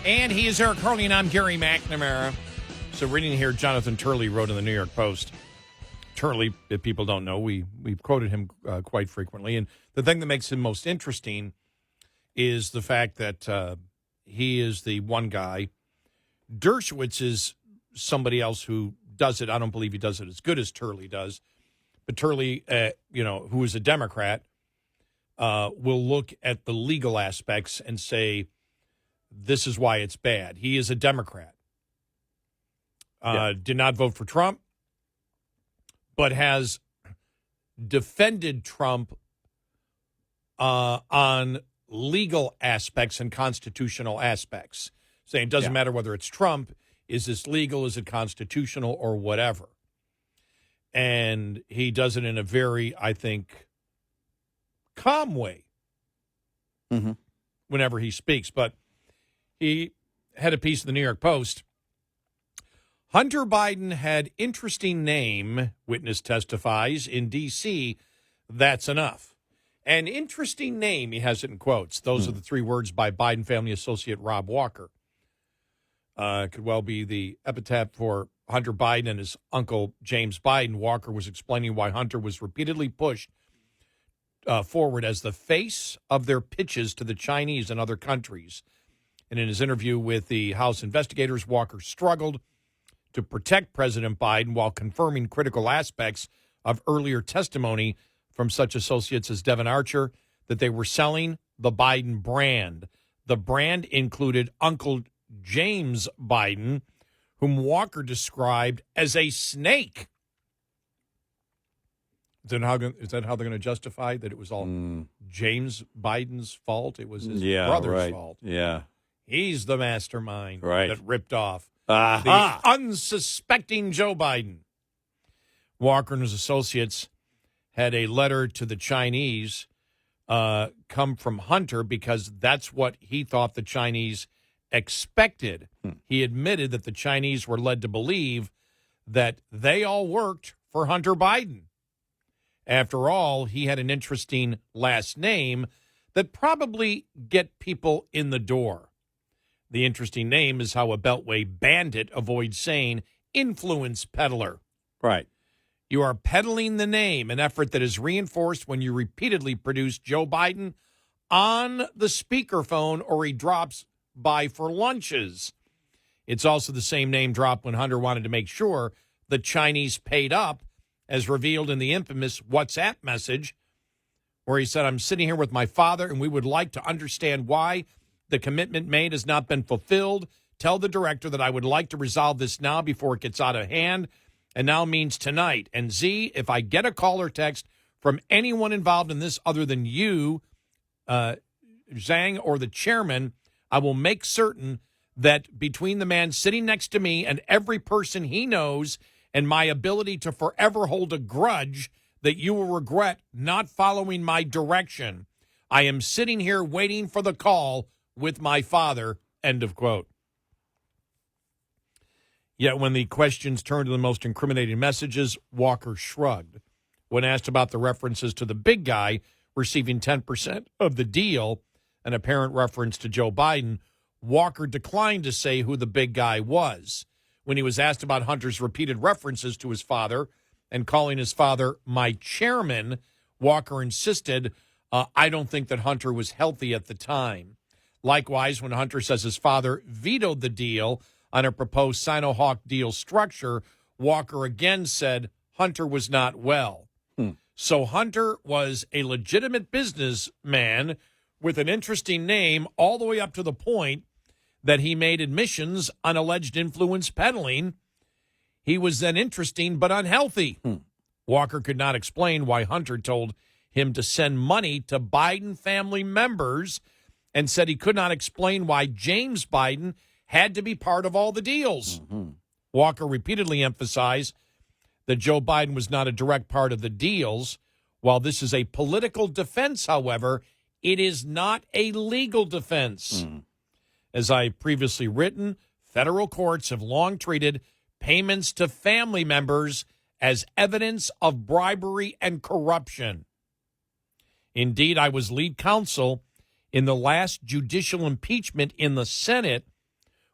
And he is Eric Harley, and I'm Gary McNamara. So reading here, Jonathan Turley wrote in the New York Post. Turley, if people don't know, we've quoted him quite frequently. And the thing that makes him most interesting is the fact that he is the one guy. Dershowitz is somebody else who does it. I don't believe he does it as good as Turley does. But Turley, who is a Democrat, will look at the legal aspects and say, this is why it's bad. He is a Democrat. Did not vote for Trump, but has defended Trump on legal aspects and constitutional aspects, saying it doesn't matter whether it's Trump. Is this legal? Is it constitutional or whatever? And he does it in a very, I think, calm way whenever he speaks. But he had a piece in the New York Post. Hunter Biden had interesting name, witness testifies, in D.C. That's enough. An interesting name, he has it in quotes. Those are the three words by Biden family associate Rob Walker. Could well be the epitaph for Hunter Biden and his uncle James Biden. Walker was explaining why Hunter was repeatedly pushed forward as the face of their pitches to the Chinese and other countries. And in his interview with the House investigators, Walker struggled to protect President Biden while confirming critical aspects of earlier testimony from such associates as Devin Archer that they were selling the Biden brand. The brand included Uncle James Biden, whom Walker described as a snake. Is that how they're going to justify that it was all James Biden's fault? It was his brother's fault. Yeah. He's the mastermind that ripped off Aha. the unsuspecting Joe Biden. Walker and his associates had a letter to the Chinese come from Hunter because that's what he thought the Chinese expected. He admitted that the Chinese were led to believe that they all worked for Hunter Biden. After all, he had an interesting last name that probably get people in the door. The interesting name is how a Beltway bandit avoids saying influence peddler. Right. You are peddling the name, an effort that is reinforced when you repeatedly produce Joe Biden on the speakerphone or he drops by for lunches. It's also the same name drop when Hunter wanted to make sure the Chinese paid up, as revealed in the infamous WhatsApp message, where he said, I'm sitting here with my father, and we would like to understand why the commitment made has not been fulfilled. Tell the director that I would like to resolve this now before it gets out of hand, and now means tonight. And Z, if I get a call or text from anyone involved in this other than you, Zhang, or the chairman, I will make certain that between the man sitting next to me and every person he knows and my ability to forever hold a grudge that you will regret not following my direction, I am sitting here waiting for the call with my father, end of quote. Yet when the questions turned to the most incriminating messages, Walker shrugged. When asked about the references to the big guy receiving 10% of the deal, an apparent reference to Joe Biden, Walker declined to say who the big guy was. When he was asked about Hunter's repeated references to his father and calling his father my chairman, Walker insisted, I don't think that Hunter was healthy at the time. Likewise, when Hunter says his father vetoed the deal on a proposed Sino-Hawk deal structure, Walker again said Hunter was not well. So Hunter was a legitimate businessman with an interesting name all the way up to the point that he made admissions on alleged influence peddling. He was then interesting but unhealthy. Walker could not explain why Hunter told him to send money to Biden family members and said he could not explain why James Biden had to be part of all the deals. Walker repeatedly emphasized that Joe Biden was not a direct part of the deals. While this is a political defense, however, it is not a legal defense. As I previously written, federal courts have long treated payments to family members as evidence of bribery and corruption. Indeed, I was lead counsel in the last judicial impeachment in the Senate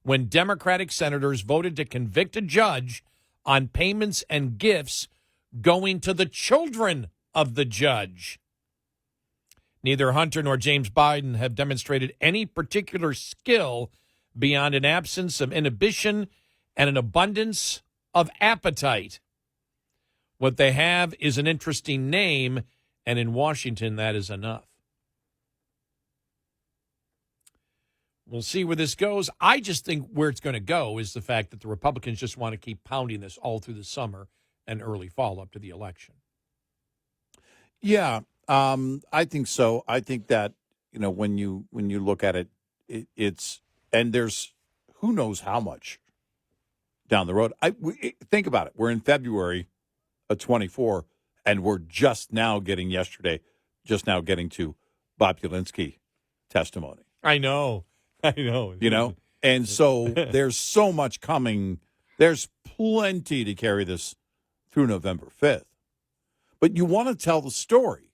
when Democratic senators voted to convict a judge on payments and gifts going to the children of the judge. Neither Hunter nor James Biden have demonstrated any particular skill beyond an absence of inhibition and an abundance of appetite. What they have is an interesting name, and in Washington, that is enough. We'll see where this goes. I just think where it's going to go is the fact that the Republicans just want to keep pounding this all through the summer and early fall up to the election. Yeah, I think so. I think that, when you look at it, it's and there's who knows how much down the road. Think about it. We're in February of 24, and we're just now getting to Bobulinski testimony. I know. And so there's so much coming. There's plenty to carry this through November 5th. But you want to tell the story.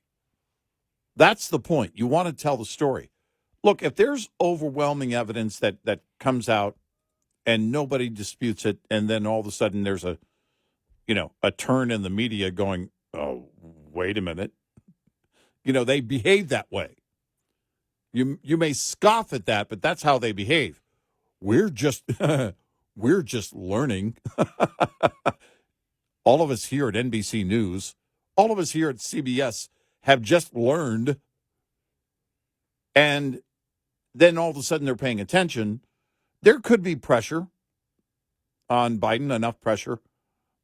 That's the point. You want to tell the story. Look, if there's overwhelming evidence that comes out and nobody disputes it, and then all of a sudden there's a turn in the media going, oh, wait a minute. They behave that way. You may scoff at that, but that's how they behave. We're just learning. All of us here at NBC News, all of us here at CBS have just learned, and then all of a sudden they're paying attention. There could be pressure on Biden, enough pressure,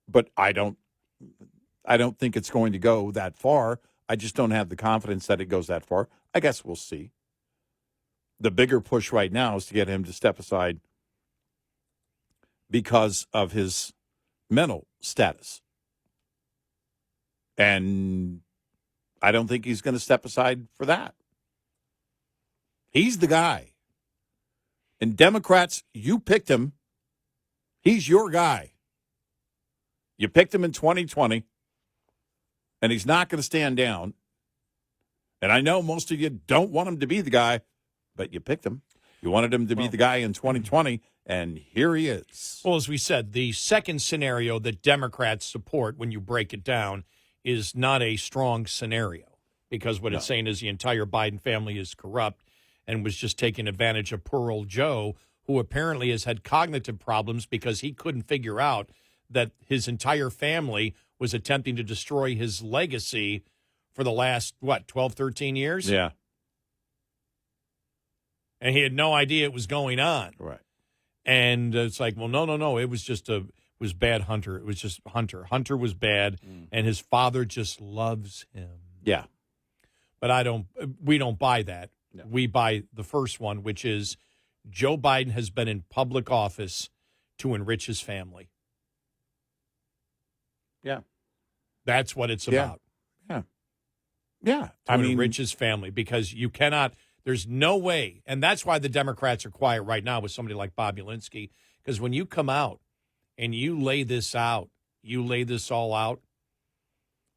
but I don't think it's going to go that far. I just don't have the confidence that it goes that far. I guess we'll see. The bigger push right now is to get him to step aside because of his mental status. And I don't think he's going to step aside for that. He's the guy. And Democrats, you picked him. He's your guy. You picked him in 2020, and he's not going to stand down. And I know most of you don't want him to be the guy, but you picked him. You wanted him to be the guy in 2020, and here he is. Well, as we said, the second scenario that Democrats support, when you break it down, is not a strong scenario, because what it's saying is the entire Biden family is corrupt and was just taking advantage of poor old Joe, who apparently has had cognitive problems because he couldn't figure out that his entire family was attempting to destroy his legacy for the last, 12, 13 years? Yeah. And he had no idea it was going on. Right. And it's like, well, no. It was bad Hunter. It was just Hunter. Hunter was bad, and his father just loves him. Yeah. But we don't buy that. No. We buy the first one, which is Joe Biden has been in public office to enrich his family. Yeah. That's what it's about. Yeah. Yeah. To enrich his family, because you cannot, there's no way, and that's why the Democrats are quiet right now with somebody like Bobulinski, because when you come out and you lay this out, you lay this all out,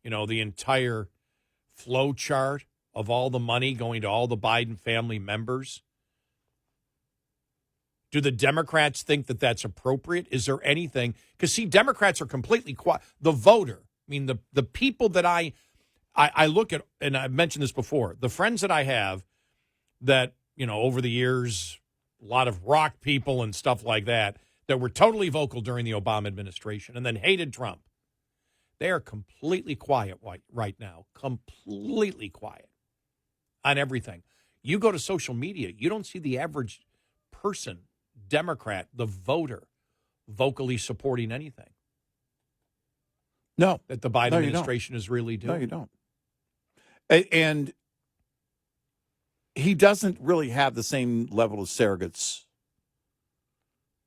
the entire flow chart of all the money going to all the Biden family members, do the Democrats think that that's appropriate? Is there anything? Because, see, Democrats are completely quiet. The voter, the people that I look at, and I've mentioned this before, the friends that I have that, over the years, a lot of rock people and stuff like that were totally vocal during the Obama administration and then hated Trump. They are completely quiet right now, completely quiet on everything. You go to social media, you don't see the average person, Democrat, the voter, vocally supporting anything. No. That the Biden administration is really doing. No, you don't. And he doesn't really have the same level of surrogates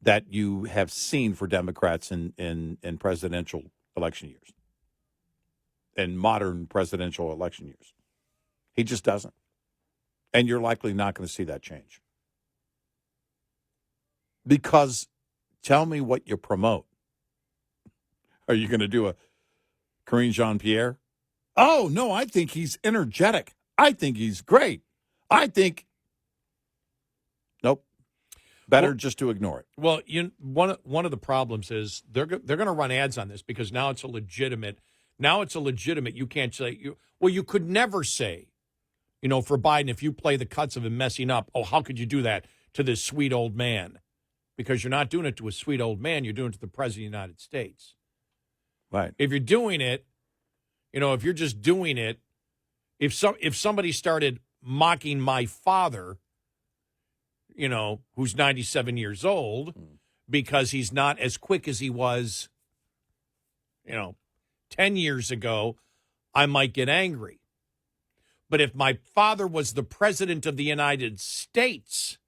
that you have seen for Democrats in presidential election years, in modern presidential election years. He just doesn't. And you're likely not going to see that change. Because tell me what you promote. Are you going to do a Karine Jean-Pierre? Oh, no, I think he's energetic. I think he's great. I think, nope, better just to ignore it. Well, one of the problems is they're going to run ads on this because now it's a legitimate. You can't say you could never say, for Biden, if you play the cuts of him messing up, oh, how could you do that to this sweet old man? Because you're not doing it to a sweet old man, you're doing it to the President of the United States. Right. If you're doing it, if you're just doing it, if somebody started mocking my father, who's 97 years old, because he's not as quick as he was, 10 years ago, I might get angry. But if my father was the President of the United States,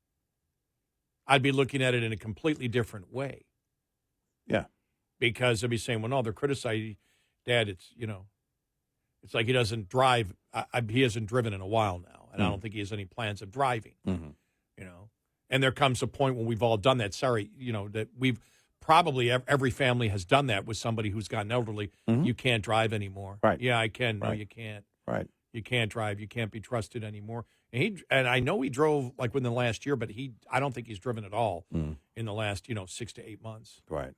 I'd be looking at it in a completely different way. Yeah. Because I'd be saying, well, no, they're criticizing Dad. It's, it's like he doesn't drive. He hasn't driven in a while now, and I don't think he has any plans of driving, And there comes a point when we've all done that. Sorry, that we've probably every family has done that with somebody who's gotten elderly. You can't drive anymore. Right. Yeah, I can. No, Right. you can't. Right. You can't drive. You can't be trusted anymore. And I know he drove like within the last year, but I don't think he's driven at all in the last 6 to 8 months. Right.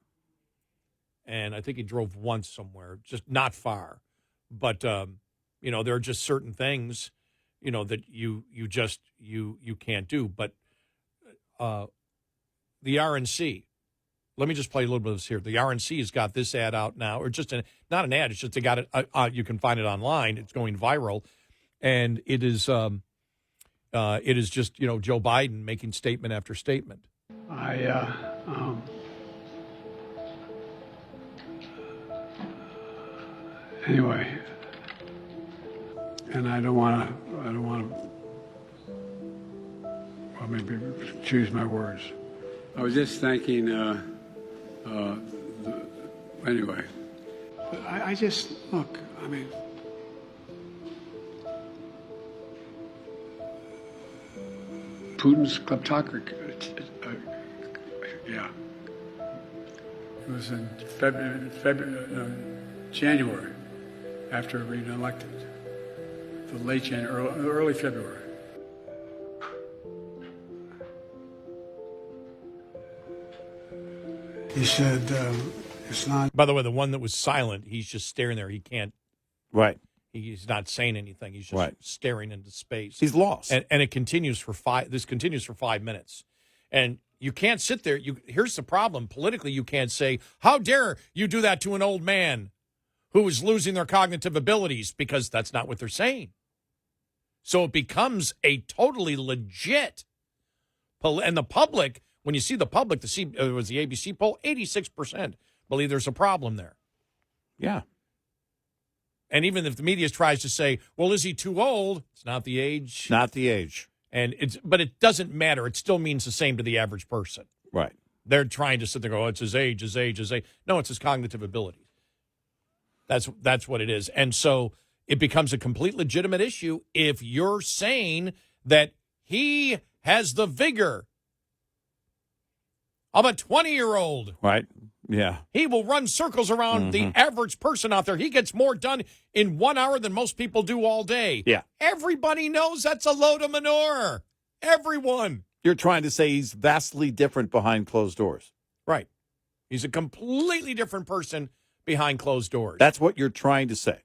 And I think he drove once somewhere, just not far. But there are just certain things, that you can't do. But the RNC. Let me just play a little bit of this here. The RNC has got this ad out now, or just not an ad. It's just they got it. You can find it online. It's going viral, and it is just Joe Biden making statement after statement. Anyway, and I don't want to. Well, maybe choose my words. I was just thinking. Anyway, I just look. I mean, Putin's kleptocracy. Yeah, it was in January after being elected. The late January, early February. He said, it's not. By the way, the one that was silent, he's just staring there. He can't. Right. He's not saying anything. He's just staring into space. He's lost. And it continues for 5 minutes. And you can't sit there. Here's the problem. Politically, you can't say, how dare you do that to an old man who is losing their cognitive abilities, because that's not what they're saying. So it becomes a totally legit. And the public. When you see the public, it was the ABC poll, 86% believe there's a problem there. Yeah. And even if the media tries to say, well, is he too old? It's not the age. Not the age. But it doesn't matter. It still means the same to the average person. Right. They're trying to sit there and go, oh, it's his age. No, it's his cognitive abilities. That's what it is. And so it becomes a complete legitimate issue if you're saying that he has the vigor of a 20-year-old. Right. Yeah. He will run circles around the average person out there. He gets more done in 1 hour than most people do all day. Yeah. Everybody knows that's a load of manure. Everyone. You're trying to say he's vastly different behind closed doors. Right. He's a completely different person behind closed doors. That's what you're trying to say.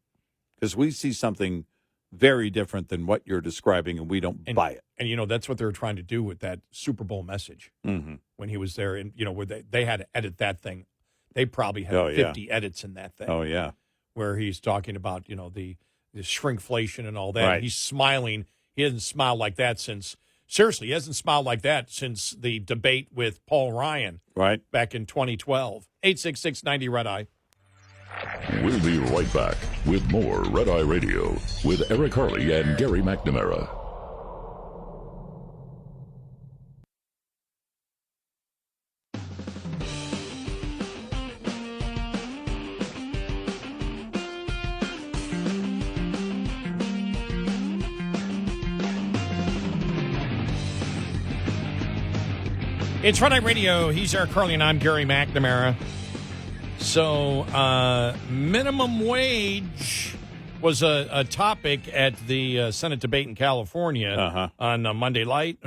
Because we see something very different than what you're describing, and we don't buy it. And, that's what they were trying to do with that Super Bowl message when he was there. And, where they had to edit that thing. They probably had 50 edits in that thing. Oh, yeah. Where he's talking about, the shrinkflation and all that. Right. He's smiling. He hasn't smiled like that since the debate with Paul Ryan. Right. Back in 2012. 866-90-RED-EYE. We'll be right back with more Red Eye Radio with Eric Harley and Gary McNamara. It's Red Eye Radio. He's Eric Harley and I'm Gary McNamara. So, minimum wage was a topic at the Senate debate in California on Monday night,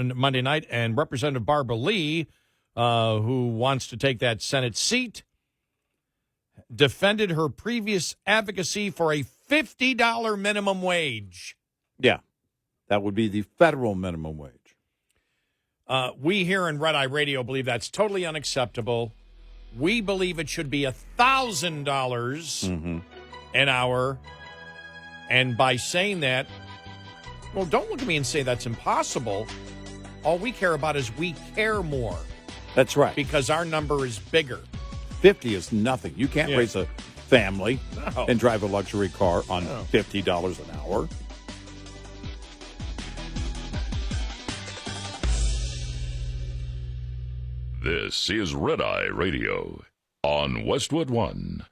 and Representative Barbara Lee, who wants to take that Senate seat, defended her previous advocacy for a $50 minimum wage. Yeah, that would be the federal minimum wage. We here in Red Eye Radio believe that's totally unacceptable. We believe it should be $1,000 an hour. And by saying that, well, don't look at me and say that's impossible. All we care about is we care more. That's right. Because our number is bigger. 50 is nothing. You can't raise a family and drive a luxury car on $50 an hour. This is Red Eye Radio on Westwood One.